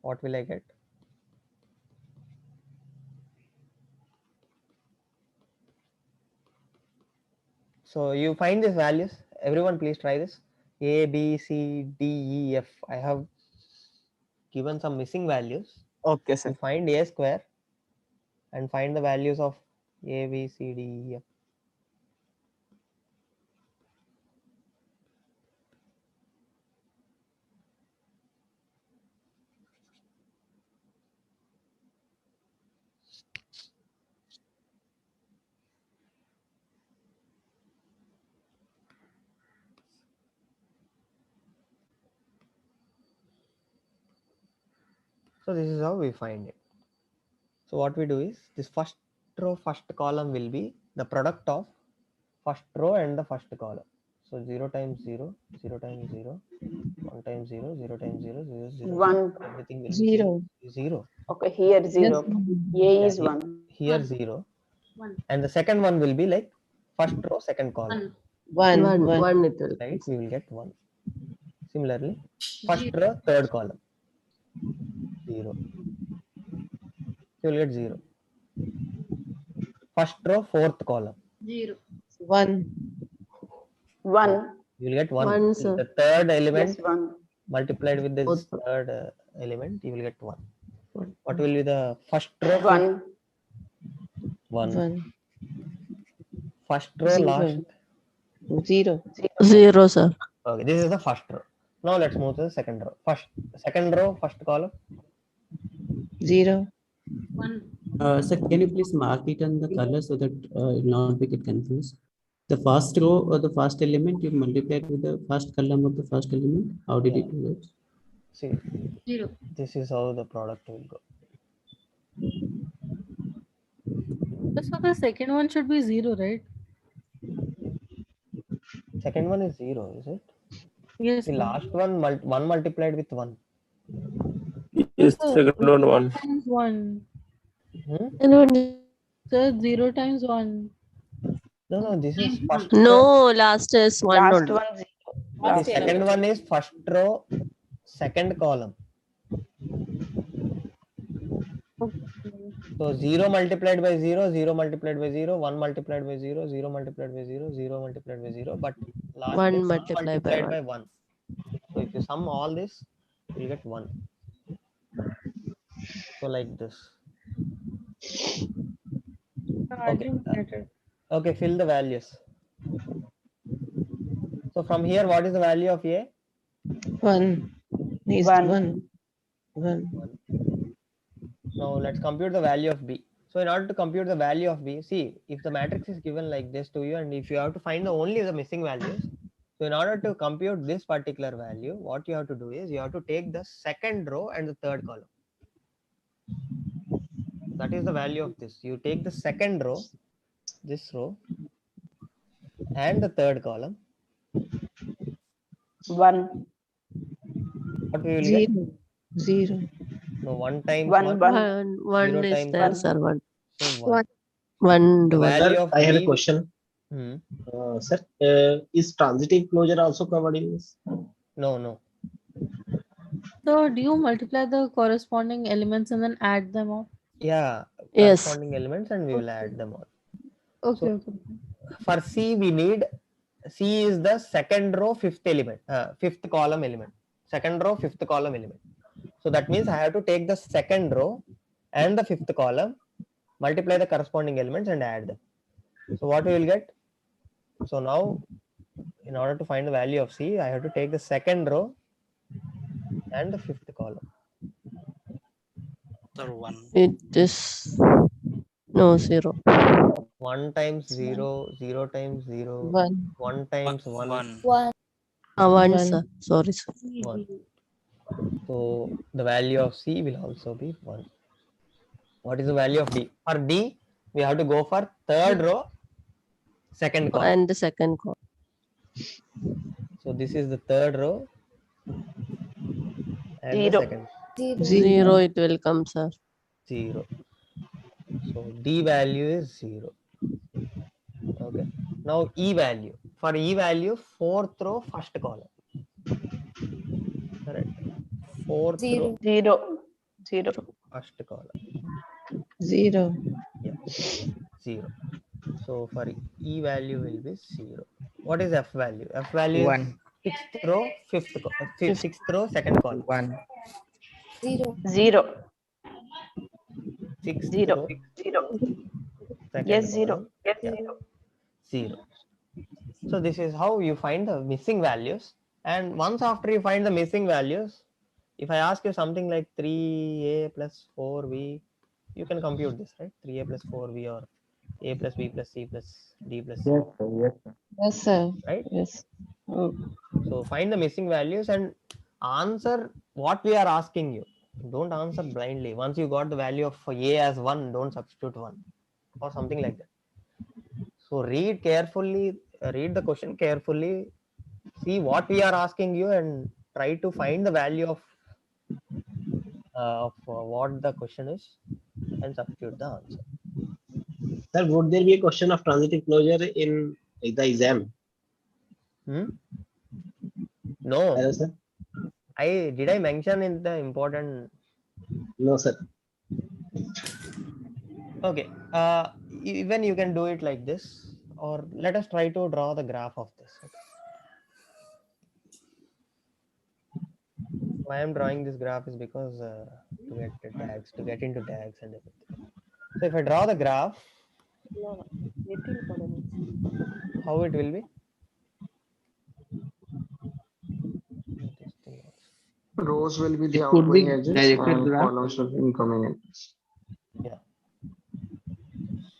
what will I get? So you find these values. Everyone, please try this. A, B, C, D, E, F. I have given some missing values. Okay, sir. You find A square and find the values of A, B, C, D, E, F. So this is how we find it. So what we do is this first row, first column will be the product of first row and the first column. So 0 times 0, 0 times 0, 1 times 0, 0 times 0, 0, 0. 1. Everything will Zero. be 0. Okay, here 0. A is 1. Here 0. And the second one will be like first row, second column. One it will. Right, we will get 1. Similarly, first row, third column, 0. You will get 0. First row, fourth column, 0 1 you will get 1. One, sir. The third element Yes, 1. multiplied with this third element, you will get 1. What will be the first row? 1. 1. First row, Zero. last. 0, sir. Okay, this is the first row. Now let's move to the second row. Second row, first column. 0. 1 Sir, can you please mark it on the color so that it will not get confused? The first row or the first element you multiplied with the first column of the first element. How did it do that? See, 0 this is how the product will go. So the second one should be 0, right? Second one is 0, is it? Yes. The last one, 1 multiplied with 1. Yes, second one 1 times 1. Sir, 0 times 1. No, this is first. No, last is 1 Last only. one 0. The Last second one is first row, second column. So 0 multiplied by 0, 0 multiplied by 0, 1 multiplied by 0, 0 multiplied by 0, 0 multiplied by 0, but last 1 is 1 multiplied by multiplied by 1. So if you sum all this, you will get 1. So like this. I didn't get it. Okay, fill the values. So from here, what is the value of A? 1 is 1. Now let's compute the value of B. So in order to compute the value of B, see, if the matrix is given like this to you, and if you have to find only the missing values, So in order to compute this particular value, what you have to do is you have to take the second row and the third column. That is the value of this. You take the second row, this row, and the third column. 1. What we will get? 0. No, 1 times 1, 1. 1. 1 0 is times there, 1. sir. 1. So 1. 1 The to 1. value Sir, of I have a D. question. Sir, is transitive closure also covered in this? No, no. So do you multiply the corresponding elements and then add them up? Yeah, Yes. corresponding elements, and we will add them all. Okay, So okay. for C, we need C is the second row, fifth element, fifth column element. Second row, fifth column element. So that means I have to take the second row and the fifth column, multiply the corresponding elements and add them. So what we will get? So now, in order to find the value of C, I have to take the second row and the fifth column. Sir, 1. It is no 0. 1 times 0, 0 times 0, 1. 1 times 1. 1. 1, sir. Sorry, sir. 1. So the value of C will also be 1. What is the value of D? For D, we have to go for third row, second column. And the second column. So this is the third row and the 0. second. 0 it will come, sir. 0. So D value is 0. Okay. Now E value. For E value, fourth row, first column. Correct. Fourth row, 0. 0. first column. 0. Yeah. 0. So for E value will be 0. What is F value? F value is 1. sixth row, sixth row, second column. 1. 0. Sixth 0. row, 0. second Yes, 0. column. Yes, Yeah. 0. 0. So this is how you find the missing values. And once after you find the missing values, if I ask you something like 3a plus 4v, you can compute this, right? 3a plus 4v or a plus b plus c plus d plus c. Yes, sir. Yes, sir. Yes, sir. Right? Yes. So find the missing values and answer what we are asking you. Don't answer blindly. Once you got the value of a as 1, don't substitute 1 or something like that. So read carefully, read the question carefully, see what we are asking you and try to find the value of what the question is and substitute the answer. Sir, would there be a question of transitive closure in the exam? No. Hello, sir. Did I mention in the important? No, sir. Okay. Even you can do it like this, or let us try to draw the graph of this. Okay. Why I'm drawing this graph is because to get the tags, to get into tags and everything. So if I draw the graph, how it will be? Rows will be the It could be outgoing edges directed and graph. columns will be incoming edges. Yeah.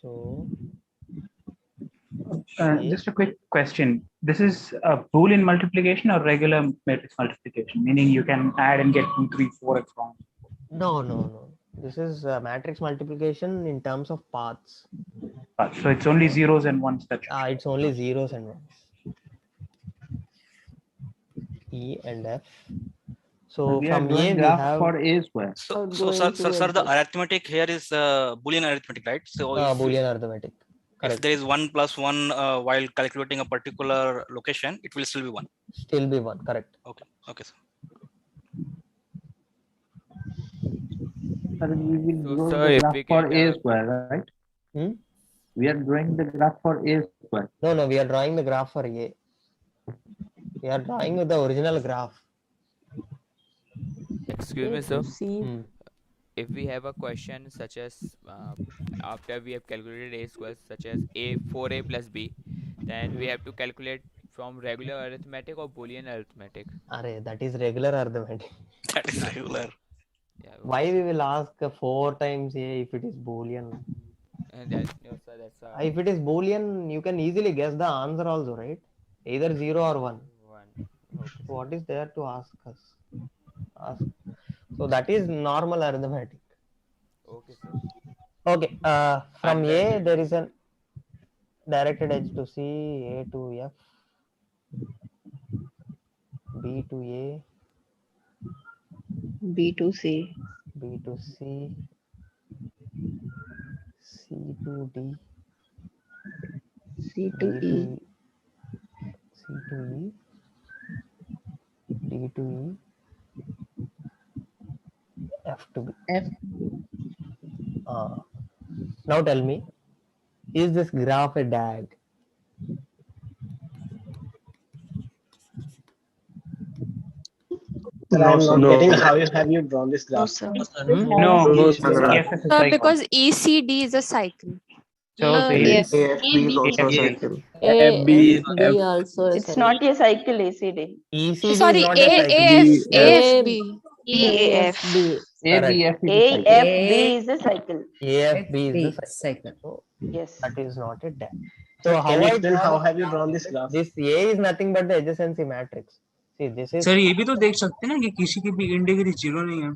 So Just a quick question. This is a Boolean multiplication or regular matrix multiplication, meaning you can add and get 2, 3, 4, and so on. No. This is matrix multiplication in terms of paths. So it's only zeros and ones that. It's only zeros and ones. E and F. So we from are doing A we graph have for A square. So sir, the arithmetic here is Boolean arithmetic, right? So Boolean arithmetic. Correct. If there is 1 plus 1 while calculating a particular location, it will still be 1. Still be 1, correct. Okay. Okay, sir. Sir, we will So, draw sir, the if graph we for can, A square, right? We are drawing the graph for A square. No, we are drawing the graph for A. We are drawing with the original graph. Excuse me, sir. If we have a question such as after we have calculated a square such as a 4a plus b, then we have to calculate from regular arithmetic or Boolean arithmetic. That is regular arithmetic. That is regular. Yeah. Why we will ask 4 times A if it is Boolean? And no, sir, that's If it is Boolean, you can easily guess the answer also, right? either 0 or 1. 1. Okay, sir. What is there to ask us? So that is normal arithmetic. Okay, sir. Okay, from A Advanced there is arithmetic. an directed edge to C, A to F, B to A, B to C. B to C, C to D, C to D E. to C to E, D to E, F to B. F. Now tell me, is this graph a DAG? Sir, I am not getting how have you drawn this graph? sir. No, Yes, EF is a Sir, cycle. because ECD is a cycle. So Yes. AFB is also a AFB. cycle. A FB, B also a It's cycle. not a cycle ACD. ECD is Sorry, not a cycle. AFB. AFB. Correct. ABF is a cycle. AFB is a cycle. AFB is the cycle. cycle. So Yes. that is not a DAG. Sir, So can how you I explain draw how the have you graph drawn of this it? graph? This A is nothing but the adjacency matrix. See, this is sir ये भी तो देख सकते हैं ना कि किसी की भी इंडिग्री 0 नहीं है.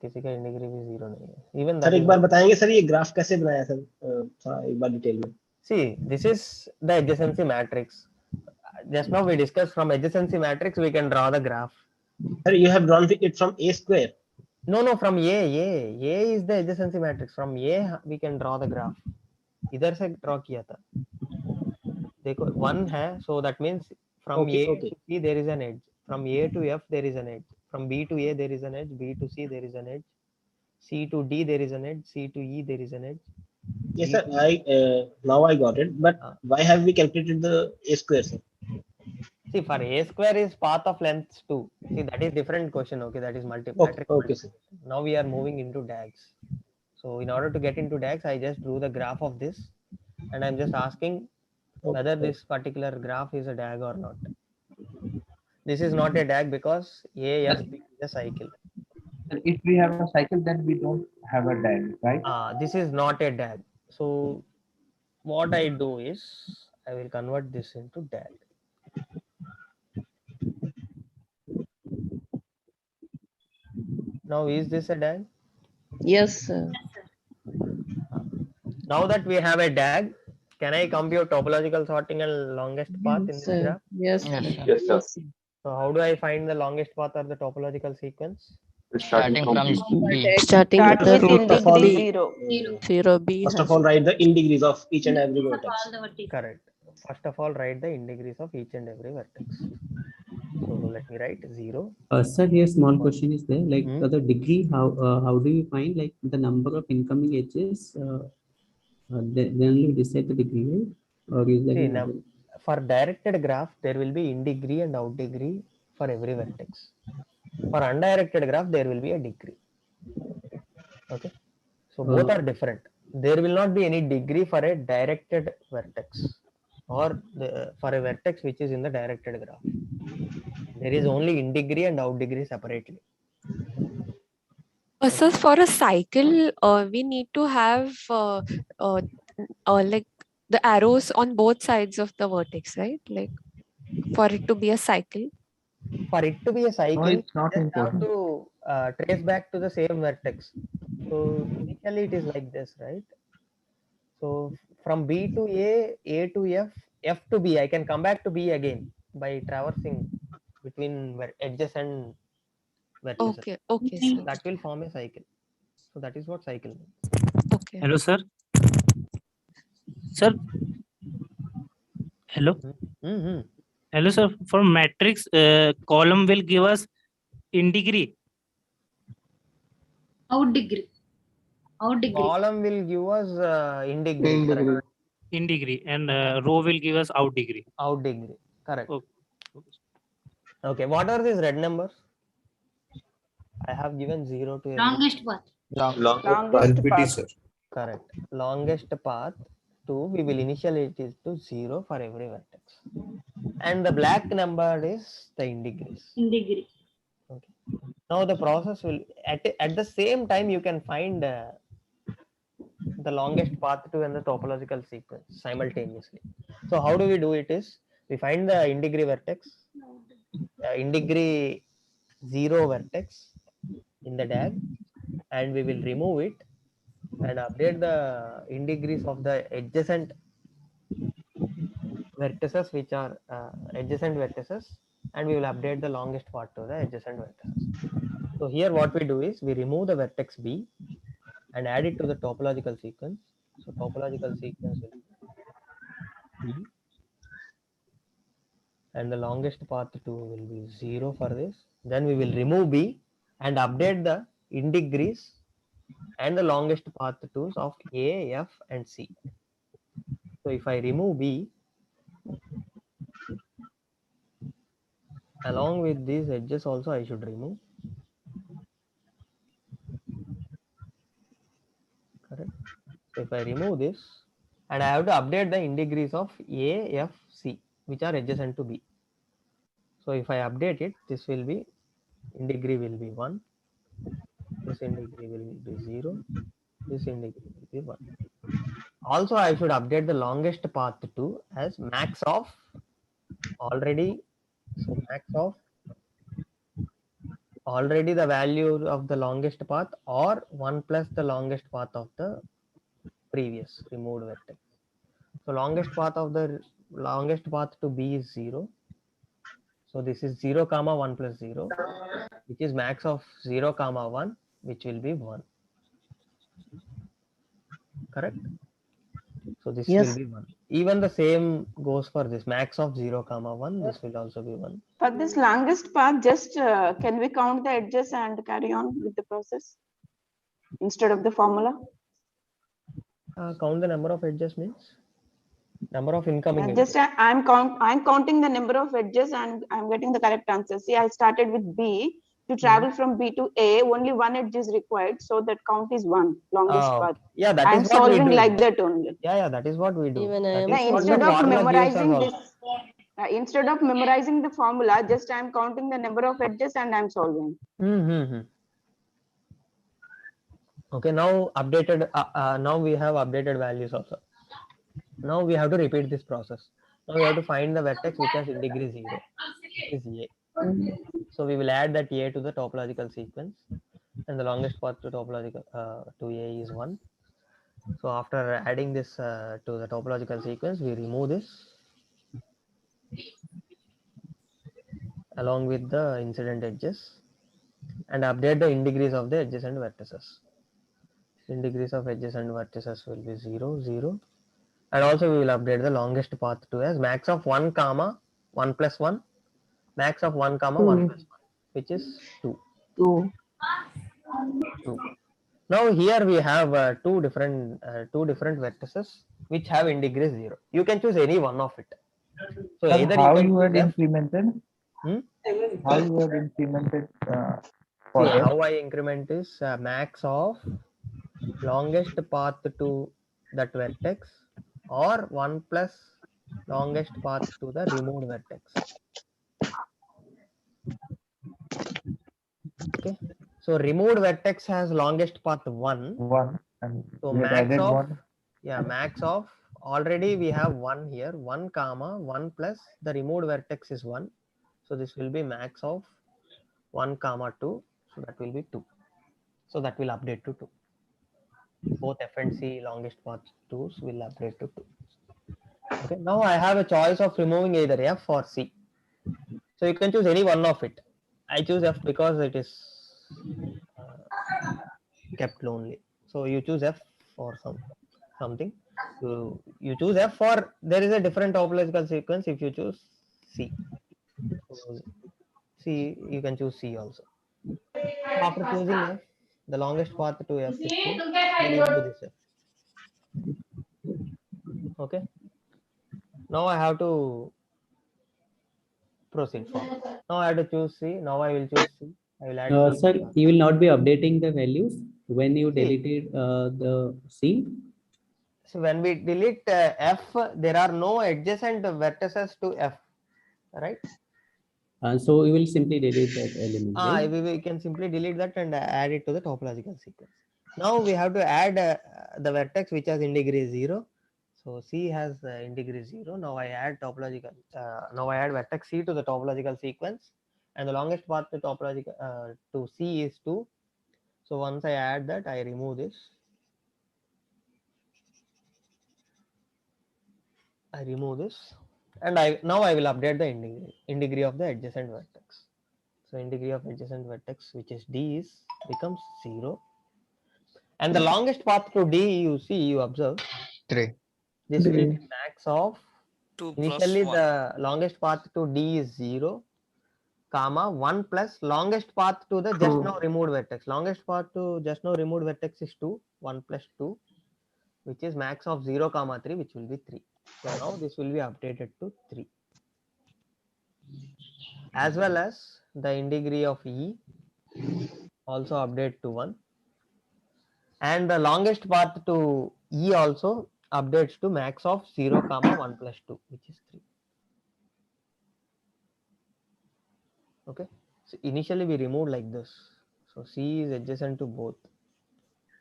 किसी का इंडिग्री भी 0 नहीं है. Even सर that एक is बार not. बताएंगे सर ये ग्राफ कैसे बनाया सर थोड़ा एक बार डिटेल में. See, this is the adjacency matrix. Just now we discussed from adjacency matrix we can draw the graph. Sir, you have drawn it from A square. No, from A is the adjacency matrix. From A we can draw the graph. इधर से draw किया था. देखो 1 है, so that means from Okay, A okay. to C there is an edge. From A to F there is an edge. From B to A there is an edge. B to C there is an edge. C to D there is an edge. C to E there is an edge. Yes, B sir. to Now I got it. But why have we calculated the A square, sir? See, for A square is path of lengths 2. See, that is different question. Okay, that is Okay, matrix okay, sir. multiplication. Now we are moving into DAGs. So in order to get into DAGs, I just drew the graph of this, and I'm just asking whether this particular graph is a DAG or not. This is not a DAG because AFB is a cycle. If we have a cycle, then we don't have a DAG, right? This is not a DAG. So what I do is I will convert this into DAG. Now is this a DAG? Yes, sir. Now that we have a DAG, can I compute topological sorting and longest path in this graph? Yes, Yes, sir. sir. Yes, sir. So how do I find the longest path or the topological sequence? Starting from B. Starting Start with the with root of indegree B. 0. 0 B. First of all, write the integers of each and every vertex. Correct. First of all, write the integers of each and every vertex. So let me write 0. Sir, here small question is there, like the degree, how do you find like the number of incoming edges? Then you decide the degree, right? Or is that See, now, for directed graph, there will be in degree and out degree for every vertex. For undirected graph, there will be a degree. Okay. So both are different. There will not be any degree for a directed vertex or for a vertex which is in the directed graph. There is only in degree and out degree separately. So for a cycle, we need to have like the arrows on both sides of the vertex, right? Like for it to be a cycle. For it to be a cycle, it's not you just have important. to trace back to the same vertex. So initially it is like this, right? So from B to A to F, F to B, I can come back to B again by traversing between edges and vertices. Okay, okay, sir. That will form a cycle. So that is what cycle means. Okay. Hello, sir. Sir. Hello. Hello, sir. For matrix, column will give us in degree. Out degree. Out degree. Column will give us in degree. In degree. In degree, and row will give us out degree. Out degree. Correct. Okay. Okay. What are these red numbers? I have given 0 to Longest path. Longest path. sir. Correct. Longest path to, we will initialize it to 0 for every vertex. And the black number is the in degrees. In degree. Okay. Now the process will, at the same time you can find the longest path to in the topological sequence simultaneously. So how do we do it is, we find the in degree vertex, in degree 0 vertex in the DAG, and we will remove it and update the in degrees of the adjacent vertices, which are adjacent vertices, and we will update the longest part to the adjacent vertices. So here what we do is, we remove the vertex B and add it to the topological sequence. So topological sequence will be B, and the longest path 2 will be 0 for this. Then we will remove B and update the in degrees and the longest path 2s of A, F and C. So if I remove B, along with these edges also I should remove. Correct. So if I remove this, and I have to update the in degrees of A, F, C, which are adjacent to B. So if I update it, this will be, in degree will be 1, this in degree will be 0, this in degree will be 1. Also I should update the longest path 2 as max of already, so max of already the value of the longest path, or 1 plus the longest path of the previous removed vertex. So longest path to B is 0. So this is 0 comma 1 plus 0, which is max of 0 comma 1, which will be 1. Correct. So this will be 1. Even the same goes for this max of 0 comma 1. This will also be 1. For this longest path, just can we count the edges and carry on with the process instead of the formula? Count the number of edges means number of incoming edges. Just I'm counting the number of edges and I'm getting the correct answer. See, I started with B. To travel from B to A, only one edge is required, so that count is 1, longest path. Yeah, that I'm is what we solving do. like that only. Yeah, that is what we do. Even I That am is what Instead the of formula gives us memorizing also. this, instead of memorizing the formula, just I'm counting the number of edges and I'm solving. Okay, now updated. Now we have updated values also. Now we have to repeat this process. Now we have to find the vertex which has in degree 0. This is A. So we will add that A to the topological sequence, and the longest path to topological to A is 1. So after adding this to the topological sequence, we remove this along with the incident edges and update the in degrees of the adjacent vertices. In degrees of adjacent vertices will be 0, 0. And also we will update the longest path to as max of 1 comma 1 plus 1, max of 1 comma 1 plus 1, which is 2. 2. Now here we have two different vertices which have in degrees 0. You can choose any one of it. So Sir, either how you you can had choose incremented? How you had incremented for see F? how I increment is max of longest path to that vertex, or 1 plus longest path to the removed vertex. Okay, so removed vertex has longest path 1. 1, and so we had max added of 1. max of already we have 1 here, 1 comma 1 plus the removed vertex is 1. So this will be max of 1 comma 2. So that will be 2. So that will update to 2. Both F and C longest path 2s will update to 2. Okay, now I have a choice of removing either F or C. So you can choose any one of it. I choose F because it is kept lonely. So you choose F for something. You choose F for, there is a different topological sequence if you choose C. So C, you can choose C also. So after choosing F, the longest path to F is C. I remove this F. Okay. Now I have to proceed further. Now I have to choose C. Now I will choose C. I will add C. Sir, you will not be updating the values when you C. deleted the C. So when we delete F, there are no adjacent vertices to F, right? So you will simply delete that element, right? We can simply delete that and add it to the topological sequence. Now we have to add the vertex which has in degree 0. So C has in degree 0. Now I add topological. Now I add vertex C to the topological sequence, and the longest path to topological to C is 2. So once I add that, I remove this. I remove this, and now I will update the in degree of the adjacent vertex. So in degree of adjacent vertex, which is D, is becomes 0. And the longest path to D, you observe 3. this will be 3. max of 2 plus initially 1. the longest path to D is 0, comma 1 plus longest path to the just now removed vertex. Longest path to just now removed vertex is 2, 1 plus 2, which is max of 0 comma 3, which will be 3. So now this will be updated to 3, as well as the in degree of E also update to 1, and the longest path to E also updates to max of 0 comma 1 plus 2, which is 3. Okay, so initially we removed like this, so C is adjacent to both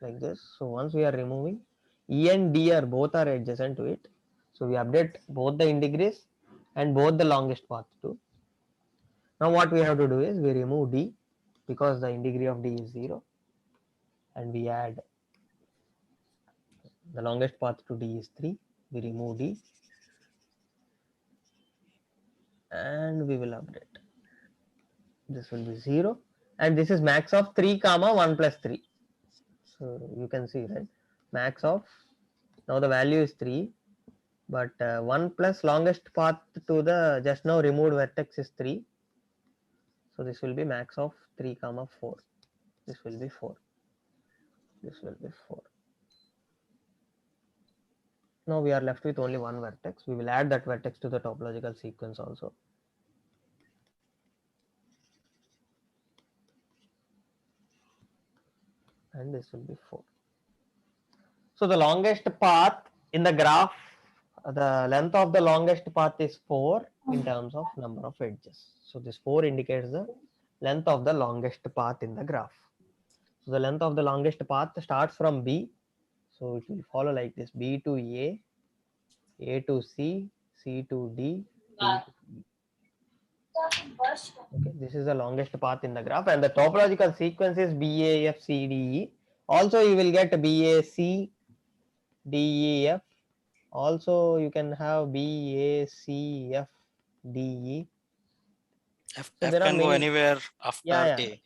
like this. So once we are removing, E and D are both are adjacent to it, so we update both the integers and both the longest path too. Now what we have to do is we remove D because the in degree of D is 0, and we add the longest path to D is 3. We remove D and we will update. This will be 0, and this is max of 3 comma 1 plus 3. So you can see, right, max of, now the value is 3, but 1 plus longest path to the just now removed vertex is 3. So this will be max of 3 comma 4. This will be 4. This will be 4. Now we are left with only one vertex. We will add that vertex to the topological sequence also. And this will be 4. So the longest path in the graph, the length of the longest path is 4 in terms of number of edges. So this 4 indicates the length of the longest path in the graph. So the length of the longest path starts from B. So it will follow like this: B to A to C, C to D, D to E. Okay, this is the longest path in the graph, and the topological sequence is BAFCDE. Also you will get BACDEF. Also you can have BACFDE. F, So F there are can go many. anywhere after A.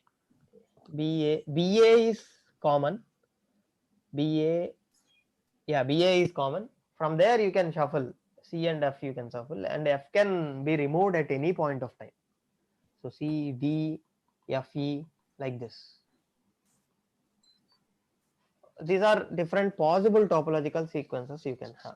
BA is common. BA is common. From there you can shuffle C and F, you can shuffle, and F can be removed at any point of time. So C, D, F, E, like this. These are different possible topological sequences you can have.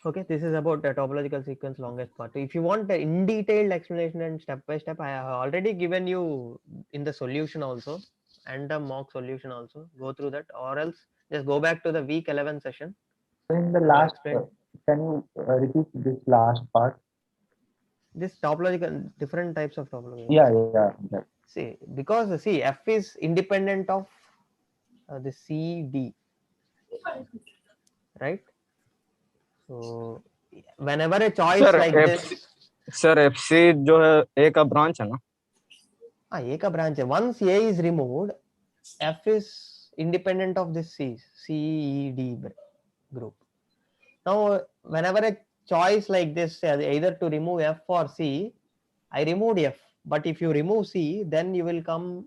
Okay, this is about the topological sequence longest path. If you want in detailed explanation and step by step, I have already given you in the solution also and the mock solution also. Go through that, or else just go back to the week 11 session. In the last, can you repeat this last part? This topological, different types of topological. Yeah. See, because see, F is independent of the C, D, right? So whenever a choice sir like this, sir FC जो है A का branch है ना? A का branch है. Once A is removed, F is independent of this C, E, D group. Now whenever a choice like this, either to remove F or C, I removed F, but if you remove C, then you will come,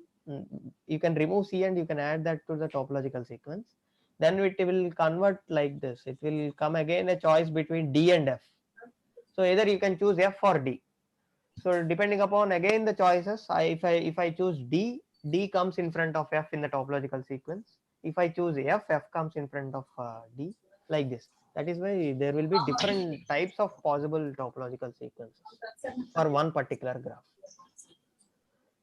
you can remove C and you can add that to the topological sequence. Then it will convert like this. It will come again a choice between D and F. So either you can choose F or D. So depending upon again the choices, if I choose D, D comes in front of F in the topological sequence. If I choose F, F comes in front of D, like this. That is why there will be different types of possible topological sequences for one particular graph.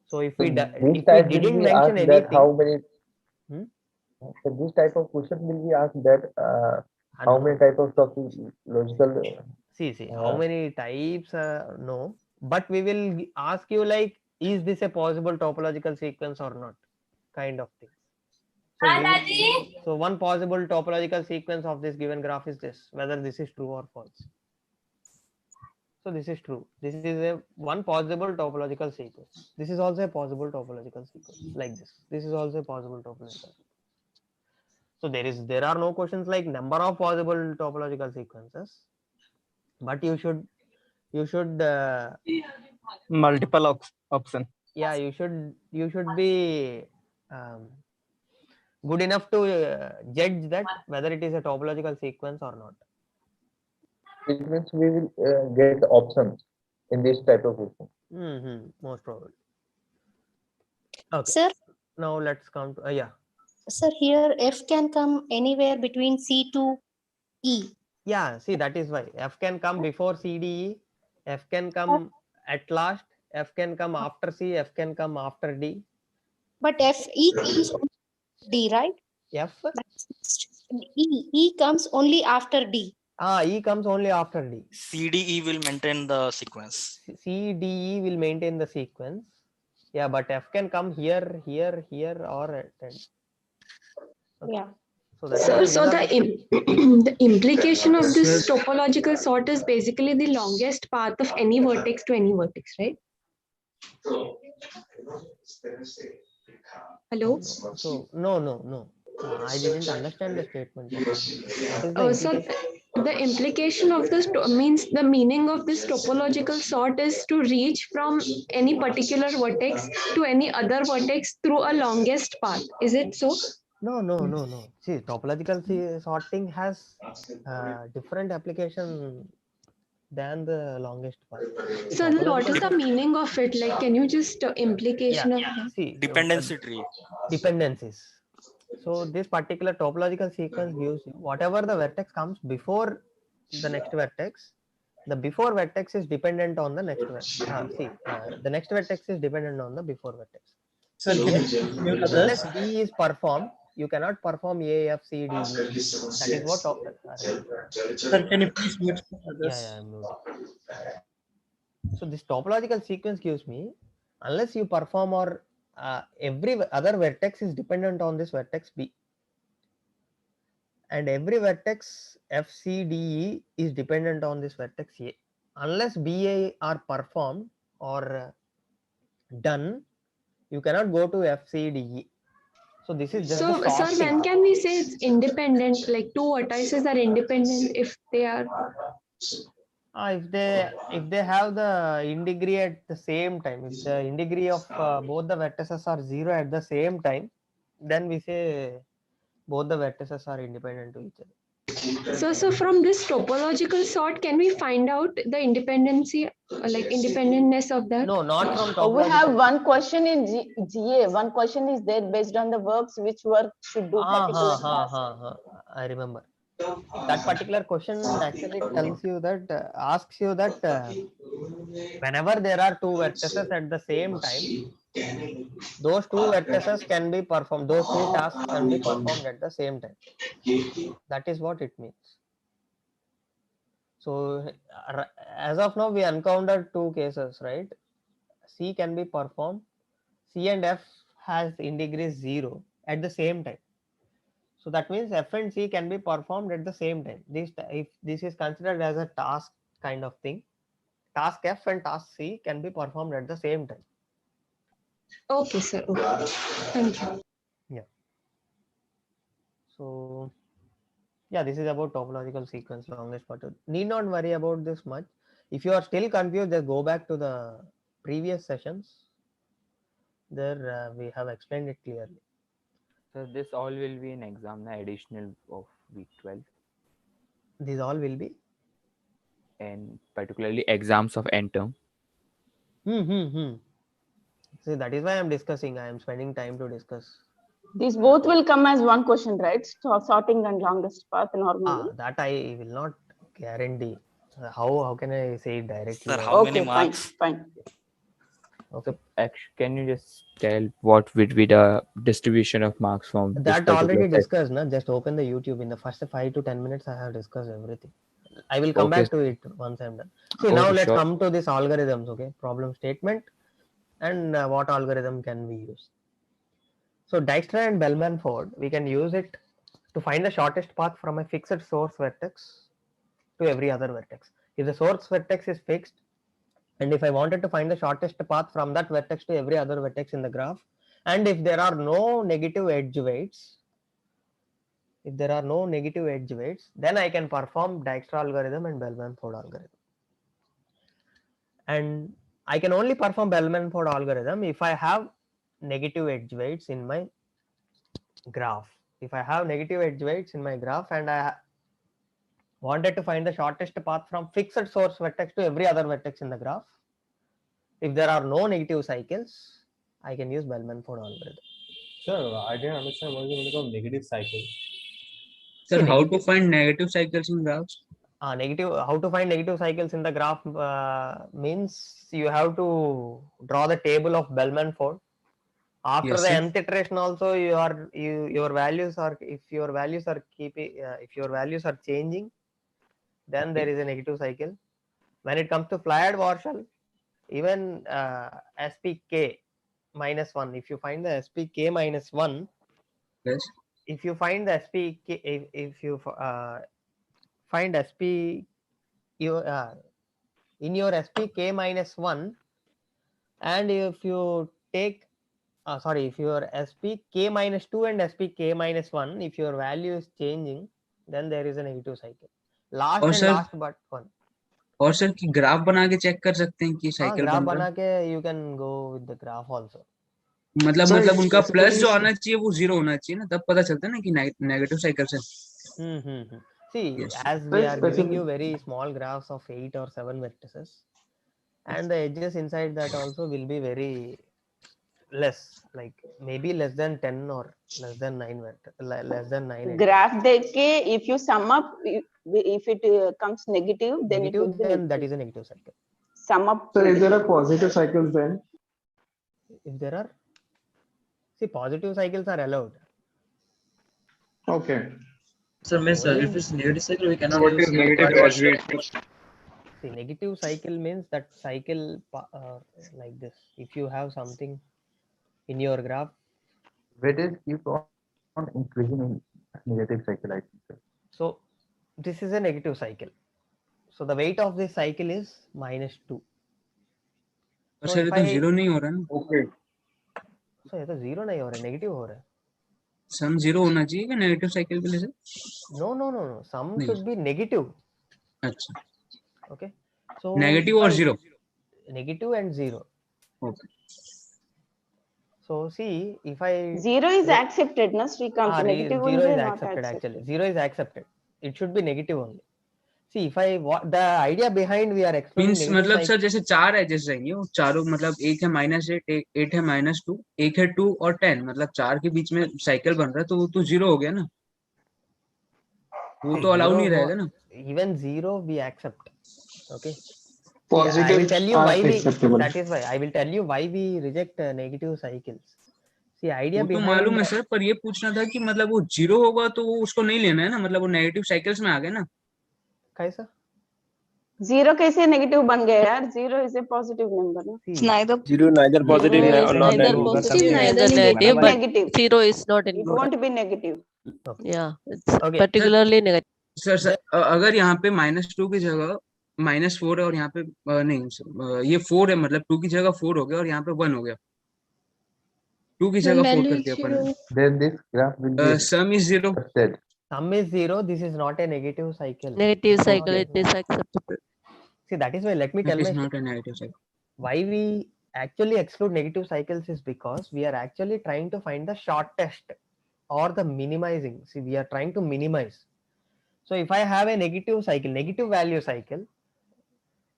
So if we didn't mention anything, how many? So this type of question will be asked that how many type of topological? See, how many types? No, but we will ask you like, is this a possible topological sequence or not? kind of things. So one possible topological sequence of this given graph is this, whether this is true or false. So this is true. This is a one possible topological sequence. This is also a possible topological sequence like this. This is also a possible topological sequence. So there are no questions like number of possible topological sequences, but you should multiple option. Yeah, you should be good enough to judge that whether it is a topological sequence or not. It means we will get the options in this type of question. Most probably. Okay. Sir, now let's come to yeah. Sir, here F can come anywhere between C to E. Yeah, see, that is why F can come before CDE, F can come at last, F can come after C, F can come after D. But E comes after D, right? F? E comes only after D. E comes only after D. CDE will maintain the sequence. CDE will maintain the sequence. Yeah, but F can come here, here, here, or at end. Okay. Yeah. So the implication of this topological sort is basically the longest path of any vertex to any vertex, right? Hello? So no. I didn't understand the statement. What is the So the implication of this means the meaning of this topological sort is to reach from any particular vertex to any other vertex through a longest path. Is it so? No. See, topological sorting has different application than the longest path. So what is the meaning of it? Like, can you just implication of that? See, dependency tree. Dependencies. So this particular topological sequence gives you whatever the vertex comes before the next vertex, the before vertex is dependent on the next vertex. The next vertex is dependent on the before vertex. Sir, unless D is performed, you cannot perform A, F, C, D, E. That is what. Sir, can you please mute others? Yeah, I'm muting. So this topological sequence gives me, unless you perform or every other vertex is dependent on this vertex B, and every vertex F, C, D, E is dependent on this vertex A. Unless BA are performed or done, you cannot go to F, C, D, E. So this is just so, sir, when can we say it's independent? Like two vertices are independent if they are. If they have the integrity at the same time, if the integrity of both the vertices are 0 at the same time, then we say both the vertices are independent to each other. So from this topological sort, can we find out the independency, like independentness of that? No, not from topological. We have one question in GA. One question is there based on the works, which work should do particular task. I remember. That particular question actually tells you that, asks you that whenever there are two vertices at the same time, those two vertices can be performed, those two tasks can be performed at the same time. That is what it means. So as of now, we encountered two cases, right? C can be performed, C and F has integers 0 at the same time. So that means F and C can be performed at the same time. If this is considered as a task kind of thing, task F and task C can be performed at the same time. Okay, sir. Okay. Thank you. Yeah. So yeah, this is about topological sequence longest path. Need not worry about this much. If you are still confused, just go back to the previous sessions. There we have explained it clearly. So this all will be an exam, additional of week 12. These all will be? And particularly exams of N term. See, that is why I am discussing. I am spending time to discuss. These both will come as one question, right? So sorting and longest path normally. That I will not guarantee. How can I say it directly? Sir, how many marks? Fine. Okay. Can you just tell what would be the distribution of marks from that already discussed? Na? Just open the YouTube. In the first 5 to 10 minutes, I have discussed everything. I will come back to it once I'm done. See, now let's come to this algorithms. Okay, problem statement and what algorithm can we use? So Dijkstra and Bellman-Ford, we can use it to find the shortest path from a fixed source vertex to every other vertex. If the source vertex is fixed, and if I wanted to find the shortest path from that vertex to every other vertex in the graph, and if there are no negative edge weights, then I can perform Dijkstra algorithm and Bellman-Ford algorithm. And I can only perform Bellman-Ford algorithm if I have negative edge weights in my graph. If I have negative edge weights in my graph and I wanted to find the shortest path from fixed source vertex to every other vertex in the graph, if there are no negative cycles, I can use Bellman-Ford algorithm. Sir, I didn't understand what is the meaning of negative cycle. Sir, See, how to find negative cycles in graphs? How to find negative cycles in the graph means you have to draw the table of Bellman-Ford. After Yes, the sir. nth iteration also, your values are, if your values are changing, then there is a negative cycle. When it comes to Flayard-Warshall, even SPK minus 1, if you find the SPK minus 1, yes, if you find the SPK, if you find SP in your SPK minus 1, and if you take if your SPK minus 2 and SPK minus 1, if your value is changing, then there is a negative cycle. Last और and sir last but one. और sir की graph बना के check कर सकते हैं कि cycle graph बन रहा बना के you can go with the graph also. मतलब उनका प्लस जो आना चाहिए वो 0 होना चाहिए ना, तब पता चलता है ना कि नेगेटिव साइकिल से. See, Yes. as we are giving you very small graphs of 8 or 7 vertices, and the edges inside that also will be very less, like maybe less than 10 or less than 9 less than 9 edges. Graph deke, if you sum up, if it comes negative, then it will be then that is a negative cycle. Sum up. So is there a positive cycle then? If there are, see, positive cycles are allowed. Okay. So miss, if it's negative cycle, we cannot What use is negative edge weight? See, negative cycle means that cycle like this. If you have something in your graph, Weightage keep on increasing in negative cycle, I think. Sir. So this is a negative cycle. So the weight of this cycle is minus 2. So ये तो 0 नहीं हो रहा ना. Okay. So ये तो 0 नहीं हो रहा है, negative हो रहा है. Sum 0 होना चाहिए क्या नेगेटिव साइकिल के लिए sir? No. Sum should be negative. अच्छा. Okay. So Negative or 0? Negative and 0. Okay. So see, if I 0 is accepted, na Srikanth. Negative 0 is not accepted actually. 0 is accepted. It should be negative only. See, if the idea behind we are excluding Means negative मतलब cycle. Sir जैसे 4 edges रहेंगे वो चारों मतलब एक है -8, 8 है -2, एक है 2 और 10, मतलब 4 के बीच में साइकिल बन रहा है तो वो तो 0 हो गया ना, वो तो अलाउ नहीं रहेगा ना. Even 0 we accept. Okay. Positive I will tell you why acceptable. that is why I will tell you why we reject negative cycles. See, idea वो तो behind मालूम है सर, पर ये पूछना था कि मतलब वो 0 होगा तो वो उसको नहीं लेना है ना, मतलब वो नेगेटिव साइकिल्स में आ गया ना. कैसा 0 कैसे नेगेटिव बन गया यार? 0 is a positive number, ना? Neither 0 neither positive nor not neither negative. positive, It neither will be negative, but negative. 0 is not It included. won't be negative. Yeah, it's Okay. particularly negative. Sir अगर यहाँ पे -2 की जगह -4 है और यहाँ पे नहीं सर, ये 4 है, मतलब 2 की जगह 4 हो गया और यहाँ पे 1 हो गया. 2 की Then जगह 4 value कर is दिया अपन 0. ने. Then this graph will be Sum is 0. accepted. Sum is 0. This is not a negative cycle. Negative It is cycle, not it is acceptable. See, that is why let me It tell is my not a negative cycle. why we actually exclude negative cycles is because we are actually trying to find the shortest or the minimizing. See, we are trying to minimize. So if I have a negative cycle, negative value cycle,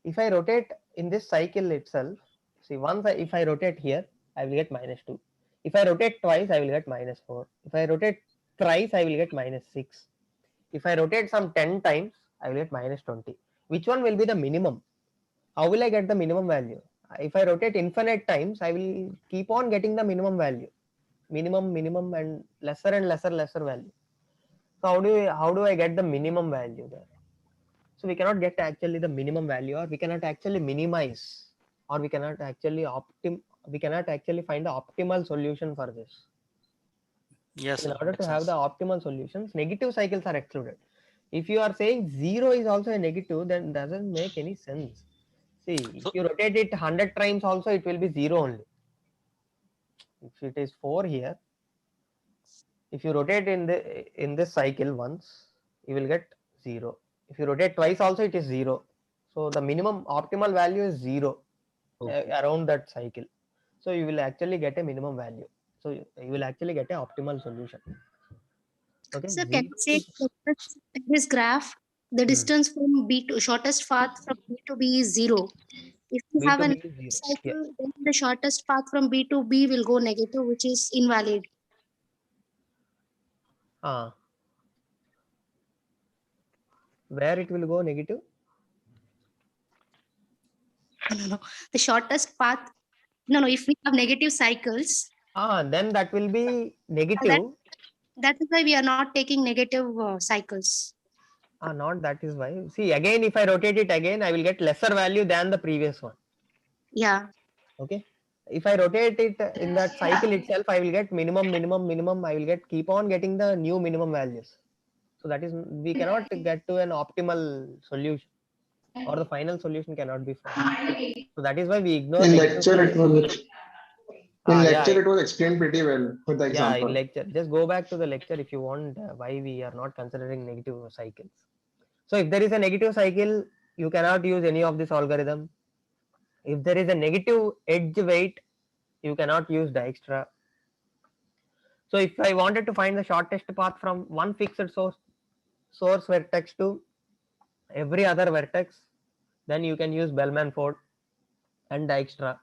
if I rotate in this cycle itself, see, once if I rotate here, I will get -2. If I rotate twice, I will get -4. If I rotate thrice, I will get -6. If I rotate some 10 times, I will get -20. Which one will be the minimum? How will I get the minimum value? If I rotate infinite times, I will keep on getting the minimum value. Minimum, and lesser value. So how do I get the minimum value there? So we cannot get actually the minimum value, or we cannot actually minimize, or we cannot actually find the optimal solution for this. Yes, In sir. order to have the optimal solutions, negative cycles are excluded. If you are saying 0 is also a negative, then doesn't make any sense. See, if you rotate it 100 times also, it will be 0 only. If it is 4 here, if you rotate in this cycle once, you will get 0. If you rotate twice also, it is 0. So the minimum optimal value is 0 around that cycle. So you will actually get a minimum value. So you will actually get an optimal solution. Okay. So can you say in this graph, the distance from B to shortest path from B to B is 0. If you B have to an B is 0. cycle, then the shortest path from B to B will go negative, which is invalid. Where it will go negative? No. The shortest path. No. If we have negative cycles, Then that will be negative. That is why we are not taking negative cycles. Not that is why. See, again, if I rotate it again, I will get lesser value than the previous one. Yeah. Okay. If I rotate it in that cycle itself, I will get minimum. I will keep on getting the new minimum values. So that is, we cannot get to an optimal solution, or the final solution cannot be found. So that is why we ignore In negative lecture, it cycles. was it was explained pretty well with the Yeah, example. in lecture. Just go back to the lecture if you want why we are not considering negative cycles. So if there is a negative cycle, you cannot use any of this algorithm. If there is a negative edge weight, you cannot use Dijkstra. So if I wanted to find the shortest path from one fixed source vertex to every other vertex, then you can use Bellman-Ford and Dijkstra.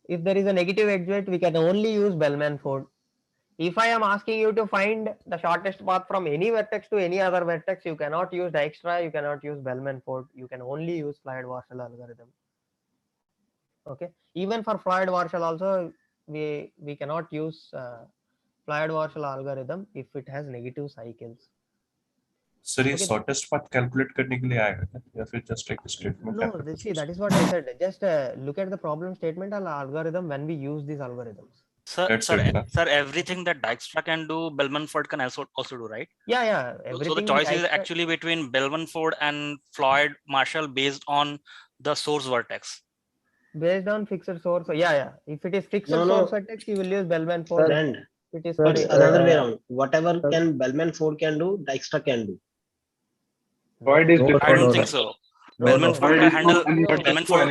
If there is a negative edge weight, we can only use Bellman-Ford. If I am asking you to find the shortest path from any vertex to any other vertex, you cannot use Dijkstra, you cannot use Bellman-Ford, you can only use Floyd-Warshall algorithm. Okay, even for Floyd-Warshall also, we cannot use Floyd-Warshall algorithm if it has negative cycles. Sir ये shortest path calculate करने के लिए आएगा क्या या फिर just एक statement? No, see, that is what I said. Just look at the problem statement and algorithm when we use these algorithms. Sir, everything that Dijkstra can do, Bellman-Ford can also do, right? Yeah. So the choice is actually between Bellman-Ford and Floyd-Marshall based on the source vertex. Based on fixed source, yeah. If it is fixed source vertex, you will use Bellman-Ford. Friend, it is it's another way around. Whatever can Bellman-Ford can do, Dijkstra can do. Floyd is different. I don't think so. Bellman-Ford can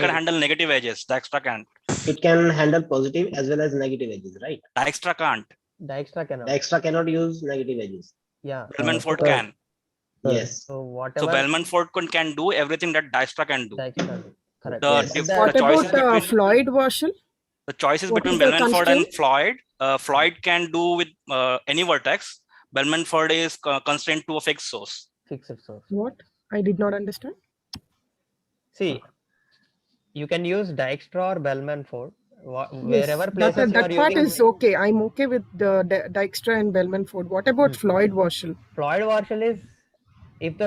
handle negative edges. Dijkstra can't. It can handle positive as well as negative edges, right? Dijkstra can't. Dijkstra cannot. Dijkstra cannot use negative edges. Yeah. Bellman-Ford can. Yes. So whatever. So Bellman-Ford can do everything that Dijkstra can do. Dijkstra do. Correct. What about Floyd-Warshall? The choice is between Bellman-Ford and Floyd. Floyd can do with any vertex. Bellman-Ford is constrained to a fixed source. Fixed source. What? I did not understand. See, you can use Dijkstra or Bellman-Ford wherever places that part is okay. I'm okay with the Dijkstra and Bellman-Ford. What about Floyd-Warshall? Floyd-Warshall is if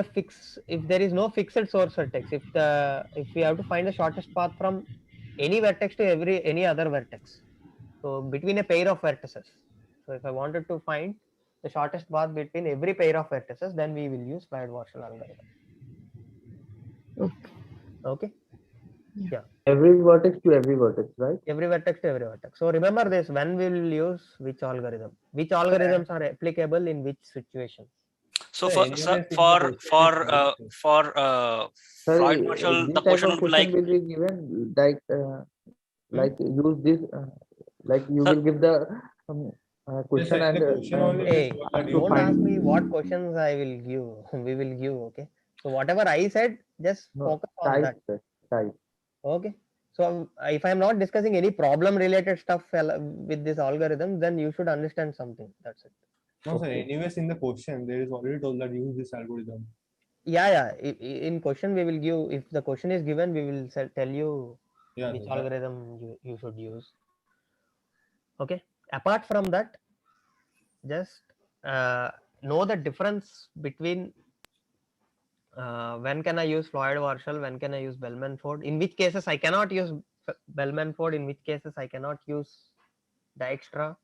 there is no fixed source vertex. If we have to find the shortest path from any vertex to any other vertex. So between a pair of vertices. So if I wanted to find the shortest path between every pair of vertices, then we will use Floyd-Warshall algorithm. Okay. Yeah. Every vertex to every vertex, right? Every vertex to every vertex. So remember this, when we will use which algorithm. Which algorithms are applicable in which situation. So for Floyd-Marshall, the question would be like, will be given like use this like you will give the question and hey, don't ask me what questions I will give. We will give. Okay. So whatever I said, just focus on that. Okay. So if I'm not discussing any problem related stuff with this algorithm, then you should understand something. That's it. No, sir. Anyways, in the question, there is already told that use this algorithm. Yeah. In question, we will give. If the question is given, we will tell you which algorithm you should use. Okay. Apart from that, just know the difference between when can I use Floyd-Warshall, when can I use Bellman-Ford, in which cases I cannot use Bellman-Ford, in which cases I cannot use Dijkstra.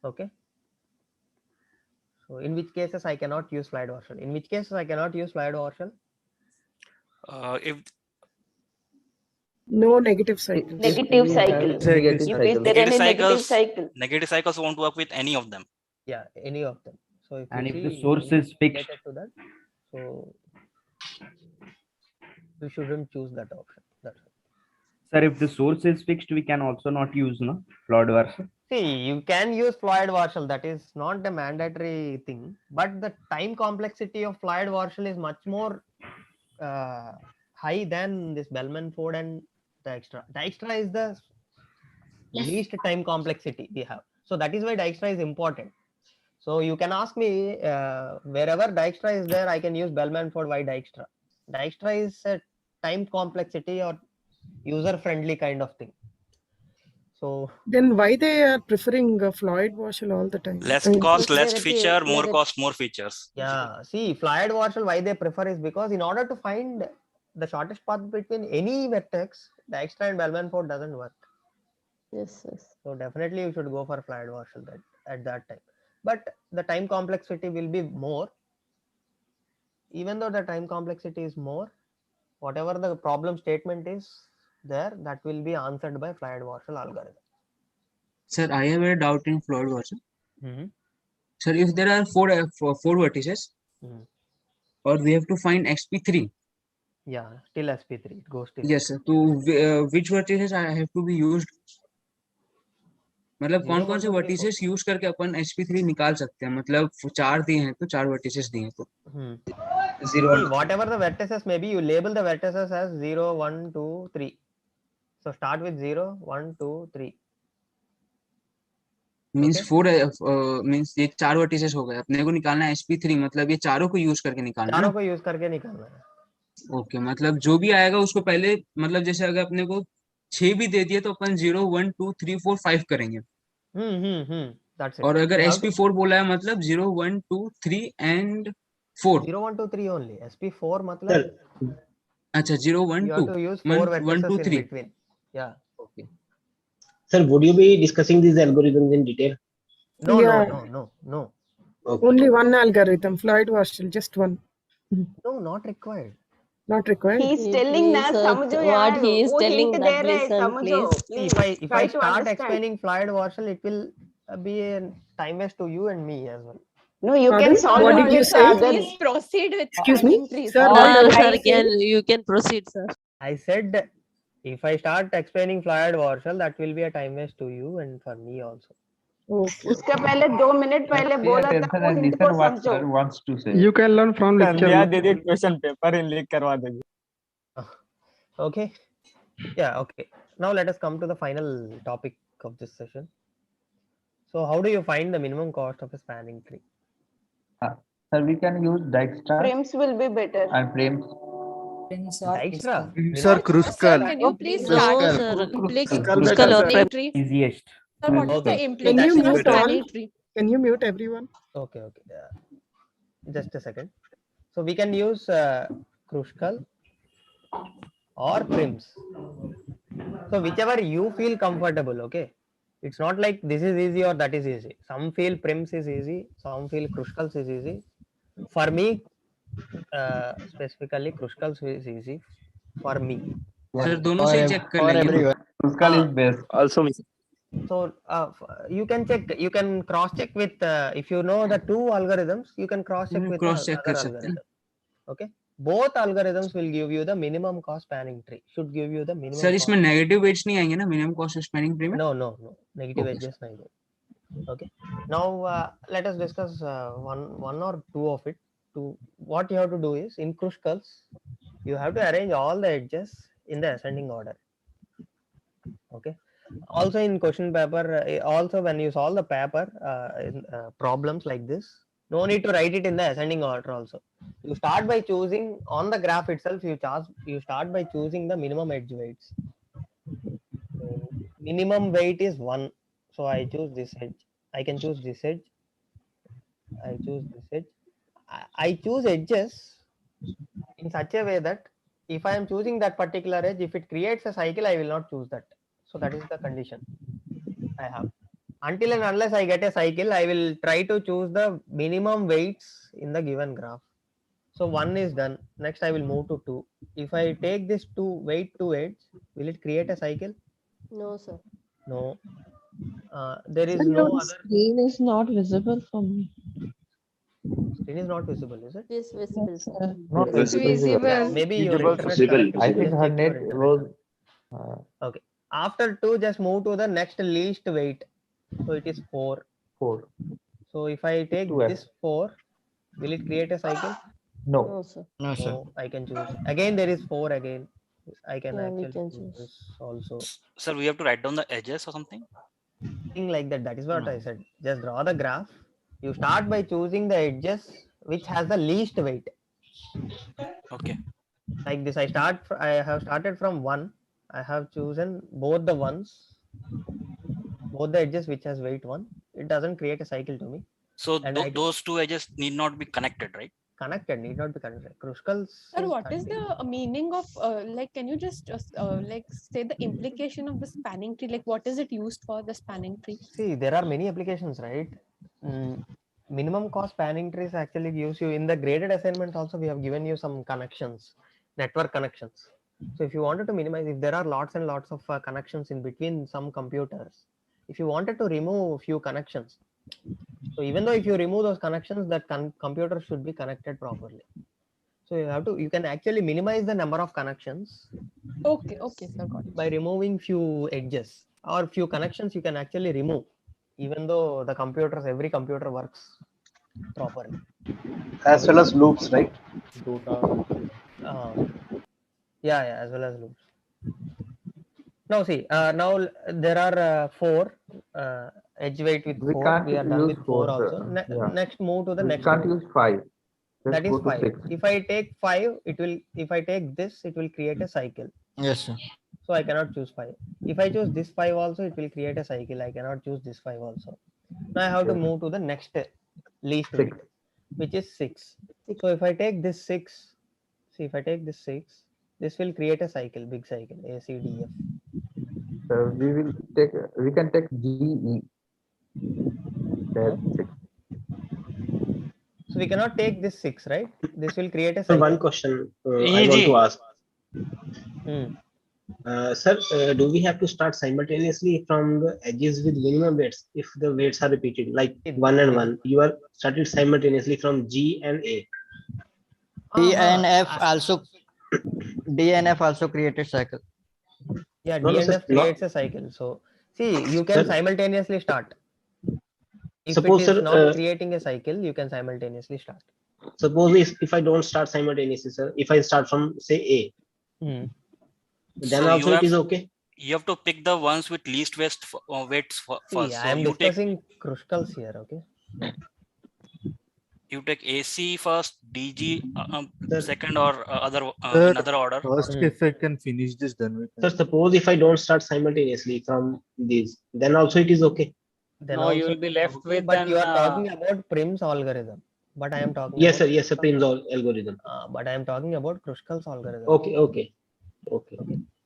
Okay. So in which cases I cannot use fluid Warshall? In which cases I cannot use fluid Warshall? If No negative cycles. Negative cycle. If is there any negative cycle? negative cycles won't work with any of them. Yeah, any of them. So if And you if see the source is fixed, related to that, so you shouldn't choose that option. That's it. sir, if the source is fixed, we can also not use no Flood Warshall. See, you can use fluid Warshall. That is not a mandatory thing, but the time complexity of fluid Warshall is much more high than this Bellman-Ford and Dijkstra. Dijkstra is the least time complexity we have. So that is why Dijkstra is important. So you can ask me wherever Dijkstra is there, I can use Bellman-Ford. Why Dijkstra? Dijkstra is a time complexity or user-friendly kind of thing. So then why they are preferring fluid Warshall all the time? Less cost, less feature, more cost, more features. Yeah, see, fluid Warshall, why they prefer is because in order to find the shortest path between any vertex, Dijkstra and Bellman-Ford doesn't work. Yes, yes. So definitely you should go for fluid Warshall at that time. But the time complexity will be more. Even though the time complexity is more, whatever the problem statement is there, that will be answered by fluid Warshall algorithm. Sir, I have a doubt in fluid Warshall. Mm-hmm. Sir, if there are four vertices, or we have to find XP3. Yeah, still SP3. It goes till. Yes, sir. To which vertices I have to be used? मतलब कौन कौन से vertices use करके अपन sp3 निकाल सकते हैं, मतलब 4 दिए हैं तो 4 वर्टिसेस दिए हैं तो See, whatever the vertices may be, you label the vertices as 0 1 2 3. So start with 0 1 2 3. Means 4 means ये 4 वर्टिसेस हो गए, अपने को निकालना है sp3, मतलब ये चारों को यूज करके निकालना है, चारों को यूज करके निकालना है. ओके, मतलब जो भी आएगा उसको पहले, मतलब जैसे अगर अपने को 6 भी दे दिए तो अपन 0 1 2 3 4 5 करेंगे. That's it. और अगर sp4 बोला है मतलब 0 1 2 3 and 4. 0 1 2 3 only. sp4 मतलब अच्छा 0 1 you 2 have to use 4 vertices 1 2 in 3. between. Yeah. Okay. Sir, would you be discussing these algorithms in detail? No, Yeah. no. Okay. Only one algorithm, fluid Warshall, just one. No, not required. Not required. He is telling that समझो यार, he is वो telling hint that, दे रहा है, listen, समझो. please. If I start explaining fluid Warshall, it will be a time waste to you and me as well. No, you can solve What it did you with say? other. Please proceed with Excuse me, finding trees. sir. Sir, you can proceed, sir. I said if I start explaining fluid Warshall, that will be a time waste to you and for me also. Okay. उसके पहले 2 minute पहले बोला था, वो hint को समझो. wants to say. You can learn from lecture. संध्या दीदी question paper in leak करवा देगी. Okay. Yeah, okay. Now let us come to the final topic of this session. So how do you find the minimum cost of a spanning tree? Sir, we can use Dijkstra Prims will be better. and Prims. Dijkstra? Sir, Kruskal. Can you please No, start sir. Kruskal or Kruskal tree? Easiest. Sir, what is the Okay. Can you implication of mute all? spanning tree? Can you mute everyone? Okay. Just a second. So we can use Kruskal or Prims. So whichever you feel comfortable, okay? It's not like this is easy or that is easy. Some feel Prims is easy, some feel Kruskals is easy. For me, specifically Kruskals is easy for me. Sir दोनों से ही check कर लेंगे. Kruskal is best. Also, So you can check, you can cross check with if you know the two algorithms, you can cross check with cross check other कर सकते हैं. algorithm. Okay, both algorithms will give you the minimum cost spanning tree. Should give you the minimum. Sir इसमें negative weights नहीं आएंगे ना minimum cost spanning tree में? No, negative edges नहीं. Okay, now let us discuss one or two of it. What you have to do is in Kruskals you have to arrange all the edges in the ascending order. Okay, also in question paper, also when you solve the paper in, problems like this, no need to write it in the ascending order. Also you start by choosing on the graph itself, you start by choosing the minimum edge weights. So minimum weight is 1, so I choose this edge. I can choose this edge. I choose this edge. I choose edges in such a way that if I am choosing that particular edge, if it creates a cycle, I will not choose that. So that is the condition I have. Until and unless I get a cycle, I will try to choose the minimum weights in the given graph. So 1 is done. Next I will move to 2. If I take this 2 weight to edge, will it create a cycle? No, sir. No. There is Sir, no your other. screen is not visible for me. Screen is not visible, is it? It is visible, Yes, sir. sir. Not It's visible. Yeah, visible. maybe your Visible. internet Visible, connected. I visible. think Just her check net your internet was. connection. Okay. After 2, just move to the next least weight. So it is 4. 4. So if I take 2f. this 4, will it create a cycle? No. No, sir. No, sir. No, I can choose. Again, there is 4 again. I can Yeah, we actually can choose choose. this also. Sir, we have to write down the edges or something. Thing like that. That is what I said. Just draw the graph. You start by choosing the edges which has the least weight. Okay. Like this, I have started from 1. I have chosen both the ones, both the edges which has weight 1. It doesn't create a cycle to me. So And I can those two edges need not be connected, right? connected, need not be connected. Kruskals Sir, is what is 30. the meaning of like? Can you just like say the implication of the spanning tree? Like, what is it used for? The spanning tree. See, there are many applications, right? Minimum cost spanning trees actually gives you in the graded assignments also we have given you some connections, network connections. So if you wanted to minimize, if there are lots and lots of connections in between some computers, if you wanted to remove few connections, so even though if you remove those connections, that computer should be connected properly. So you can actually minimize the number of connections. Okay, okay, sir, got it. By removing few edges or few connections you can actually remove, even though the computers, every computer works properly. As well as loops, right? Yeah, as well as loops. Now see, now there are 4 edge weight with We 4. can't We are done use with 4 4, also. sir. Yeah. Next move to the We next can't weight. use 5. Let's That is go to 5. 6. If I take 5, it will, if I take this, it will create a cycle. Yes, sir. So I cannot choose 5. If I choose this 5 also, it will create a cycle. I cannot choose this 5 also. Now I have to move to the next least weight, which is 6. So if I take this 6, see, if I take this 6, this will create a cycle, big cycle, ACDF. So we can take GE. That's 6. So we cannot take this 6, right? This will create a cycle. One question I want to ask. Sir, do we have to start simultaneously from the edges with minimum weights if the weights are repeated, like 1 and 1? You are started simultaneously from G and A. D and F also D and F also created cycle. Yeah, No, D and sir, F creates a cycle. So see, you can Sir, simultaneously start. If suppose, it is sir, not creating a cycle, you can simultaneously start. suppose if I don't start simultaneously, sir, if I start from say A, then So also it is okay. You have to pick the ones with least weights first. See, I So am you take discussing Kruskals here, okay? you take AC first, DG second, or Sir, another order. first if I can finish this, then we So can. suppose if I don't start simultaneously from these, then also it is okay. Then No, you also will be left okay, with but an you are talking about Prim's algorithm. But I am talking Yes, about sir. Yes, sir. Prim's algorithm. but I am talking about Kruskal's algorithm. Okay.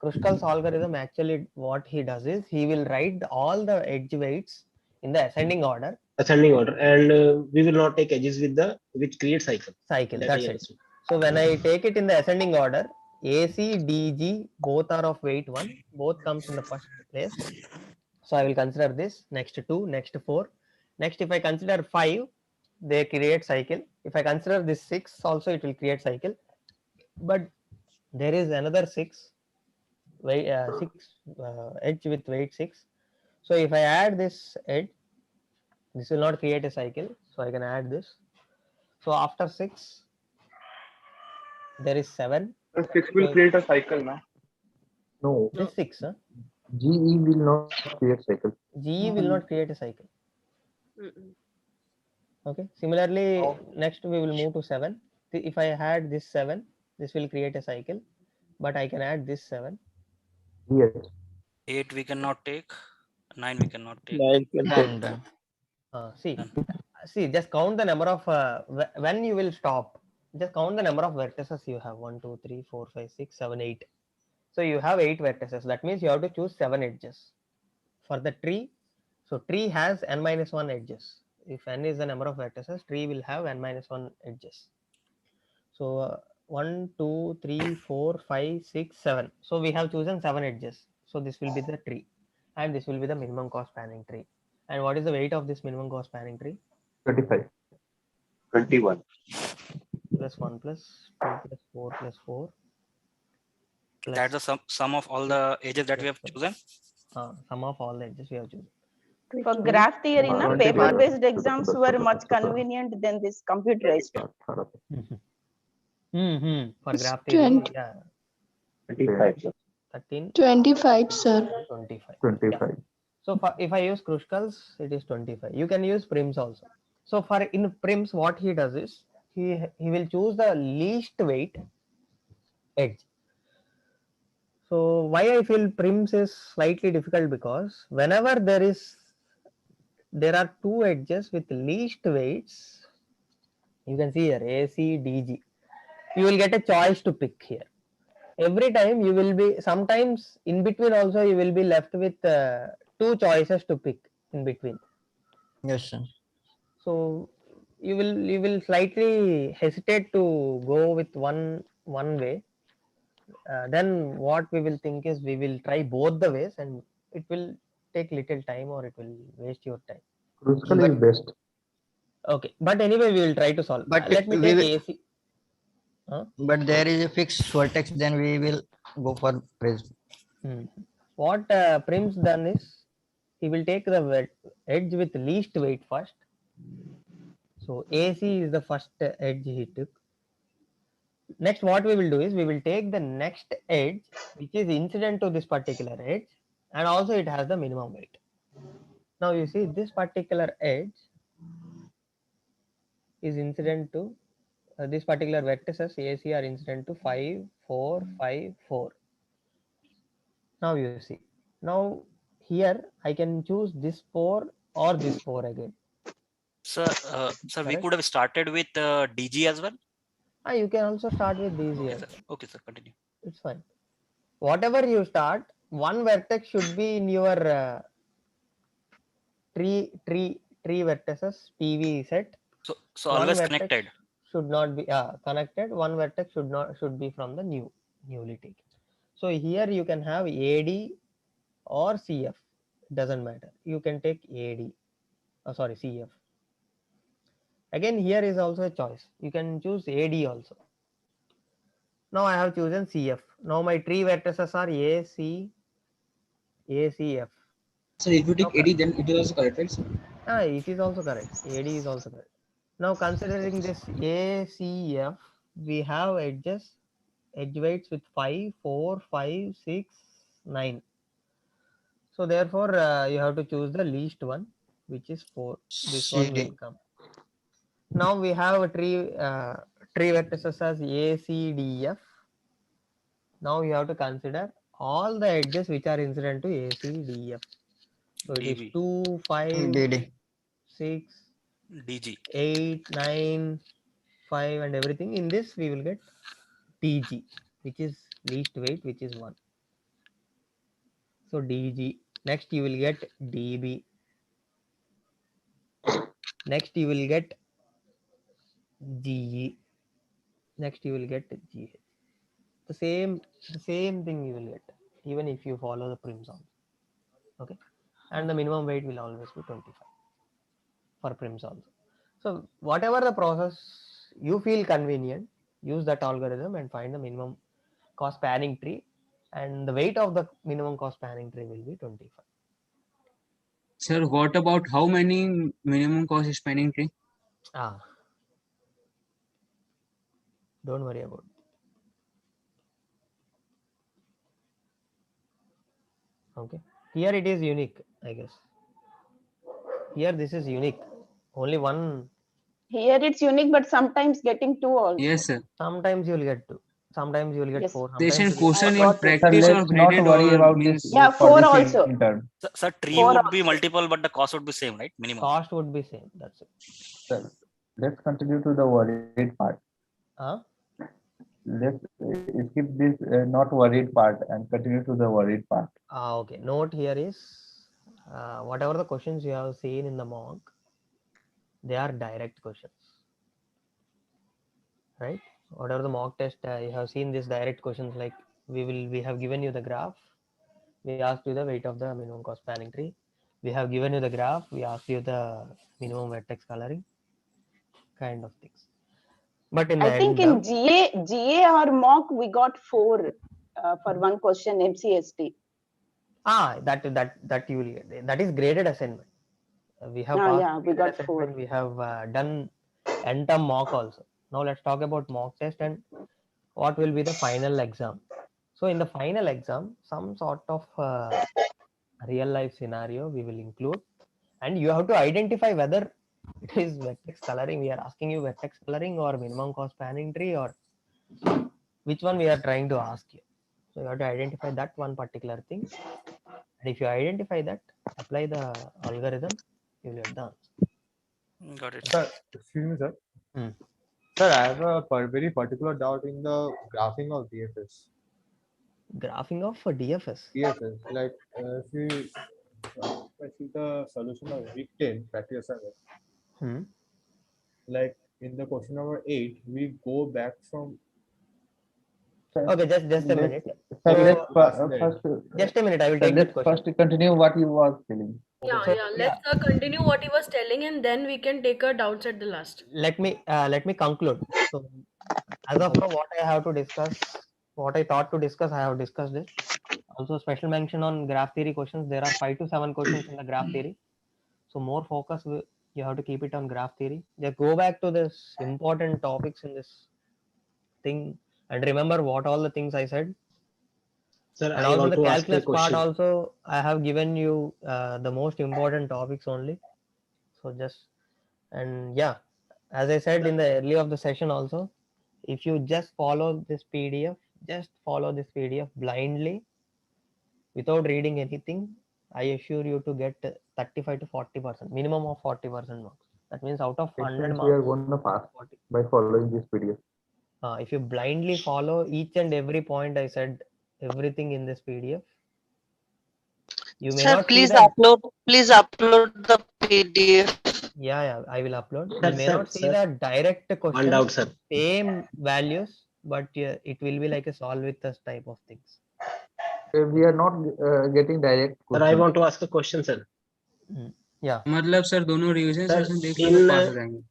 Kruskal's algorithm actually what he does is he will write all the edge weights in the ascending order. Ascending order, and we will not take edges with which create cycle. Cycle. That That's it. So when I take it in the ascending order, AC, DG both are of weight 1. Both comes in the first place. So I will consider this, next 2, next 4. Next, if I consider 5, they create cycle. If I consider this 6 also, it will create cycle. But there is another 6 edge with weight 6. So if I add this edge, this will not create a cycle. So I can add this. So after 6, there is 7. 6 will create a cycle now. No. This 6, huh? GE will not create cycle. GE will not create a cycle. Okay. Similarly, next we will move to 7. If I add this 7, this will create a cycle. But I can add this 7. Yes. 8 we cannot take. 9 we cannot take. 9 can take. And See, just count the number of when you will stop. Just count the number of vertices you have. 1, 2, 3, 4, 5, 6, 7, 8. So you have 8 vertices. That means you have to choose 7 edges for the tree. So tree has n minus 1 edges. If n is the number of vertices, tree will have n minus 1 edges. So 1, 2, 3, 4, 5, 6, 7. So we have chosen 7 edges. So this will be the tree, and this will be the minimum cost spanning tree. And what is the weight of this minimum cost spanning tree? 25. 21. Plus 1 plus 2 plus 4 plus 4. That's the sum of all the edges that we have chosen. Sum of all the edges we have chosen. For graph theory, na, 25. paper-based exams were much convenient than this computerized. For It's graph theory, 20. yeah. 25. 13. 25, sir. 25. 25. So if I use Kruskals, it is 25. You can use Prims also. So for in Prims, what he does is he will choose the least weight edge. So why I feel Prims is slightly difficult, because whenever there are two edges with least weights, you can see here A, C, D, G. You will get a choice to pick here. Every time you will be, sometimes in between also you will be left with two choices to pick in between. Yes, sir. So you will slightly hesitate to go with one way. Then what we will think is we will try both the ways, and it will take little time, or it will waste your time. Kruskal But is best. Okay, but anyway we will try to solve. but Let me we take will, AC. but there is a fixed vertex, then we will go for prism. What Prim's done is he will take the edge with least weight first. So AC is the first edge he took. Next, what we will do is we will take the next edge which is incident to this particular edge, and also it has the minimum weight. Now you see this particular edge is incident to this particular vertices AC are incident to 5, 4, 5, 4. Now you see. Now here I can choose this 4 or this 4 again. Sir, we could have started with DG as well. You can also start with these Okay, here. sir. Okay, sir. Continue. It's fine. Whatever you start, one vertex should be in your tree vertices PV set. So One always vertex connected. should not be connected. One vertex should be from the newly taken. So here you can have AD or CF. Doesn't matter. You can take AD. Sorry, CF. Again, here is also a choice. You can choose AD also. Now I have chosen CF. Now my tree vertices are AC, ACF. So if you take AD, then it is also correct, right, sir? It is also correct. AD is also correct. Now considering this ACF, we have edge weights with 5, 4, 5, 6, 9. So therefore you have to choose the least one, which is 4. This one will CD. come. Now we have a tree vertices as ACDF. Now you have to consider all the edges which are incident to ACDF. So it is DB. 2, 5, DD. 6, DG. 8, 9, 5 and everything. In this we will get DG, which is least weight, which is 1. So DG. Next you will get DB. Next you will get GE. Next you will get GH. The same thing you will get, even if you follow the Prims also. Okay. And the minimum weight will always be 25 for Prims also. So whatever the process you feel convenient, use that algorithm and find the minimum cost spanning tree, and the weight of the minimum cost spanning tree will be 25. Sir, what about how many minimum cost spanning tree? Don't worry about it. Okay. Here it is unique, I guess. Here this is unique. Only one. Here it's unique, but sometimes getting two also. Yes, sir. Sometimes you will get 2. Sometimes you will get Yes. 4. This Sometimes and you will question I in got it. practice Sir, or let's not graded worry or about means. this Yeah, for 4 this also. intern. Sir, tree 4 would be also. multiple, but the cost would be same, right? Minimum. cost would be same. That's it. Sir, let's continue to the worried part. Let's skip this not worried part and continue to the worried part. Okay. Note here is whatever the questions you have seen in the mock, they are direct questions, right? Whatever the mock test you have seen, these direct questions, like we have given you the graph, we asked you the weight of the minimum cost spanning tree, we have given you the graph, we asked you the minimum vertex coloring, kind of things. But in the I think in GA or mock we got 4 for one question MCST. That you will get. That is graded assignment. We have passed yeah, we got 4. We have done n-term mock also. Now let's talk about mock test and what will be the final exam. So in the final exam, some sort of real life scenario we will include, and you have to identify whether it is vertex coloring. We are asking you vertex coloring or minimum cost spanning tree, or which one we are trying to ask you. So you have to identify that one particular thing. And if you identify that, apply the algorithm, you will get the answer. Got it. Sir, excuse me, sir. Sir, I have a very particular doubt in the graphing of DFS. Graphing of DFS? DFS, like if we see the solution of week 10 practice assignment, like in the question number 8, we go back from. Okay, just a minute. Just a minute, I will take that question. First, continue what you was telling. Let's continue what he was telling, and then we can take our doubts at the last. Let me conclude. So, as of now, what I have to discuss, what I thought to discuss, I have discussed it. Also, special mention on graph theory questions. There are 5 to 7 questions in the graph theory. So, more focus you have to keep it on graph theory. Just go back to this important topics in this thing and remember what all the things I said. Sir, And I also want the to ask a calculus part question. also, I have given you the most important topics only. So just, and yeah, as I said in the early of the session also, if you just follow this PDF, just follow this PDF blindly without reading anything, I assure you to get 35 to 40%, minimum of 40% marks. That means out of 100 marks, we are going to pass by following this PDF. If you blindly follow each and every point I said, everything in this PDF, you may not please see that. Please upload the PDF. Yeah, I will upload. You may not see the direct question, One doubt, sir. same values, but it will be like a solve with us type of things. We are not getting direct Sir, I want to ask a question, sir. Yeah. मतलब sir दोनों revision Sir, session देख लो तो पास हो जाएंगे.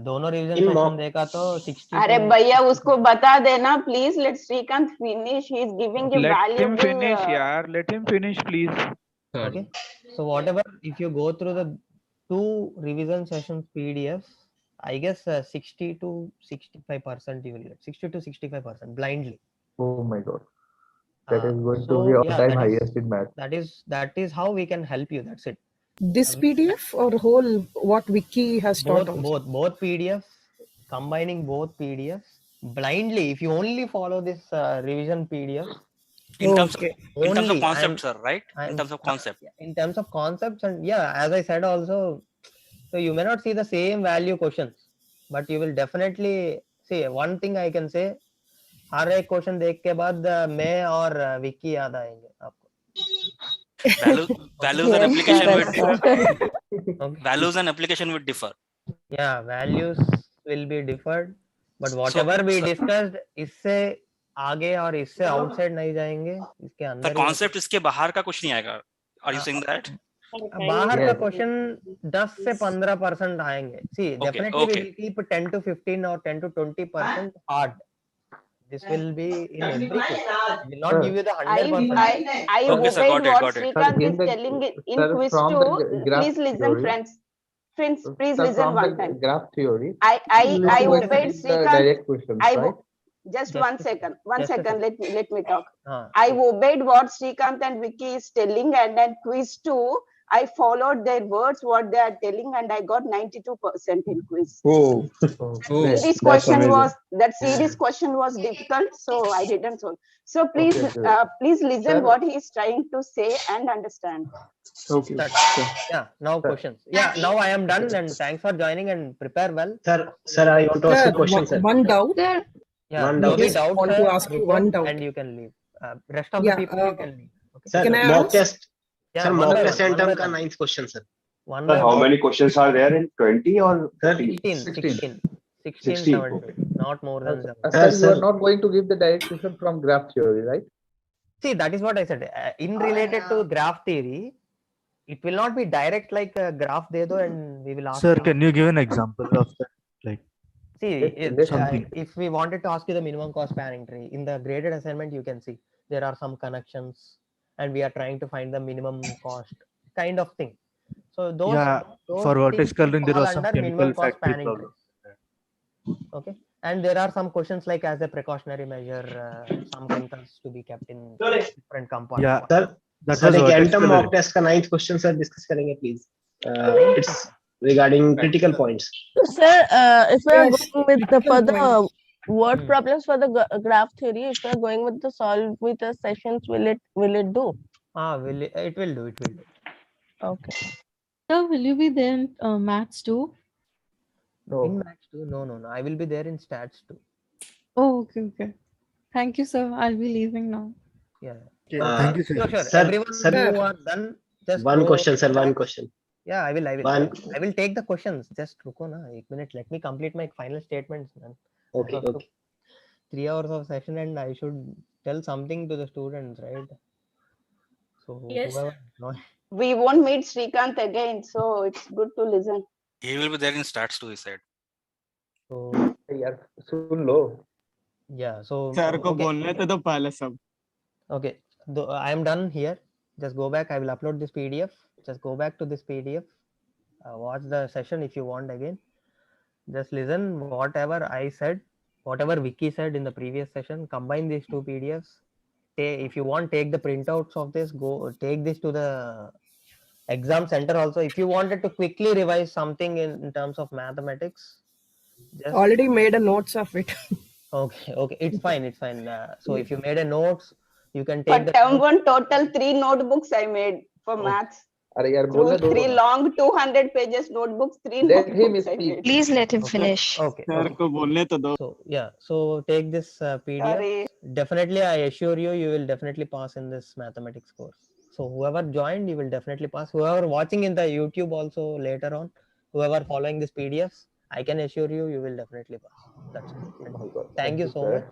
दोनों revision session देखा तो 60. अरे भैया उसको बता देना please. Let Srikanth finish. He is giving you valuable. Let him finish, yaar. Let him finish, please. Okay. So whatever, if you go through the 2 revision sessions PDFs, I guess 60 to 65% you will get. 60 to 65% blindly. Oh my God. That is going to be all-time highest in math. That is how we can help you. That's it. This PDF or whole what Wiki has taught also? Both PDFs, combining both PDFs blindly. If you only follow this revision PDF. In terms of concept, sir, right? In terms of concept. In terms of concepts, and yeah, as I said also, so you may not see the same value questions, but you will definitely see one thing I can say. हर एक question देख के बाद मैं और विकी याद आएंगे आपको. Values and application would values and application would differ. Yeah, values will be differed, but whatever we discussed, इससे आगे और इससे outside नहीं जाएंगे, इसके अंदर. The concept इसके बाहर का कुछ नहीं आएगा. Are you saying that? बाहर का क्वेश्चन 10 से 15% आएंगे. See, definitely we will keep 10 to 15 or 10 to 20% hard. This will be in every question. We will not give you the 100%. I obeyed what Srikanth is telling in quiz 2. Please listen, friends. Friends, please listen one time. Graph theory. I obeyed Srikanth. Just one second. Let me talk. I obeyed what Srikanth and Vicky is telling, and then quiz 2. I followed their words, what they are telling, and I got 92% in quiz. Oh. This question was difficult, so I didn't solve. So please, please listen what he is trying to say and understand. Okay. Yeah. Now questions. Yeah. Now I am done, and thanks for joining and prepare well. Sir, I want to ask a question, sir. One doubt. Yeah. One doubt. Just want to ask you one doubt. And you can leave. Rest of the people you can leave. Okay. Sir, mock test. Yeah, Sir, one mock by test one, and one by term ka one. 9th question, sir. One Sir, by how one. many questions are there in 20 or 15? 16, 16, 17, okay. not more than 17. Sir, you are not going to give the direct question from graph theory, right? See, that is what I said. In related to graph theory, it will not be direct like a graph de do and we will ask Sir, you. can you give an example of that? Like, See, something. if we wanted to ask you the minimum cost spanning tree, in the graded assignment, you can see there are some connections and we are trying to find the minimum cost kind of thing. So those for vertex things coloring, there fall was some under chemical minimum cost factory spanning problem. tree. Okay. And there are some questions like as a precautionary measure, some chemicals to be kept in different compartments. Yeah, Sir, that sir, was एक vertex atom coloring. mock test का 9th question sir discuss करेंगे please. It's regarding critical points. So, sir, if we are Yes, going with the critical further points. word problems for the graph theory, if we are going with the solve with the sessions, will it do? It will do. Okay. So will you be there in maths too? In maths too? No. I will be there in stats too. Oh, okay. Thank you, sir. I'll be leaving now. Yeah. Thank you, sir. Sure. Sir, Everyone sir, who are done, just one go question, sir. chat. One question. Yeah, I will. One. I will take the questions. Just ruko na, 1 minute. Let me complete my final statements, man. Okay. I took 3 hours of session and I should tell something to the students, right? So Yes. whoever. No. We won't meet Srikanth again, so it's good to listen. He will be there in stats too, he said. So यार सुन लो. Yeah. So sir को बोलने तो दो पहले सब. Okay. I am done here. Just go back. I will upload this PDF. Just go back to this PDF. Watch the session if you want again. Just listen whatever I said, whatever Vicky said in the previous session. Combine these two PDFs. If you want, take the printouts of this. Go take this to the exam center also. If you wanted to quickly revise something in terms of mathematics, just Already made a notes of it. okay. It's fine. So if you made a notes, you can For take the term notes. 1, total 3 notebooks I made for maths. अरे यार Through बोलने दो 3 ना. long 200 pages notebooks, 3 Let him notebooks I speak. made. Please let him finish. Okay. Sir को बोलने तो दो. So yeah, so take this PDF. Sorry. Definitely, I assure you, you will definitely pass in this mathematics course. So whoever joined, you will definitely pass. Whoever watching in the YouTube also later on, whoever following this PDFs, I can assure you, you will definitely pass. That's it. Thank you so much.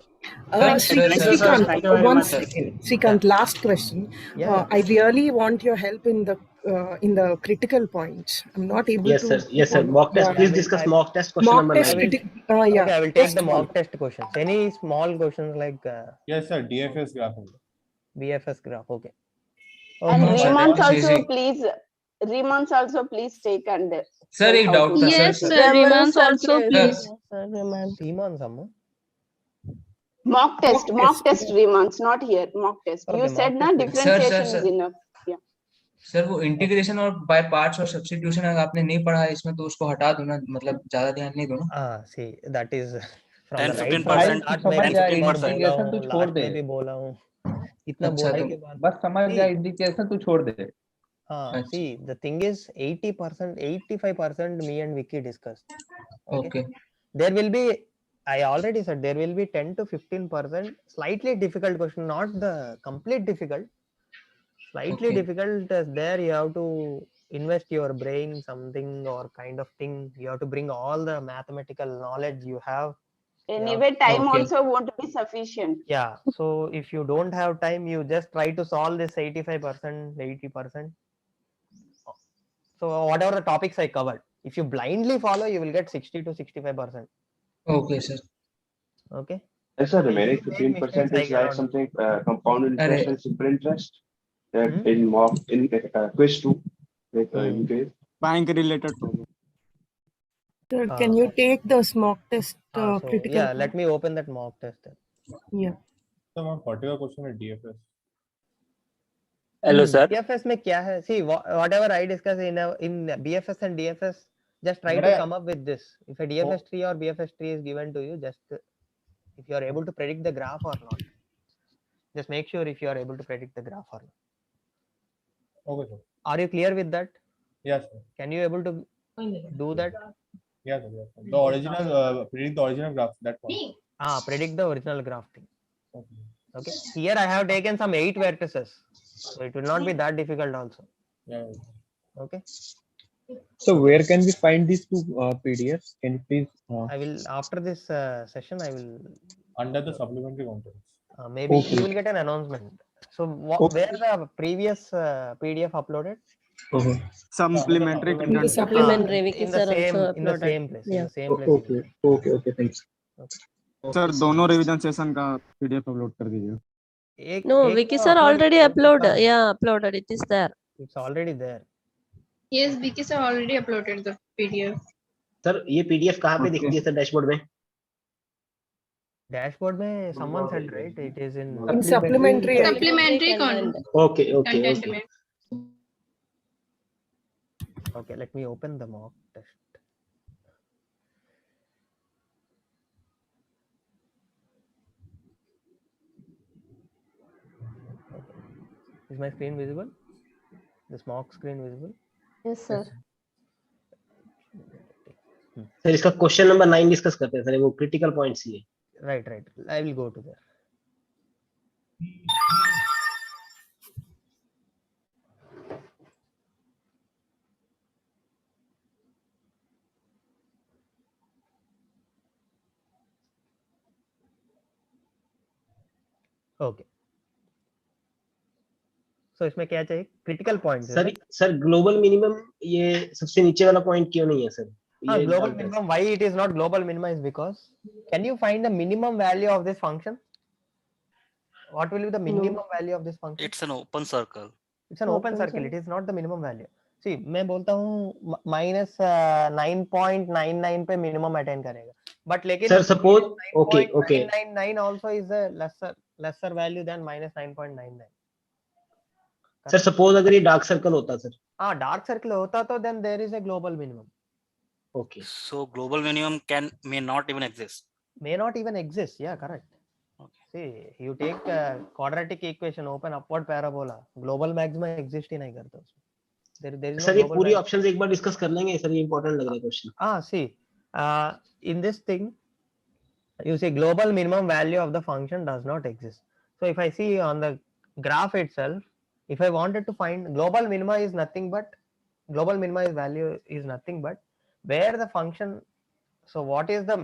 Srikanth, one second. Srikanth, last question. Yeah. I really want your help in the critical points. I'm not able Yes, to. sir. Yes, sir. Mock test. Please discuss mock test question number 9. Okay, I will take Just the mock one. test questions. Any small questions like Yes, sir. DFS graph. BFS graph. Okay. And Okay. Riemann's also please. Riemann's also please take and. Sir एक doubt था Yes, sir. sir. Riemann also, please. Riemann sum. Mock test, Riemann's, not here. Mock test. Okay, You said na differentiation is enough. Yeah. Sir वो integration और by parts और substitution अगर आपने नहीं पढ़ा है इसमें तो उसको हटा दो ना, मतलब ज्यादा ध्यान नहीं दो ना. See, that is from 10-15%. समझ जाए 10-15%. इंडिकेशन तू छोड़ दे. में भी बोला हूँ इतना अच्छा, बोलने तो के बाद बस समझ जाए इंडिकेशन तू छोड़ दे. हाँ, see, the thing is 80%, 85% me and Vicky discussed. Okay. There will be, I already said, there will be 10 to 15% slightly difficult question, not the complete difficult. Slightly difficult is there. You have to invest your brain, something or kind of thing. You have to bring all the mathematical knowledge you have. Anyway, time also won't be sufficient. Yeah. So if you don't have time, you just try to solve this 85%, 80%. So whatever the topics I covered, if you blindly follow, you will get 60 to 65%. Okay, sir. Okay. Yes, sir. Remaining 15% is like something compound interest and simple interest. That in mock in quiz 2, like you gave. Bank related problem. Sir, can you take the mock test critical? Yeah, let me open that mock test. Yeah. So one particular question is DFS. Hello, sir. BFS में क्या है? See, whatever I discuss in BFS and DFS, just try to come up with this. If a DFS tree or BFS tree is given to you, just if you are able to predict the graph or not. Just make sure if you are able to predict the graph or not. Okay, sir. Are you clear with that? Yes, sir. Can you able to do that? Yes, sir. Yes, sir. The original predict the original graph. That one. Predict the original graph thing. Okay. Here I have taken some 8 vertices. So it will not be that difficult also. Yeah. Okay. So where can we find these two PDFs? Can you please? I will after this session. I will Under the supplementary content. maybe Okay. you will get an announcement. So where the previous PDF uploaded? Supplementary In the content. supplementary, Vicky In the sir same also in the uploaded. same place. In Yeah. the same place. you will get. Okay, thanks. Sir दोनों revision session का PDF upload कर दीजिए. No, Vicky sir already uploaded. Yeah, uploaded. It is there. It's already there. Yes, Vicky sir already uploaded the PDF. Sir ये PDF कहाँ पे दिखती है sir dashboard में? Dashboard में someone said right. It is in supplementary. Supplementary content. Okay. Okay, let me open the mock test. Okay. Is my screen visible? This mock screen visible? Yes, sir. Sir इसका question number 9 discuss करते हैं sir, वो critical points ही है. Right. I will go to there. Okay. So इसमें क्या चाहिए? Critical points. Sir global minimum ये सबसे नीचे वाला पॉइंट क्यों नहीं है sir? Global minimum. Why it is not global minimum is because can you find the minimum value of this function? What will be the minimum value of this function? It's an open circle. It's an open circle. It is not the minimum value. See, मैं बोलता हूँ minus 9.99 पे minimum attain करेगा. But लेकिन sir suppose okay. 999 also is a lesser value than minus 9.99. Sir suppose अगर ये dark circle होता sir. Dark circle होता तो then there is a global minimum. Okay. So global minimum may not even exist. May not even exist. Yeah, correct. Okay. See, you take quadratic equation, open upward parabola. Global maxima exist ही नहीं करता उसमें. There is no sir ये global पूरी maxima. Options एक बार discuss कर लेंगे sir, ये important लग रहा है question. See, in this thing, you see global minimum value of the function does not exist. So if I see on the graph itself, if I wanted to find global minima is nothing but value is nothing but where the function. So what is the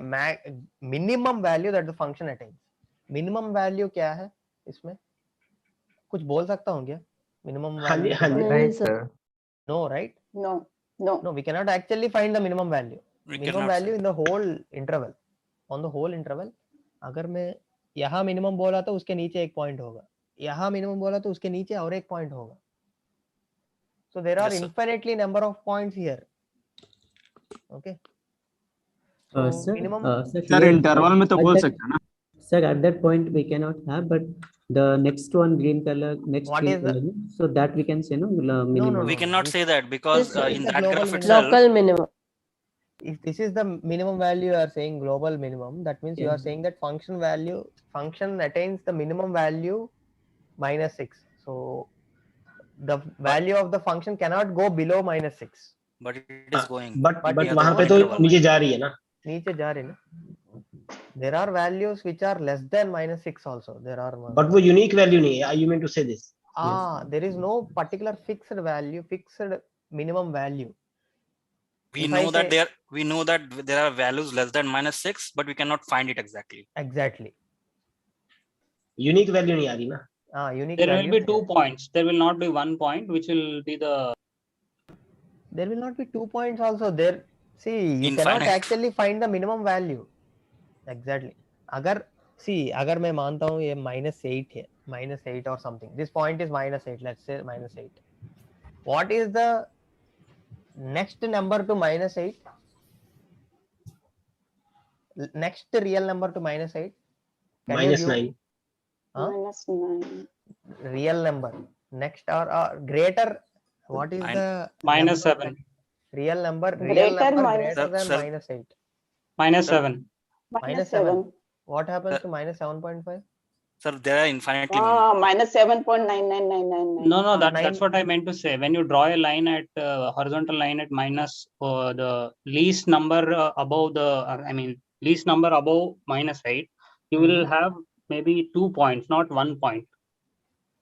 minimum value that the function attains? Minimum value क्या है इसमें? कुछ बोल सकता हूँ क्या? Minimum value. Right, sir. No, right? No. We cannot actually find the minimum value. Minimum value in the whole interval. On the whole interval, अगर मैं यहाँ minimum बोला तो उसके नीचे एक point होगा. यहाँ minimum बोला तो उसके नीचे और एक point होगा. So there are infinitely number of points here. Okay. Sir, interval में तो बोल सकते हैं ना. Sir, at that point we cannot have, but the next one green color, so that we can say minimum. No. We cannot say that because in that graph itself, local minimum. If this is the minimum value you are saying global minimum, that means you are saying that function attains the minimum value minus 6. So the value of the function cannot go below minus 6. But it is going. But वहाँ पे तो नीचे जा रही है ना. नीचे जा रही है ना. There are values which are less than minus 6 also. There are. But वो unique value नहीं है. You mean to say this? There is no particular fixed value, fixed minimum value. We know that there are values less than minus 6, but we cannot find it exactly. Exactly. Unique value नहीं आ रही ना. Unique. There will be 2 points. There will not be 1 point, which will be the. There will not be 2 points also. There. See, you Infinite. cannot actually find the minimum value. Exactly. अगर मैं मानता हूँ ये -8 है, -8 or something. This point is -8. Let's say -8. What is the next number to -8? Next real number to -8? -9. -9. Real number. Next or greater. What is the -7? Real number Greater than -8. -7. -7. What happens to -7.5? Sir, there are infinitely -7.99999. No, that's what I meant to say. When you draw a line at horizontal line at minus the least number above least number above -8, you will have maybe 2 points, not 1 point.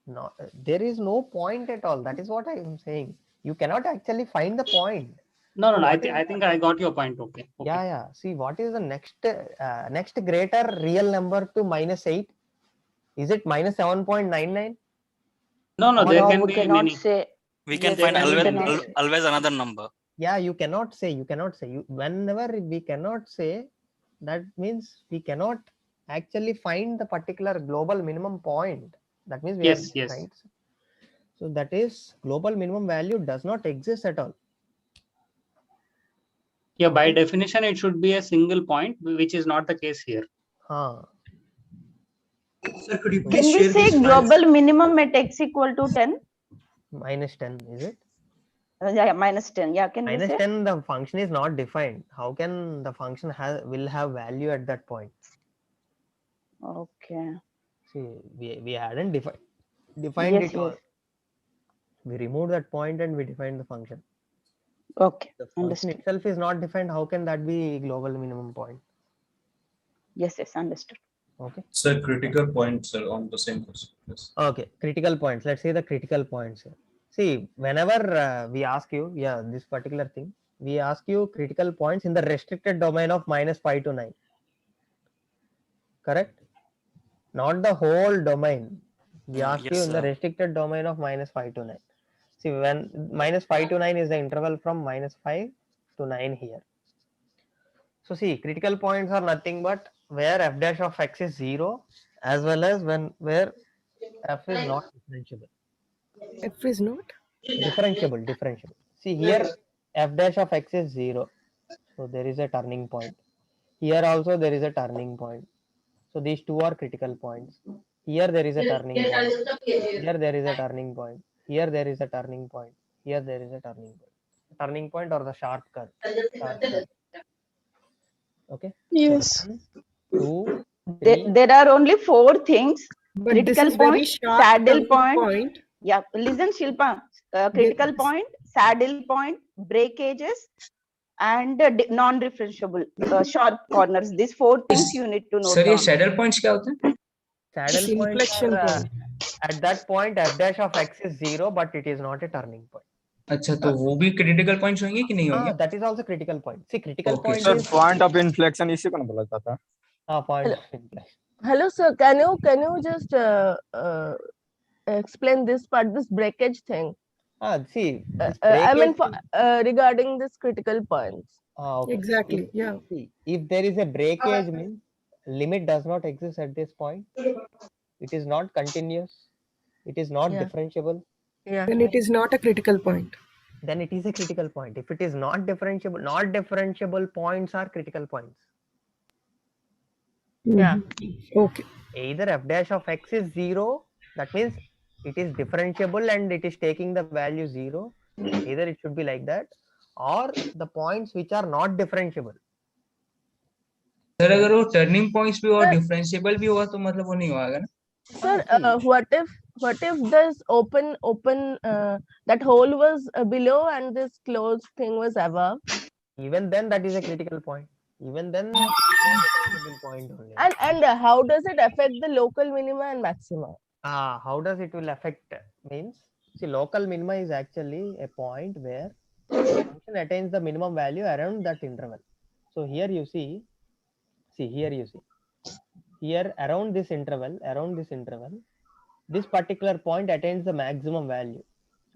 No, there is no point at all. That is what I am saying. You cannot actually find the point. No, So no, what is I think I got your point. Okay. yeah, yeah. See, what is the next greater real number to -8? Is it -7.99? No, no, Or there No, can we be cannot many. say. We can Yes, find we always cannot say. always another number. yeah, you cannot say. You cannot say. Whenever we cannot say, that means we cannot actually find the particular global minimum point. That means we are Yes, yes. right. So that is global minimum value does not exist at all. Yeah, by definition, it should be a single point, which is not the case here. Sir, could you Can please we share say this file? global minimum at x equal to 10? -10, is it? Yeah, -10. Yeah, can we say? -10, the function is not defined. How can the function will have value at that point? Okay. See, we hadn't defined Yes, it all. yes. We removed that point and we defined the function. Okay, The function understood. itself is not defined. How can that be global minimum point? Yes, yes, understood. Okay. Sir, critical points are on the same question. Yes. Okay, critical points. Let's say the critical points here. See, whenever we ask you, yeah, this particular thing, we ask you critical points in the restricted domain of -5 to 9. Correct? Not the whole domain. We ask Yes, you in the sir. restricted domain of -5 to 9. See, when -5 to 9 is the interval from -5 to 9 here. So see, critical points are nothing but where f dash of x is 0, as well as where f is not differentiable. F is not? Differentiable. See here, f dash of x is 0. So there is a turning point. Here also there is a turning point. So these two are critical points. Here there is a turning point. Here there is a turning point. Here there is a turning point. Here there is a turning point. Turning point or the sharp curve. Okay. Yes. So 1, 2, 3. There are only 4 things. But Critical this is very point, sharp saddle turning point. Yeah, listen, Shilpa. Critical point, saddle point, breakages, and non-differentiable sharp corners. These 4 things you need to note sir ये down. Saddle points क्या होते हैं? Saddle points inflection are, point. at that point f dash of x is 0, but it is not a turning point. अच्छा, तो वो भी critical points होंगे कि नहीं होंगे? That is also critical point. See, critical point sir is point of inflection इसी को ना बोला जाता है. point of inflection. Hello, sir. Can you just explain this part, this breakage thing? See, this I mean, breakage regarding this critical points. okay. Exactly. Yeah. See, if there is a breakage, means limit does not exist at this point. It is not continuous. It is not differentiable. Yeah. Then it is not a critical point. Then it is a critical point. If it is not differentiable points are critical points. Yeah. Okay. Either f dash of x is 0, that means it is differentiable and it is taking the value 0. Either it should be like that, or the points which are not differentiable. Sir अगर वो turning points भी और differentiable भी होगा तो मतलब वो नहीं होगा ना? Sir, what if this open that hole was below and this closed thing was above? Even then, that is a critical point. Even then, it is not a differentiable point only. And how does it affect the local minima and maxima? How does it will affect means? See, local minima is actually a point where the function attains the minimum value around that interval. So here you see, here around this interval, this particular point attains the maximum value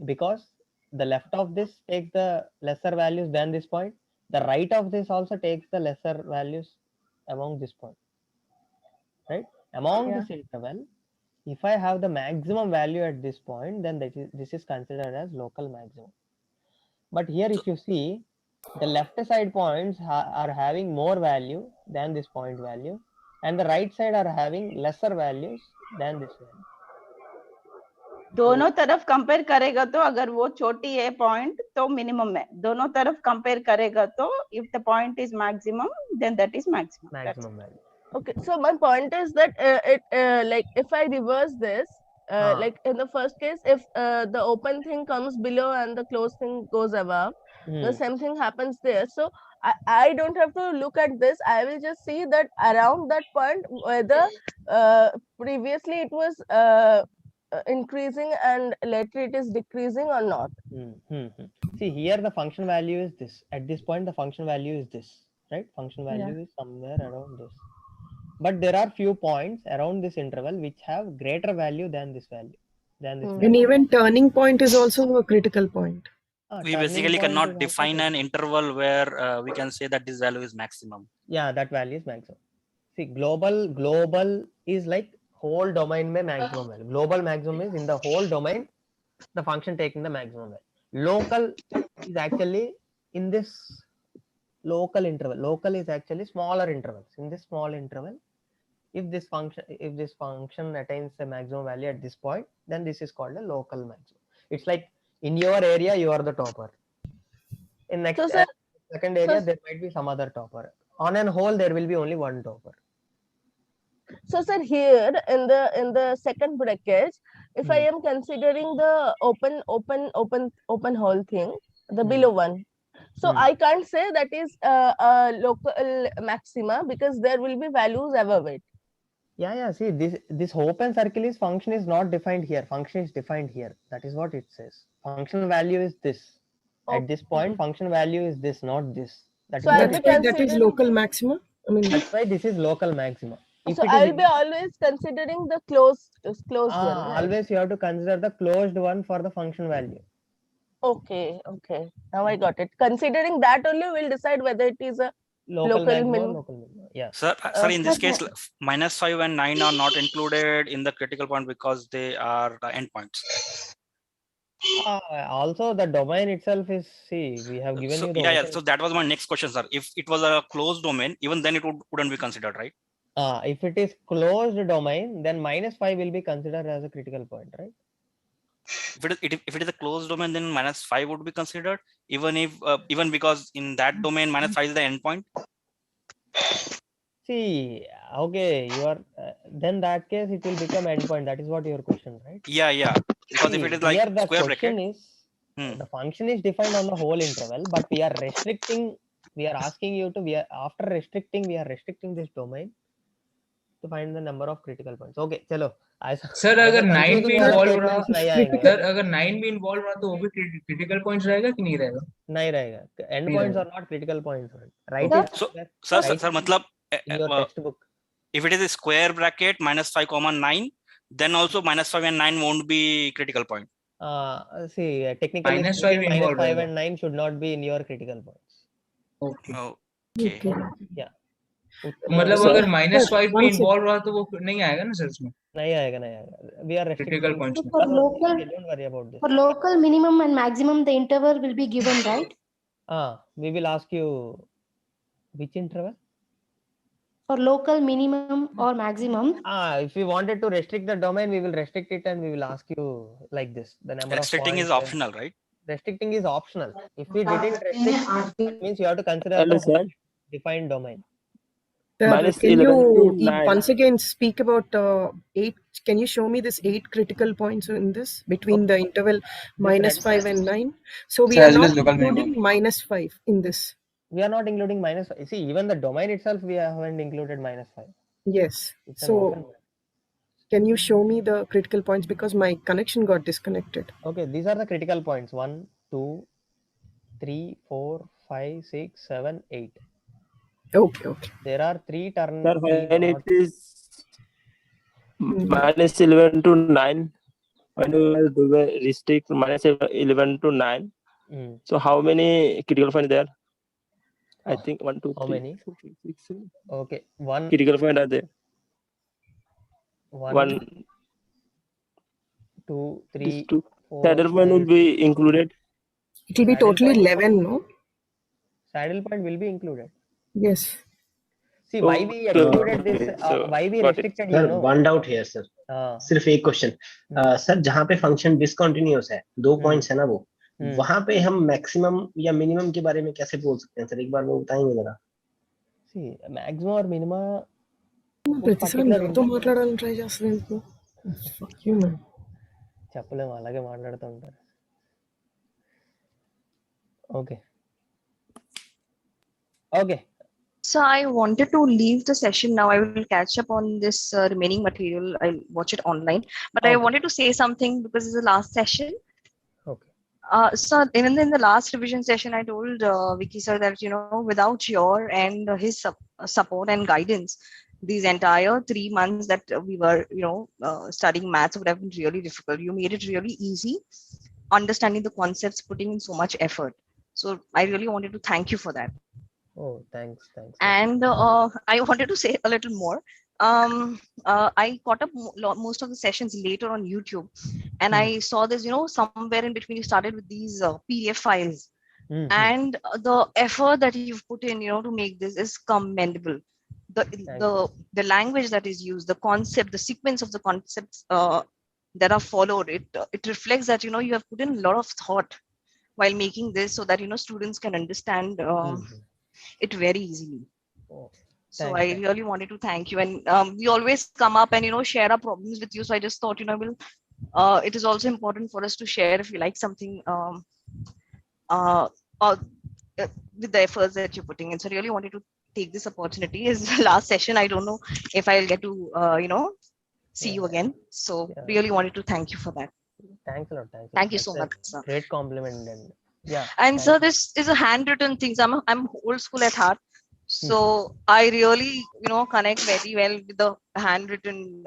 because the left of this takes the lesser values than this point. The right of this also takes the lesser values among this point, right? Among this interval, if I have the maximum value at this point, then this is considered as local maximum. But here if you see, the left side points are having more value than this point value, and the right side are having lesser values than this value. दोनों तरफ compare करेगा तो अगर वो छोटी है point तो minimum है, दोनों तरफ कंपेयर करेगा तो if the point is maximum then that is maximum value. Okay, so my point is that like if I reverse this, like in the first case, if the open thing comes below and the closed thing goes above, the same thing happens there. So I don't have to look at this. I will just see that around that point whether previously it was increasing and later it is decreasing or not? See, here the function value is this. At this point, the function value is this, right? Function value is somewhere around this. But there are few points around this interval which have greater value than this value. And even turning point is also a critical point. We basically cannot define an interval where we can say that this value is maximum. Yeah, that value is maximum. See, global is like whole domain mein maximum value. Global maximum is in the whole domain, the function taking the maximum value. Local is actually in this local interval. Local is actually smaller intervals. In this small interval, if this function attains the maximum value at this point, then this is called a local maximum. It's like in your area you are the topper. In next second area there might be some other topper. On an whole there will be only one topper. So sir, here in the second bracket, if I am considering the open hole thing, the below one, so I can't say that is a local maxima because there will be values above it. Yeah. See, this open circle is function is not defined here. Function is defined here. That is what it says. Function value is this. At this point, function value is this, not this. That's why that is local maxima. I mean, that's why this is local maxima. So I will be always considering the closed one. Right? Always you have to consider the closed one for the function value. Okay. Now I got it. Considering that only, we'll decide whether it is a local minimum. Yeah. Sir, in this case, -5 and 9 are not included in the critical point because they are the endpoints. Also, the domain itself is, see, we have given you the yeah. So that was my next question, sir. If it was a closed domain, even then it wouldn't be considered, right? If it is closed domain, then -5 will be considered as a critical point, right? If it is a closed domain, then -5 would be considered, even because in that domain -5 is the endpoint. See, okay, you are then that case it will become endpoint. That is what your question, right? Yeah. Because if it is like here the square question bracket, is the function is defined on the whole interval, but we are restricting. We are asking you to. After restricting, we are restricting this domain to find the number of critical points. Okay, चलो. Sir अगर 9 भी involve रहा sir अगर 9 भी involve रहा तो वो भी क्रिटिकल पॉइंट्स रहेगा कि नहीं रहेगा? नहीं रहेगा. End points are not critical points. Right? So sir, मतलब in your textbook. If it is a square bracket -5, 9, then also -5 and 9 won't be critical point. See, technically -5 and 9 should not be in your critical points. Okay. Yeah. मतलब अगर -5 भी involve रहा तो वो नहीं आएगा ना सर इसमें? नहीं आएगा. We are critical points. Don't worry about this. For local minimum and maximum, the interval will be given, right? We will ask you which interval? For local minimum or maximum. If we wanted to restrict the domain, we will restrict it and we will ask you like this. The number restricting of is optional, right? Restricting is optional. If we didn't restrict, that means you have to consider the defined domain. Can you once again speak about 8? Can you show me this 8 critical points in this between the interval -5 and 9? So we are not including -5 in this. We are not including -5. See, even the domain itself, we haven't included -5. Yes. So can you show me the critical points because my connection got disconnected? Okay, these are the critical points. 1, 2, 3, 4, 5, 6, 7, 8. Okay. There are 3 turns. Sir, when it is -11 to 9, when you do restrict -11 to 9, so how many critical points there? I think 1, 2, 3. How many? 4, 5, 6, 7. Okay, 1 critical point are there. 1, 2, 3, 4. Saddle point will be included. It will be totally 11, no? Saddle point will be included. Yes. See, why we excluded this? Why we restricted? Sir, one doubt here, sir. सिर्फ एक question. Sir जहाँ पे function discontinuous है, 2 points है ना वो, वहां पे हम मैक्सिमम या मिनिमम के बारे में कैसे बोल सकते हैं सर? एक बार वो बताएंगे जरा. See, maximum or minima. ప్రతిసారి మాట్లాడాలని ట్రై చేస్తాను. Fuck you, man. చెప్పలేము, అలాగే మాట్లాడుతూ ఉంటారు. Okay. So I wanted to leave the session now. I will catch up on this remaining material. I'll watch it online. But I wanted to say something because it's the last session. Okay. So even in the last revision session, I told Vicky sir that, without your and his support and guidance, these entire 3 months that we were, studying maths would have been really difficult. You made it really easy, understanding the concepts, putting in so much effort. So I really wanted to thank you for that. Oh, thanks. And I wanted to say a little more. I caught up most of the sessions later on YouTube, and I saw this, somewhere in between you started with these PDF files, and the effort that you've put in, to make this is commendable. The language that is used, the concept, the sequence of the concepts that are followed, it reflects that, you have put in a lot of thought while making this, so that, students can understand it very easily. So I really wanted to thank you, and we always come up and share our problems with you. So I just thought it is also important for us to share if you like something with the efforts that you're putting in. So I really wanted to take this opportunity. It's the last session. I don't know if I'll get to see you again. So really wanted to thank you for that. Thanks a lot. Thank you so much, sir. Great compliment. And yeah. And sir, this is a handwritten thing. So I'm old school at heart. So I really, connect very well with the handwritten.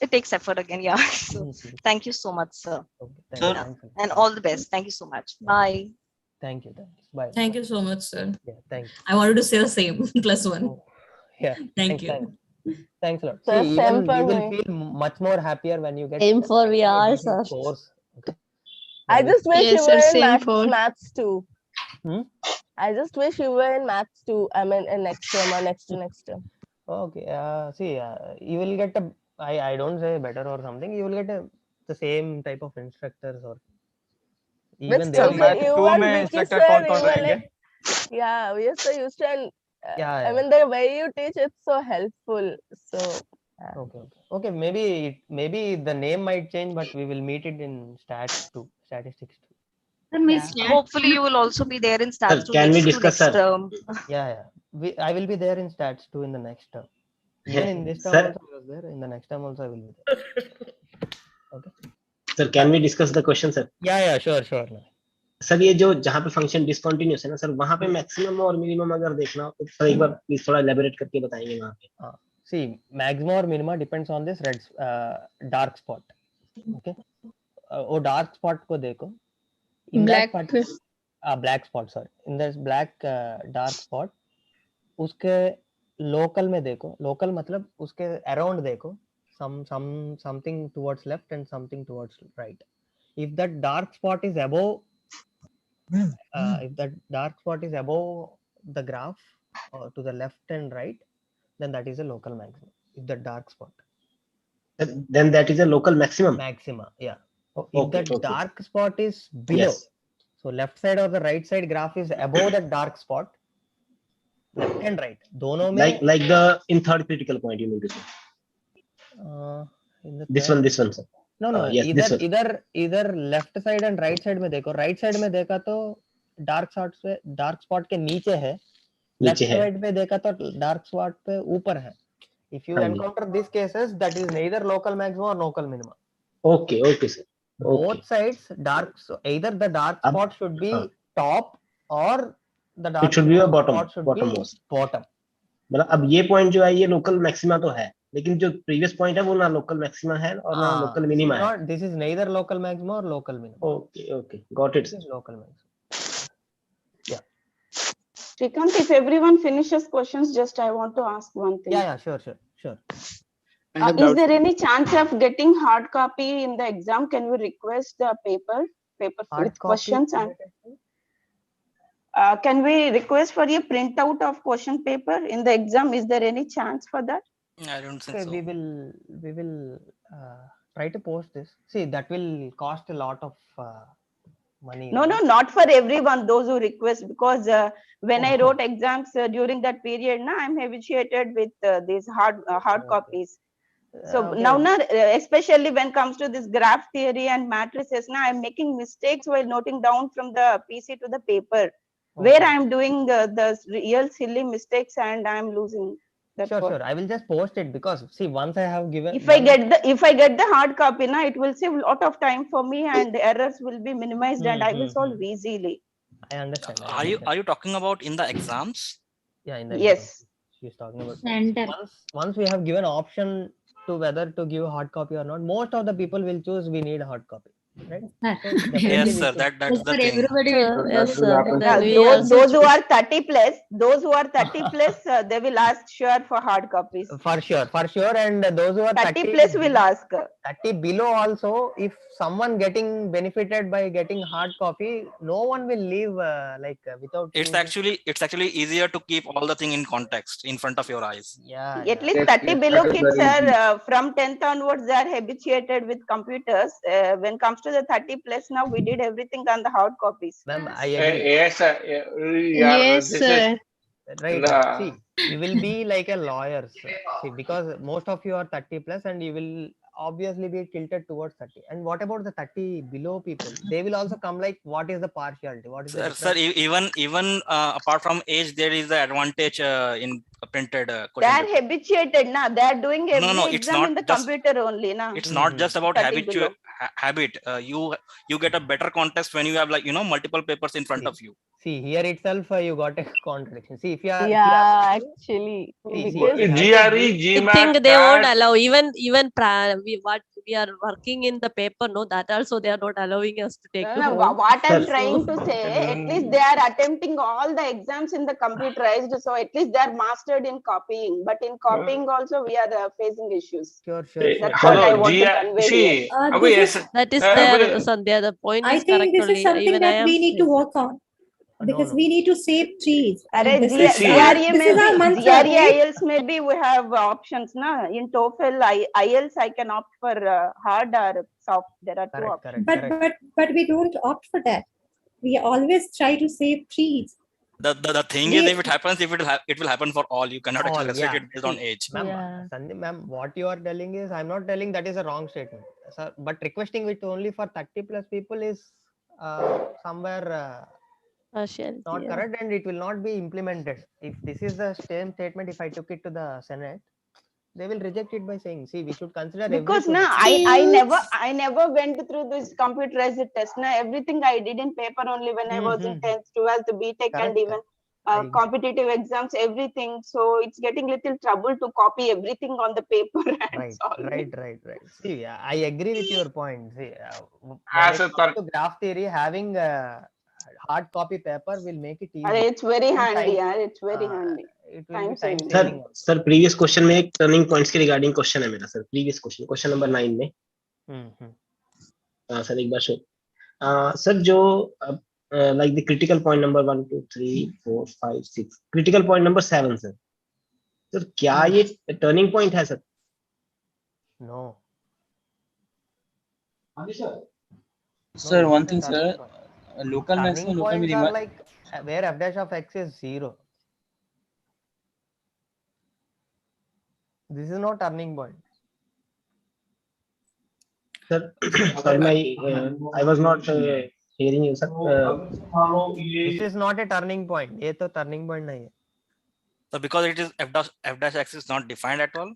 It takes effort again, yeah. So thank you so much, sir. Sir. And all the best. Thank you so much. Bye. Thank you. Bye. Thank you so much, sir. Yeah, thanks. I wanted to say the same. +1. Yeah. Thank you. Thanks a lot. Sir, See, same even for you will me. feel much more happier when you get Same for VR, decent sir. course. Okay. I just wish Yes, you sir, were in same for. maths too. I just wish you were in maths too. I mean, in next term or next to next term. Okay. See, you will get I don't say better or something. You will get the same type of instructors or But even still, they you and Vicky sir, you were like, yeah, we used to use to, and I mean, the way you teach, it's so helpful. So. Okay. Maybe the name might change, but we will meet it in statistics too. Hopefully you will also be there in stats Sir, can we discuss, next sir? term. Yeah. I will be there in stats too in the next term. Even in this term Sir. also I was there. In the next term also I will be there. Okay. Sir, can we discuss the question, sir? Yeah, sure. Sir ये जो जहाँ पे function discontinuous है ना sir, वहाँ पे maximum और minimum अगर देखना हो तो सर एक बार प्लीज थोड़ा एलैबोरेट करके बताएंगे वहाँ पे. See, maximum or minima depends on this red dark spot. Okay. वो dark spot को देखो. In Black. that part, black spot. Sorry. In this black dark spot, उसके local में देखो. Local मतलब उसके around देखो. Something towards left and something towards right. If that dark spot is above, if that dark spot is above the graph or to the left and right, then that is a local maximum. If the dark spot, then that is a local maximum. Maxima, yeah. Okay, if the dark spot is below, so left side or the right side graph is above the dark spot, left and right, दोनों में like the in third critical point you mean to say? In the this one, sir. No, yes, either left side and right side में देखो. Right side में देखा तो dark spot के नीचे है. Left side पे देखा तो dark spot पे ऊपर है. If you encounter these cases, that is neither local maximum or local minimum. Okay, sir. Both sides dark. So either the dark spot should be top or the dark should be a spot should bottommost. be bottom. मतलब अब ये point जो है ये local maxima तो है, लेकिन जो प्रीवियस पॉइंट है वो ना लोकल मैक्सिमा है और ना लोकल मिनिमा है. This is neither local maximum or local minimum. Okay, got it. This is local maximum. Yeah. Shrikant, if everyone finishes questions, just I want to ask one thing. Yeah, sure. Is there any chance of getting hard copy in the exam? Can we request the paper with questions? And can we request for a printout of question paper in the exam? Is there any chance for that? I don't think so. We will try to post this. See, that will cost a lot of money. No, not for everyone. Those who request, because when I wrote exams during that period, I'm habituated with these hard copies. So now, especially when it comes to this graph theory and matrices, I'm making mistakes while noting down from the PC to the paper. where I am doing the real silly mistakes and I am losing. That's Sure, what. sure. I will just post it because see, once I have given. If I get the hard copy, na, it will save a lot of time for me and the errors will be minimized and I will solve easily. I understand. Are you talking about in the exams? Yeah, in the yes. She's talking about once we have given option to whether to give hard copy or not, most of the people will choose we need a hard copy, right? So Yes, sir. That's the thing. Yes, sir. Those who are 30 plus, they will ask sure for hard copies. For sure, and those who are 30 plus will ask. 30 below also, if someone getting benefited by getting hard copy, no one will leave without. It's actually easier to keep all the thing in context in front of your eyes. Yeah. At least 30 below kids are from 10th onwards they are habituated with computers. When it comes to the 30 plus, now we did everything on the hard copies. Ma'am, I agree. Yes, sir. Right. See, you will be like a lawyer, sir. See, because most of you are 30 plus and you will obviously be tilted towards 30. And what about the 30 below people? They will also come like, what is the partiality? What is the Sir, even apart from age, there is the advantage in printed They are habituated now. They are doing every exam in the computer only now. It's not just about habit. You get a better context when you have multiple papers in front of you. See, here itself you got a contradiction. See, if you are actually, GRE, GMAT, I think they won't allow even what we are working in the paper. No, that also they are not allowing us to take. What I'm trying to say, at least they are attempting all the exams in the computerized, so at least they are mastered in copying. But in copying also we are facing issues. Sure. That's what I want to convey. That is there, Sandhya. The point is correct. I think this is something that we need to work on. Because we need to save trees. This is our mantra. IELTS maybe we have options. Na? In TOEFL, IELTS I can opt for hard or soft. There are two options. But we don't opt for that. We always try to save trees. The thing is, if it happens, it will happen for all. You cannot actually restrict it based on age. Ma'am, what you are telling is, I'm not telling that is a wrong statement. Sir, but requesting it only for 30 plus people is somewhere not correct, and it will not be implemented. If this is the same statement, if I took it to the Senate, they will reject it by saying, see, we should consider because I never went through this computerized test. Na, everything I did in paper only when I was in 10th, 12th, BTech, and even competitive exams, everything. So it's getting little trouble to copy everything on the paper. And right. See, I agree with your point. See, as to graph theory, having hard copy paper will make it easy. It's very handy. It's very handy. It will be time saving. Sir previous question में एक turning points के regarding question है मेरा sir previous question number 9 में sir एक बार show sir जो like the critical point number 1 2 3 4 5 6 critical point number 7 sir क्या ये टर्निंग पॉइंट है sir no sir one thing sir local maximum local minimum like where f dash of x is 0. This is not turning point. Sir, sorry, I was not hearing you, sir. This is not a turning point. ये तो turning point नहीं है. So because it is f dash x is not defined at all.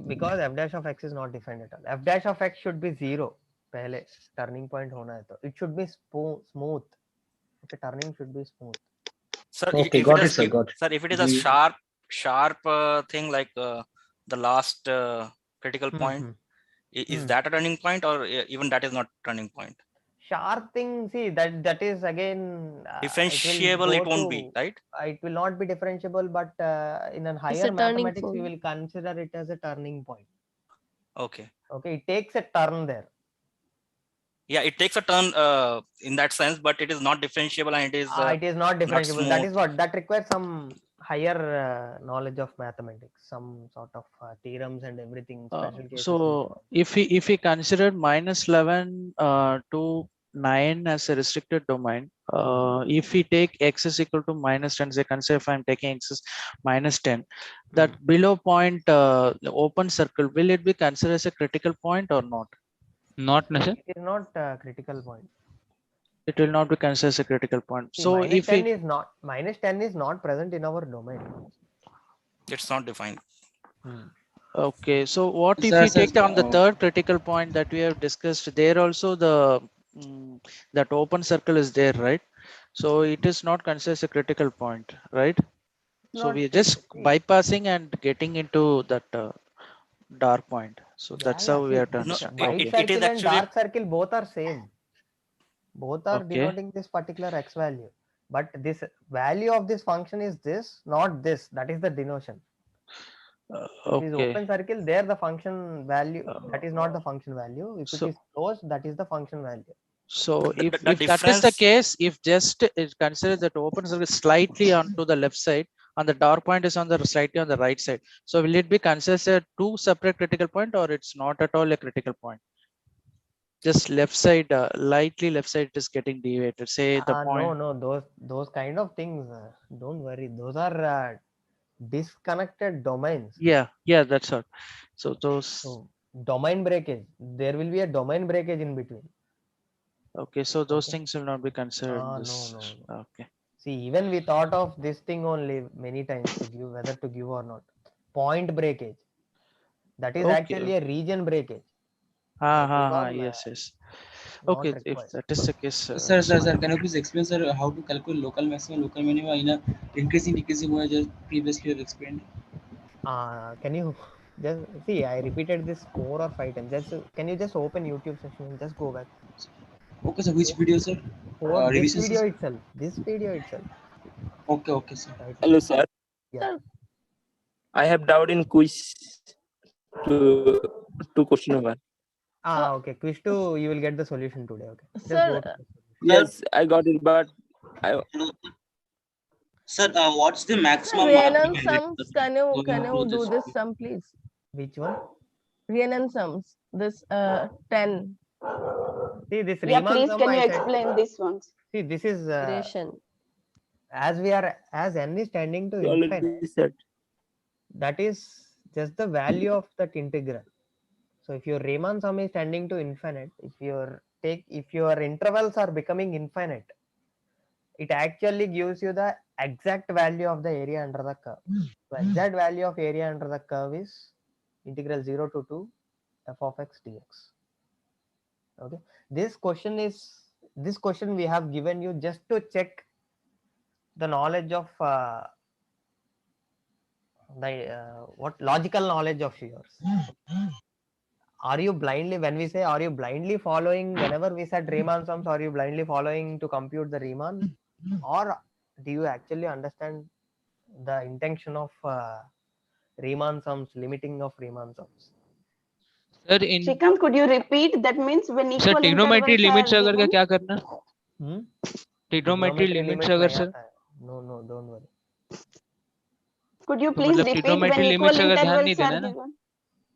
Because f dash of x is not defined at all. F dash of x should be 0. पहले turning point होना है तो it should be smooth okay turning should be smooth sir sir if it is a sharp thing like the last critical point is that a turning point or even that is not turning point sharp thing see that is again differentiable it won't be right it will not be differentiable but in a higher mathematics we will consider it as a turning point okay it takes a turn there. Yeah, it takes a turn in that sense, but it is not differentiable and it is not differentiable. That is what that requires some higher knowledge of mathematics, some sort of theorems and everything. Special cases. So if we consider -11 to 9 as a restricted domain, if we take x is equal to -10, say consider if I'm taking x is -10, that below point, the open circle, will it be considered as a critical point or not? Not necessarily. It is not a critical point. It will not be considered as a critical point. See, So minus if 10 it is not present in our domain. It's not defined. okay, so what if Sir, we sir, take on the third critical point that we have discussed? There also the that open circle is there, right? So it is not considered as a critical point, right? So Not we are just bypassing and getting into that dark point. So that's how we have to understand. White Okay. circle and dark circle both are same. Both are Okay. denoting this particular x value. But this value of this function is this, not this. That is the denotion. If it is Okay. open circle, there the function value, that is not the function value. If it is closed, that is the function value. So if the that is the case, if just it considers that open circle slightly onto the left side and the dark point is on the slightly on the right side, so will it be considered two separate critical point, or it's not at all a critical point? Just left side, lightly left side is getting deviated. Say the point. No, those kind of things. Don't worry. Those are disconnected domains. Yeah, that's all. So those. Domain breakage. There will be a domain breakage in between. Okay, so those things will not be considered. No. Okay. See, even we thought of this thing only many times to give, whether to give or not. Point breakage. That is actually a region breakage. Yes. Okay, if that is the case. Sir, can you please explain, sir, how to calculate local maximum, local minimum in a increasing, decreasing way just previously you have explained? Can you just see? I repeated this 4 or 5 times. Can you just open YouTube session and just go back? Okay, sir. Which video, sir? This video itself. This video itself. Okay, sir. Hello, sir. Yeah. I have doubt in quiz to question 1. Okay. Quiz 2, you will get the solution today. Okay. Sir, Yes, I got it, but Sir, what's the maximum? Riemann sums. Can you do this sum, please? Which one? Riemann sums. This 10. See this Yeah, Riemann please, sum. can you explain this one? See, this is as n is tending to infinite. That is just the value of that integral. So if your Riemann sum is tending to infinite, if your intervals are becoming infinite, it actually gives you the exact value of the area under the curve. So exact value of area under the curve is integral 0 to 2 f of x dx. Okay, this question we have given you just to check the knowledge of what logical knowledge of yours. Are you blindly, when we say are you blindly following, whenever we said Riemann sums, are you blindly following to compute the Riemann, or do you actually understand the intention of Riemann sums, limiting of Riemann sums? Sir, Shrikant, could you repeat? That means when equal sir, trigonometry intervals limits are अगर given? क्या करना? Trigonometry limits अगर sir. No, don't worry. Could you तो please मतलब repeat trigonometry when equal limits अगर ध्यान नहीं intervals देना are ना? given?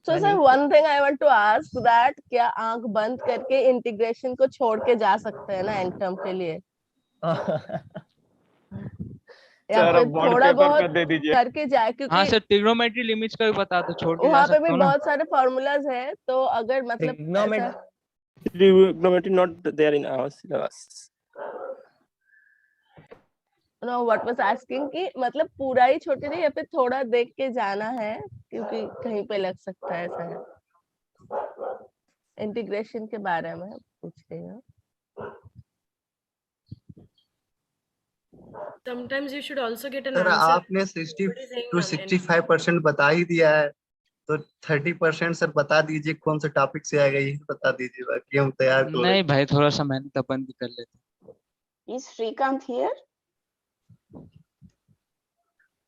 So sir, one thing I want to ask that क्या आंख बंद करके इंटीग्रेशन को छोड़ के जा सकते हैं ना एंड टर्म के लिए? या फिर थोड़ा बहुत करके जाए, क्योंकि हाँ सर, ट्रिग्नोमेट्री लिमिट्स का भी बता दो, छोड़ के जा वहाँ पे सकते भी हो ना? बहुत सारे फॉर्मूलाज हैं, तो अगर मतलब trigonometry not there in our syllabus. No, what was asking कि मतलब पूरा ही छोटे नहीं या फिर थोड़ा देख के जाना है, क्योंकि कहीं पे लग सकता है, ऐसा है। इंटीग्रेशन के बारे में पूछ रही हूँ। Sometimes you should also get an sir answer. आपने 60 to 65% बता ही दिया है, तो 30% सर बता दीजिए कौन सा टॉपिक से आएगा, ये बता दीजिए, बाकी हम तैयार कर नहीं भाई, थोड़ा सा मेहनत अपन भी कर लेते। Is Shrikant here?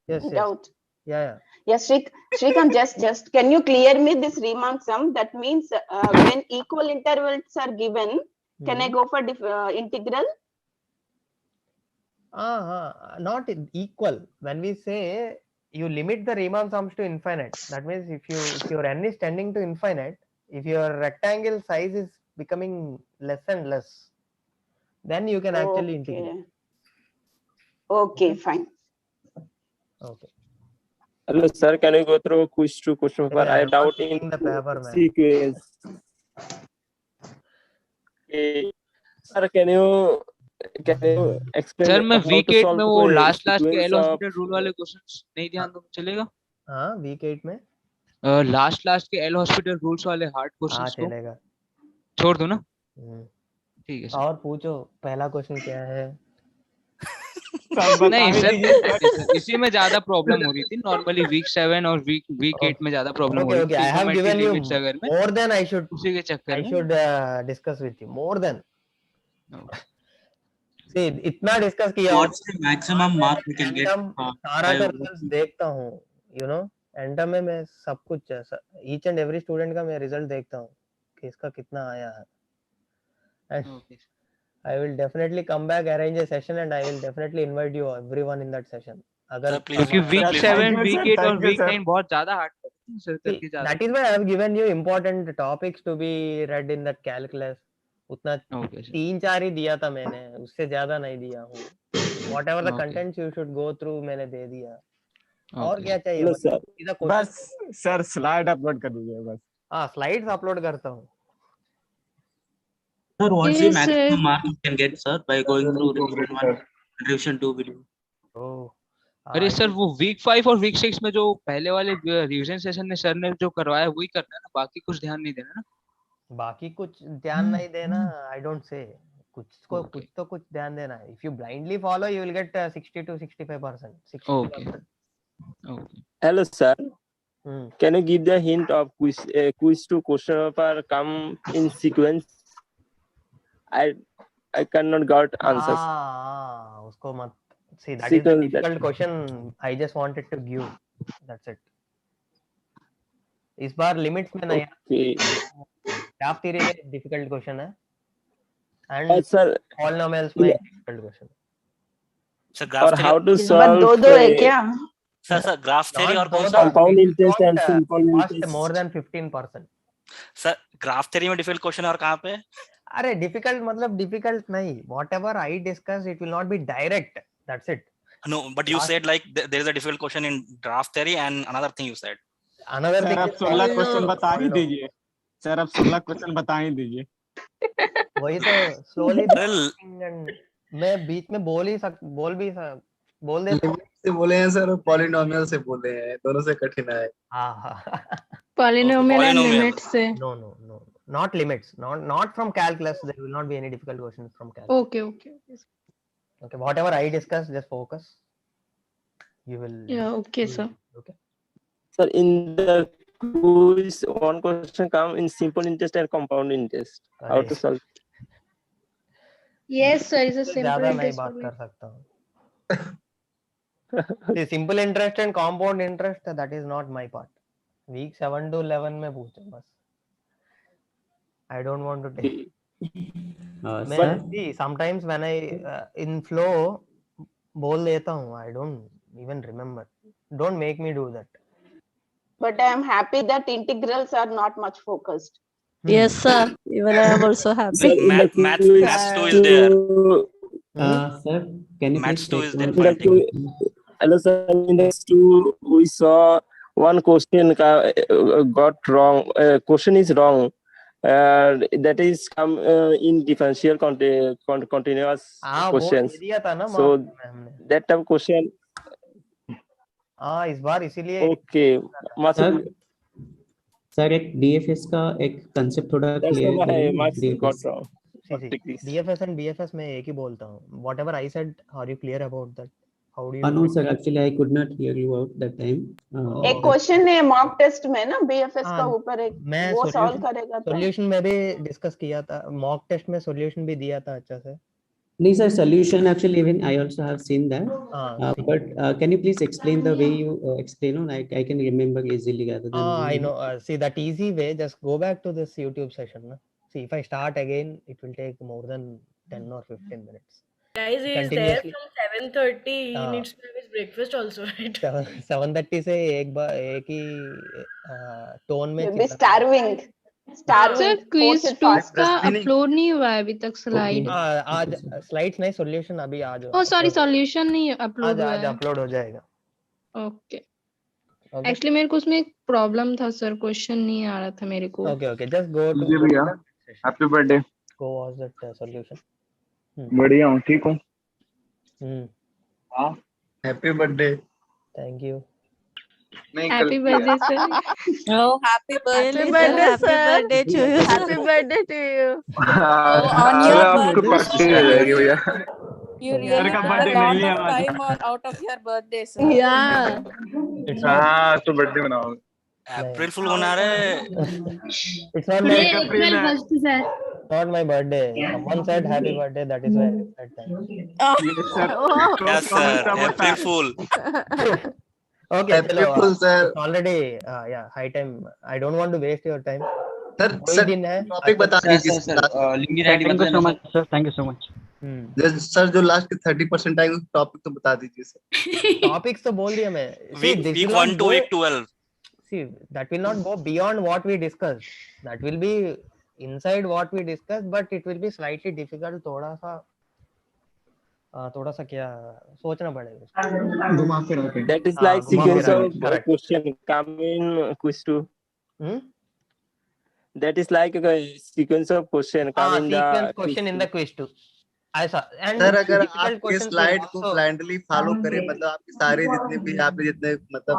Yes. Doubt. Yeah. Yes, Shrikant, just can you clear me this Riemann sum? That means when equal intervals are given, can I go for integral? Not equal. When we say you limit the Riemann sums to infinite, that means if your n is tending to infinite, if your rectangle size is becoming less and less, then you can actually integrate. Okay, fine. Okay. Hello, sir. Can you go through quiz 2 question paper? I have doubt in the paper, sequence. Okay. Sir, can you can you explain sir मैं how week to 8 solve में वो last के sequence L of hospital rule वाले questions नहीं ध्यान दो चलेगा? हाँ वीक 8 में लास्ट के एल हॉस्पिटल रूल्स वाले हार्ड हाँ क्वेश्चंस को चलेगा। छोड़ दो ना? ठीक है सर। और पूछो पहला क्वेश्चन क्या है? नहीं सर इसी में ज्यादा प्रॉब्लम हो रही थी। नॉर्मली वीक 7 और वीक 8 में ज्यादा प्रॉब्लम हो Okay, रही okay. थी। I have given you limits अगर में more than I should उसी के चक्कर में discuss with you. More than. See, इतना डिस्कस किया What's the maximum mark we can get? सारा का रिजल्ट्स देखता हूँ, you know, एंडम में मैं सब कुछ ईच एंड एवरी स्टूडेंट का मैं रिजल्ट देखता हूँ कि इसका कितना आया है। And I will definitely come back, arrange a session, and I will definitely invite you everyone in that session. अगर क्योंकि वीक 7 वीक 8 और वीक 9 बहुत ज्यादा हार्ड करते हैं सर करके ज्यादा। that is why I have given you important topics to be read in that calculus. उतना 3-4 ही दिया था मैंने, उससे ज्यादा नहीं दिया हूँ। Whatever the contents you should go through मैंने दे दिया। और क्या चाहिए? बस सर स्लाइड अपलोड कर दीजिए बस। हाँ स्लाइड्स अपलोड करता हूँ। Sir, what's the maximum mark you can get, sir, by going through revision 1 and revision 2 video? Oh, अरे सर वो वीक 5 और वीक 6 में जो पहले वाले रिवीजन सेशन में सर ने जो करवाया वही करना है ना, बाकी कुछ ध्यान नहीं देना ना। बाकी कुछ ध्यान नहीं देना, I don't say. कुछ तो कुछ ध्यान देना है। If you blindly follow, you will get 60 to 65%. 60%. Okay. Hello sir. Can you give the hint of quiz to question paper come in sequence? I cannot got answers. उसको मत see, that is the difficult question I just wanted to give. That's it. इस बार limits में नहीं graph theory में difficult question है and sir polynomials में difficult question. Sir graph theory और solve दो है क्या? सर ग्राफ थ्योरी और कौन सा? Compound interest and simple interest more than 15%। Sir graph theory में डिफिकल्ट क्वेश्चन और कहाँ पे? अरे डिफिकल्ट मतलब डिफिकल्ट नहीं, whatever I discuss it will not be direct, that's it. No, but you said like there is a difficult question in graph theory and another thing you said. Another thing आप 16 question बता ही दीजिए sir, आप 16 question बता ही दीजिए। वही तो slowly मैं बीच में बोल देता हूँ। से बोले हैं सर, पॉलिनोमियल से बोले हैं, दोनों से कठिन है। Polynomial and limits से। No, not limits, not from calculus. There will not be any difficult questions from calculus. Okay, whatever I discuss, just focus. You will. Yeah, okay, sir. Okay. Sir, in the quiz, one question come in simple interest and compound interest. How to solve? Yes, sir. It's a simple ज़्यादा नहीं interest. बात कर सकता हूँ। The simple interest and compound interest, that is not my part. Week 7 to 11 में पूछो बस। I don't want to take. See, sometimes when I in flow बोल देता हूँ, I don't even remember. Don't make me do that. But I am happy that integrals are not much focused. Yes, sir. Even I am also happy. Maths 2 is there. Sir, can you Maths 2 is there. Hello sir, in the 2 we saw one question got wrong. Question is wrong. That is come in differential continuous questions. So that type question. इस बार इसीलिए Okay. Sir एक DFS का एक concept थोड़ा clear करेंगे। DFS and BFS में एक ही बोलता हूँ। Whatever I said, are you clear about that? How do you? No sir, actually I could not hear you out that time. एक क्वेश्चन है मॉक टेस्ट में ना BFS का ऊपर एक वो सॉल्व करेगा तो सॉल्यूशन में भी डिस्कस किया था, मॉक टेस्ट में सॉल्यूशन भी दिया था अच्छा से। नहीं sir, solution actually even I also have seen that. But can you please explain the way you explain on? I can remember easily rather than. I know. See that easy way. Just go back to this YouTube session. Na? See, if I start again, it will take more than 10 or 15 minutes. Guys, he is there from 7:30. He needs to have his breakfast also, right? 7:30 से एक ही tone में. Maybe starving. Sir quiz 2 का upload नहीं हुआ है अभी तक slide. आज स्लाइड्स नहीं, सॉल्यूशन अभी आज। ओह सॉरी, सॉल्यूशन नहीं अपलोड हुआ है। आज अपलोड हो जाएगा। ओके। एक्चुअली मेरे को उसमें एक प्रॉब्लम था सर, क्वेश्चन नहीं आ रहा था मेरे को। Okay just go to happy birthday. Go was that solution. बढ़िया हूँ, ठीक हूँ। हाँ, happy birthday. Thank you. Happy birthday sir. Oh, happy birthday, Happy sir. birthday, Happy sir. birthday to you, sir. Happy birthday to you. On your आपको birthday, party sir, हो जाएगी you, भैया। you really took a lot of time out of your birthday, sir. Yeah. हाँ, तो birthday मनाओ। April fool मना रहे। It's not my Today April 1st, sir. not my birthday. Someone said happy birthday. That is why I said that. Yes sir। Yes sir, April Fool। Okay, happy चलो, fool sir. it's already yeah high time. I don't want to waste your time. Sir कोई sir दिन है। Topic बता दीजिए sir link ID बता देना sir. Thank you so much sir. जो last के 30% आएंगे टॉपिक तो बता दीजिए सर। Topics तो बोल दिया मैं। See, this week will not 1 to go. week 12। See, that will not go beyond what we discussed. That will be inside what we discussed, but it will be slightly difficult. थोड़ा सा क्या सोचना पड़ेगा। घुमा फिरा के। That is like घुमा sequence फिरा of के, correct. question come in quiz 2. That is like a sequence of question come in sequence the question quiz in 2. the quiz 2. ऐसा and सर अगर difficult आप इस questions will स्लाइड को also blindly follow करें, मतलब आपके सारे जितने भी आपने जितने मतलब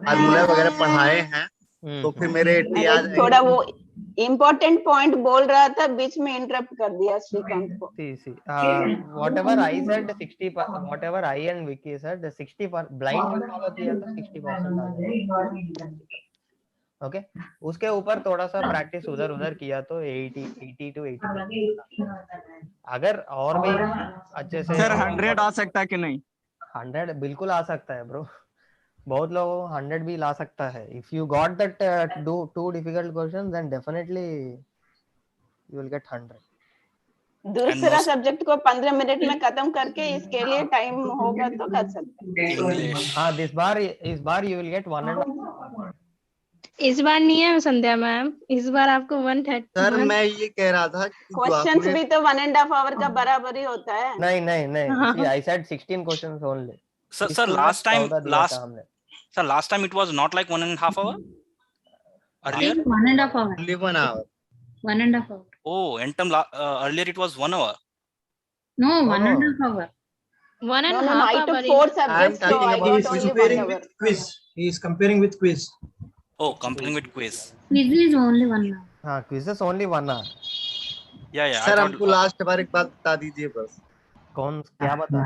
फार्मूला वगैरह पढ़ाए हैं, तो फिर मेरे 80 आ अरे थोड़ा वो इम्पोर्टेंट पॉइंट बोल रहा था, बीच में इंटरप्ट कर दिया श्रीकांत को। See, whatever I said 60, whatever I and Vicky said, the 60 blind में follow किया तो 60% आ जाएगा। ओके, उसके ऊपर थोड़ा सा प्रैक्टिस उधर किया तो 80 to 80%। अगर और भी अच्छे से सर 100 आ सकता है कि नहीं? 100 बिल्कुल आ सकता है ब्रो। बहुत लोगों 100 भी ला सकता है। If you got that two difficult questions, then definitely you will get 100. दूसरा सब्जेक्ट को 15 मिनट में खत्म करके इसके लिए टाइम होगा तो कर सकते हैं। इंग्लिश। हाँ, इस बार you will get 1.5 इस बार नहीं है संध्या मैम, इस बार आपको 130। सर मैं ये कह रहा था कि क्वेश्चंस भी तो 1.5 आवर का बराबर ही होता है। नहीं। See, I said 16 questions only. Sir, last time it was not like 1.5 hour earlier? 1.5 hour. Only 1 hour. 1.5 hour. Oh, and earlier it was 1 hour. No, 1.5 hour. 1.5 No, I took 4 subjects, so I got only 1 hour. He is comparing with quiz. Oh, comparing with quiz. Quiz is only 1 hour. हाँ, quiz is only 1 hour. Yeah. Sir हमको last बार एक बात बता दीजिए बस। कौन क्या बता?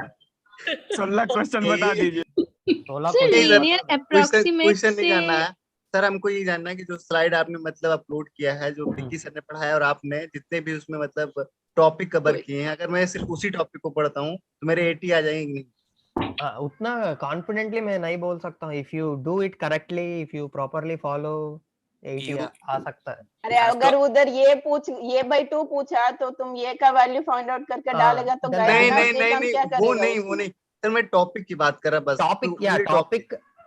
16 क्वेश्चन बता दीजिए। 16 क्वेश्चन नहीं जानना है सर, हमको ये जानना है कि जो स्लाइड आपने मतलब अपलोड किया है, जो विक्की सर ने पढ़ाया और आपने जितने भी उसमें मतलब टॉपिक कवर किए हैं, अगर मैं सिर्फ उसी टॉपिक को पढ़ता हूँ तो मेरे 80 आ जाएंगे कि नहीं? उतना कॉन्फिडेंटली मैं नहीं बोल सकता हूँ। If you do it correctly, if you properly follow, 80 आ सकता है। अरे अगर उधर ये by 2 पूछा तो तुम ये का वैल्यू फाइंड आउट करके डालेगा तो नहीं, वो नहीं सर, मैं टॉपिक की बात कर रहा बस।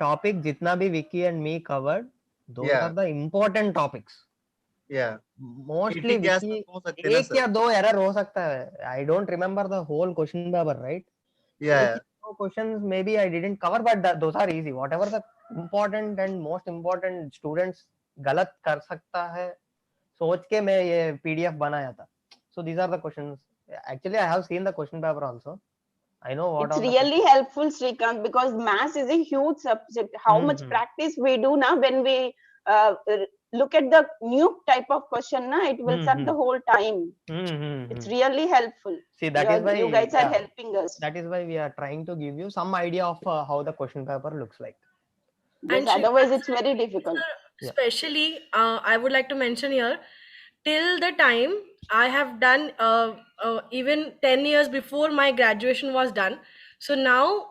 टॉपिक जितना भी Vicky and me covered, those are the important topics. Mostly एक या दो एरर हो सकता है। I don't remember the whole question paper, right? questions maybe I didn't cover, but those are easy. Whatever the important and most important students गलत कर सकता है सोच के मैं ये PDF बनाया था। So these are the questions. Actually, I have seen the question paper also. I know what it's really helpful, Srikanth, because maths is a huge subject. How much practice we do now when we look at the new type of question, na, it will suck the whole time. It's really helpful. See, that is why you guys are helping us. That is why we are trying to give you some idea of how the question paper looks like. Yes, otherwise it's very difficult. Especially, I would like to mention here, till the time I have done even 10 years before my graduation was done. So now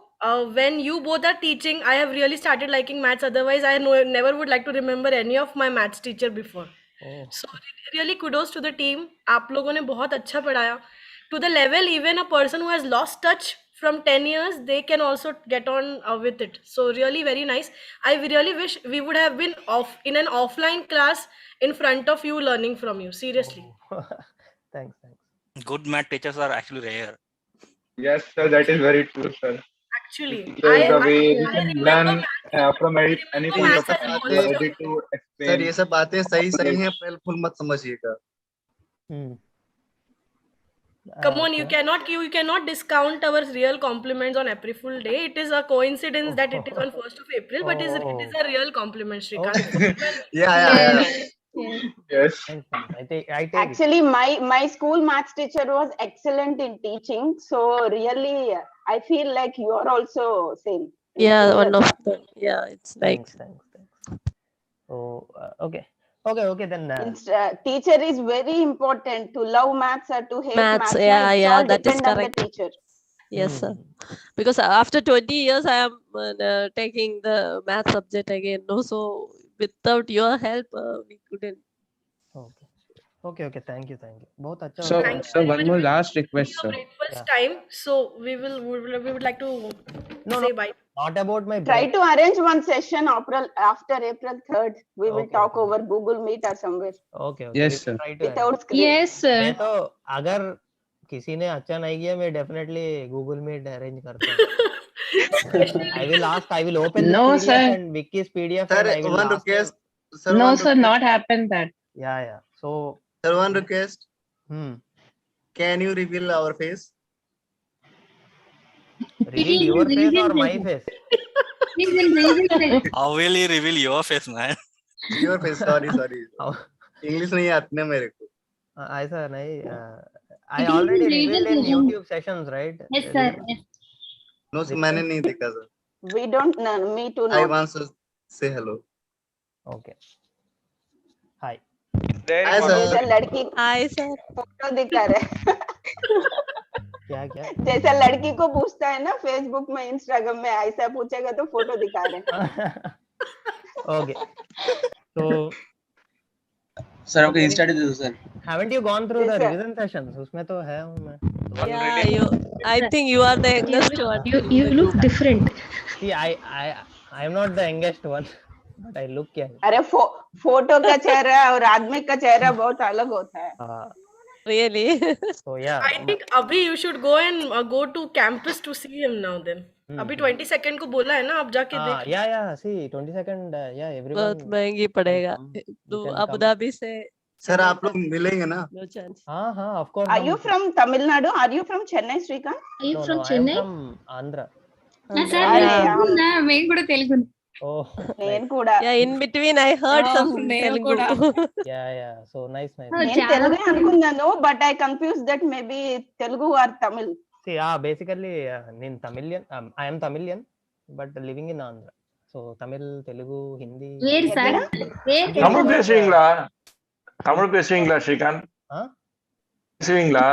when you both are teaching, I have really started liking maths. Otherwise, I never would like to remember any of my maths teacher before. So really kudos to the team. आप लोगों ने बहुत अच्छा पढ़ाया. To the level even a person who has lost touch from 10 years, they can also get on with it. So really very nice. I really wish we would have been in an offline class in front of you, learning from you. Seriously. Thanks. Good math teachers are actually rare. Yes, sir, that is very true, sir. Actually, the way we can learn from any point of time, we are ready to explain. Sir ये सब बातें सही हैं, April fool मत समझिएगा। Come on, you cannot discount our real compliments on April Fool Day. It is a coincidence that it is on 1st of April, but it is a real compliment, Shrikant. Yeah. Yes. I take Actually, my school maths teacher was excellent in teaching. So really, I feel like you are also same. Yeah, Similar. one of the, yeah, it's like. Thanks. So okay then. Teacher is very important. To love maths or to hate Maths, maths, yeah, all that is depend on the correct. teacher. Yes, sir. Because after 20 years, I am taking the math subject again. No, so without your help, we couldn't. Okay. Thank you. बहुत अच्छा So, होता है. sir, one more last request, sir. Breakfast time, so we would like to say bye. Not about my Try to arrange one session after April 3rd. We will talk over Google Meet or somewhere. Okay. Yes, sir. Without screen. Yes, sir. मैं तो अगर किसी ने अच्छा नहीं किया मैं definitely Google Meet arrange करता हूँ. I will open the PDF and Vicky's PDF Sir, and I will one ask request. him. Sir, No, one sir, request. not happen that. Yeah. So. Sir, one request. Can you reveal our face? Reveal your face or my face? How will he reveal your face, man? Your face. Sorry. English नहीं आती ना मेरे को. ऐसा नहीं. I already revealed in YouTube sessions, right? Yes, sir. Yes. No, sir, मैंने नहीं देखा sir. We don't know. Me too. I want to say hello. Okay. Hi. Hi sir. जैसा लड़की Hi, sir. फोटो दिखा रहे. क्या जैसा लड़की को पूछता है ना फेसबुक में इंस्टाग्राम में ऐसा पूछेगा तो फोटो दिखा रहे. Okay. So. सर आपका इंस्टा दे दो sir. Haven't you gone through the revision sessions? उसमें तो है हूँ मैं. Yeah, I think you are the youngest one. You look different. See, I am not the youngest one, but I look young. अरे photo का चेहरा और आदमी का चेहरा बहुत अलग होता है. Really? So yeah. I think Abhi, you should go to campus to see him now. Then अभी 22nd को बोला है ना, आप जाके देख. Yeah. See, 22nd. Yeah, everyone. बहुत महंगी पड़ेगा. तू अबू धाबी से. Sir, आप लोग मिलेंगे ना? No chance. हाँ, of course. Are you from Tamil Nadu? Are you from Chennai, Shrikant? Are you from Chennai? I am from Andhra. मैं కూడా తెలుగు. Oh. నేను కూడా. Yeah, in between I heard some Telugu. Yeah. So nice. నేను తెలుగు అనుకున్నాను, but I confused that maybe Telugu or Tamil. See, basically, నేను Tamilian. I am Tamilian, but living in Andhra. So Tamil, Telugu, Hindi. Where, sir? Tamil பேசுவீங்களா ஸ்ரீகாந்த்? பேசுவீங்களா?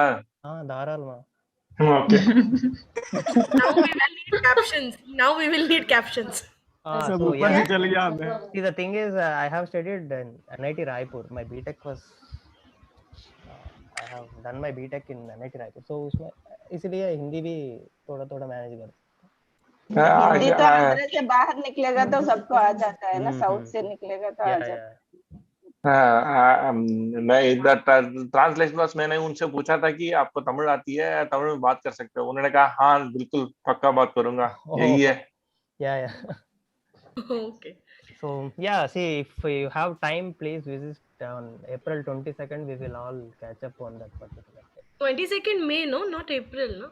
தாராளமா. Okay. Now we will need captions. So yeah. See, the thing is, I have studied in NIT Raipur. My BTech was. I have done my BTech in NIT Raipur. So उसमें इसलिए हिंदी भी थोड़ा manage कर. हिंदी तो आंध्र से बाहर निकलेगा तो सबको आ जाता है ना, साउथ से निकलेगा तो आ जाता है. मैं ट्रांसलेशन बस मैंने उनसे पूछा था कि आपको तमिल आती है, तमिल में बात कर सकते हो. उन्होंने कहा हाँ बिल्कुल पक्का बात करूंगा. यही है. Yeah. Okay. So yeah, see, if you have time, please visit on April 22nd. We will all catch up on that particular day. 22nd May, no, not April, no.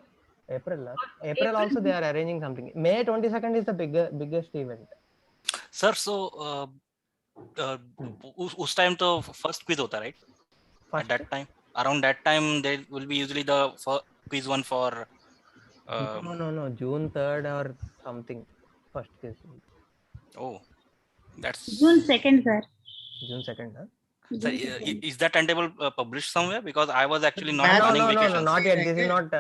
April also they are arranging something. May 22nd is the biggest event. Sir, so उस time तो first quiz होता, right? At that time, around that time, there will be usually the quiz one for. No, June 3rd or something. First quiz. Oh, that's June 2nd, sir. June 2nd, huh? Sir, is that timetable published somewhere? Because I was actually not planning vacations. No, not yet. This is not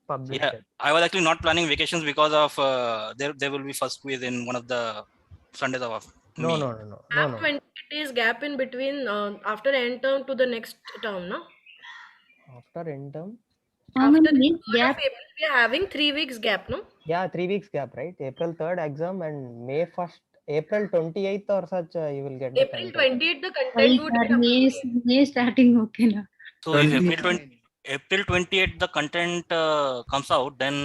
published. Yeah, I was actually not planning vacations because of there will be first quiz in one of the Sundays of. No. 20 days gap in between after end term to the next term, no? After end term? After gap. We are having 3 weeks gap, no? Yeah, 3 weeks gap, right? April 3rd exam and May 1st, April 28th or such you will get. April 28th the content would May starting okay na. So if April 28th the content comes out, then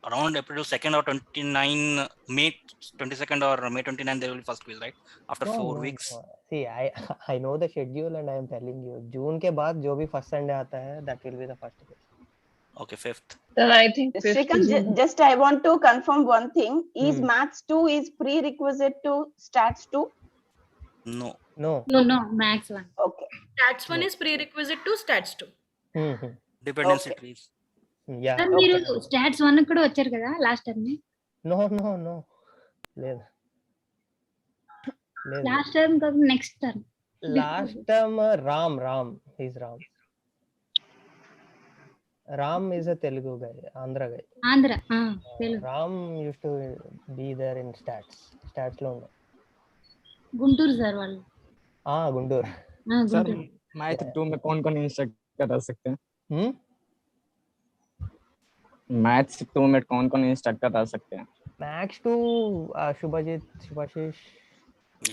around April 2nd or 29, May 22nd or May 29 there will be first quiz, right? After 4 weeks. See, I know the schedule and I am telling you, June के बाद जो भी first Sunday आता है, that will be the first quiz. Okay, fifth. Sir, I think Shrikant, just I want to confirm one thing. Is Maths 2 is prerequisite to Stats 2? No. No. No, Max 1. Okay. Stats 1 is prerequisite to Stats 2. Dependency trees. Yeah. Sir, మీరు stats 1 కూడా వచ్చారు కదా last time No. లేదు. Last time కాదు next time. Last term Ram. He's Ram. Ram is a Telugu guy, Andhra guy. Andhra. Telugu. Ram used to be there in stats lo unna. Guntur sir వాళ్ళు. Guntur. Sir math 2 में कौन instruct करा सकते हैं? Maths 2 में कौन instruct करा सकते हैं? Max 2 Shubhashish.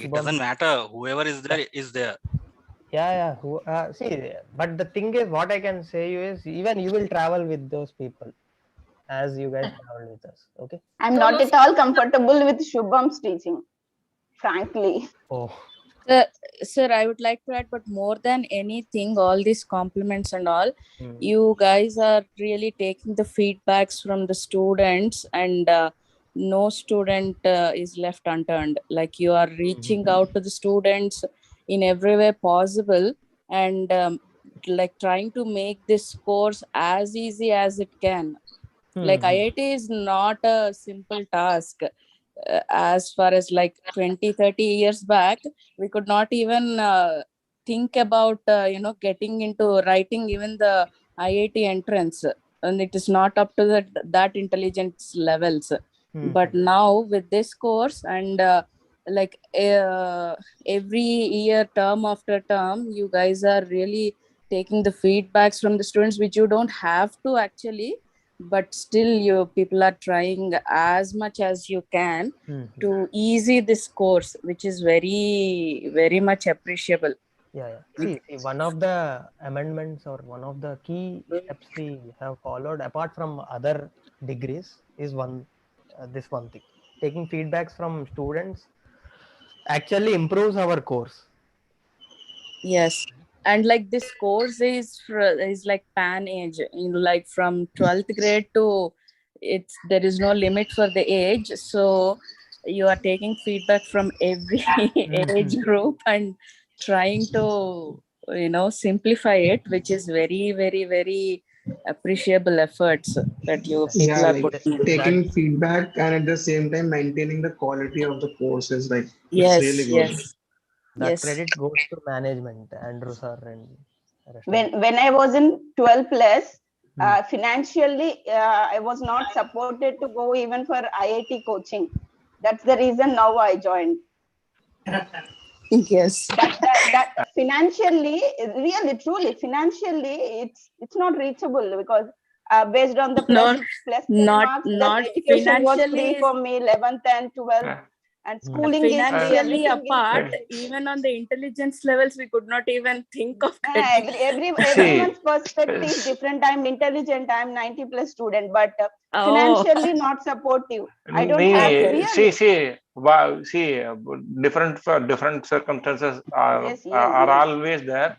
It doesn't matter. Whoever is there. Yeah. See, but the thing is, what I can say you is, even you will travel with those people, as you guys travel with us. Okay. I'm not at all comfortable with Shubham's teaching, frankly. Oh. Sir, I would like to add, but more than anything, all these compliments and all, you guys are really taking the feedbacks from the students, and no student is left unturned. Like, you are reaching out to the students in every way possible, and like trying to make this course as easy as it can. Like, IIT is not a simple task. As far as like 20-30 years back, we could not even think about getting into writing even the IIT entrance, and it is not up to that intelligence levels. But now with this course, and like every year, term after term, you guys are really taking the feedbacks from the students, which you don't have to actually, but still you people are trying as much as you can to easy this course, which is very, very much appreciable. Yeah. See, one of the amendments or one of the key steps we have followed, apart from other degrees, is this one thing. Taking feedbacks from students actually improves our course. Yes. And like, this course is like pan age, like from 12th grade to there is no limit for the age, so you are taking feedback from every age group and trying to simplify it, which is very, very, very appreciable efforts that you people are putting. Taking feedback and at the same time maintaining the quality of the course is like, yes, it's really good. yes. That credit goes to management, Andrew sir and when I was in 12 plus, financially I was not supported to go even for IIT coaching. That's the reason now I joined. Yes. That financially, really truly financially, it's not reachable, because based on the plus marks, the education was free for me 11th and 12th. And schooling financially is apart, even on the intelligence levels, we could not even think of everyone's perspective is different. I'm intelligent, I'm 90 plus student, but financially not supportive. I don't have really. See, different circumstances are always there.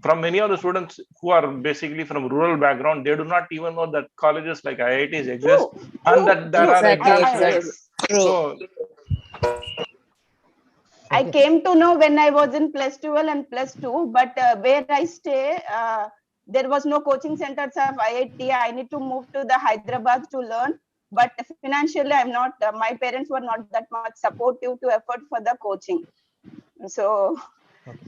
From many of the students who are basically from rural background, they do not even know that colleges like IITs exist, and that there are exams. So I came to know when I was in plus 12 and plus 2, but where I stay, there was no coaching centers of IIT. I need to move to the Hyderabad to learn, but financially I'm not, my parents were not that much supportive to effort for the coaching. So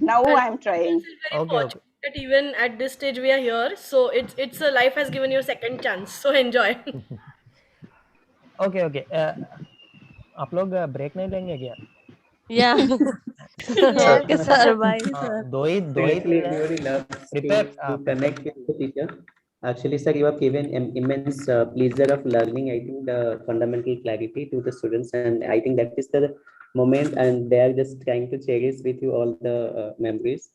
now I'm trying. Okay. That even at this stage we are here, so it's a life has given you a second chance, so enjoy. Okay. आप लोग break नहीं लेंगे क्या? Yeah. Okay, sir. Bye, sir. दो ही everybody loves to connect with the teacher. Actually, sir, you have given immense pleasure of learning, I think, the fundamental clarity to the students, and I think that is the moment, and they are just trying to cherish with you all the memories.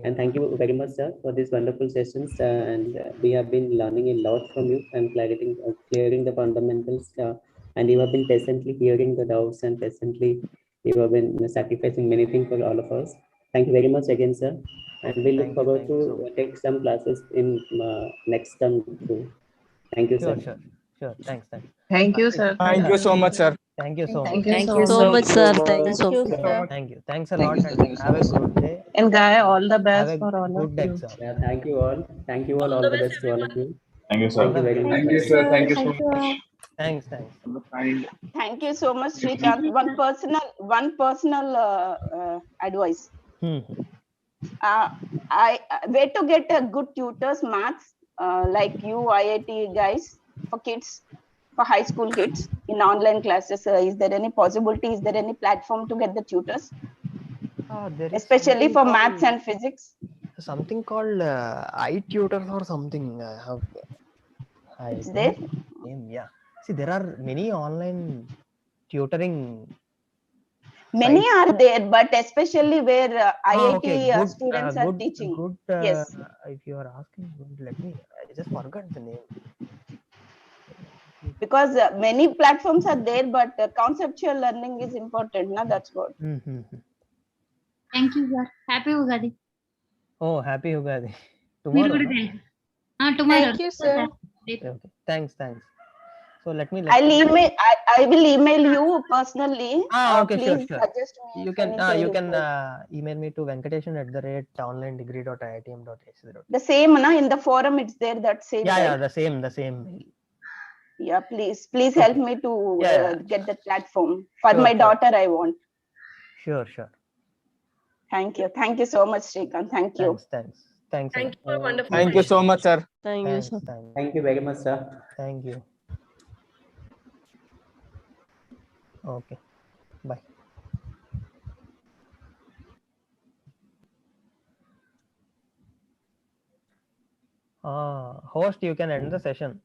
And thank you very much, sir, for these wonderful sessions, and we have been learning a lot from you and clearing the fundamentals, and you have been patiently hearing the doubts, and patiently you have been sacrificing many things for all of us. Thank you very much again, sir. And we look forward to take some classes in next term too. Thank you, sir. Sure. Thanks. Thank you, sir. Thank you so much, sir. Thank you so much. Thank you so much, sir. Thank you so much. Thank you. Thanks a lot, and have a good day. And Guy, all the best Have a for all of good you. exam. Yeah, thank you all. Thank you all. All the best to all of you. Thank you, All sir. the very much. Thank you, sir. Thank you so Thank you much. all. Thanks. Thank you so much, Srikanth. One personal advice. Where to get a good tutors, maths, like you IIT guys, for kids, for high school kids in online classes. Is there any possibility? Is there any platform to get the tutors, especially for maths and physics? Something called iTutors or something. It's there. Yeah. See, there are many online tutoring. Many are there, but especially where IIT okay. students are teaching. Good. Yes. If you are asking, let me. I just forgot the name. Because many platforms are there, but conceptual learning is important. Na, that's what. Thank you, sir. Happy Ugadi. Oh, happy Ugadi. Tomorrow. Tomorrow. Thank you, sir. Okay. Thanks. So let me. I will email you personally. Okay, please sure. suggest me. You can email me to venkatesan@onlindegree.iitm.ac. The same, na, in the forum it's there. That same. Yeah, right? the same mail. Yeah, please help me to get the platform for Sure, my daughter. I want. Sure. Thank you so much, Srikanth. Thank you. Thanks. Thank you for wonderful. Thank you so much, sir. Thank you, sir. Thank you very much, sir. Thank you. Okay. Bye. Host, you can end the session.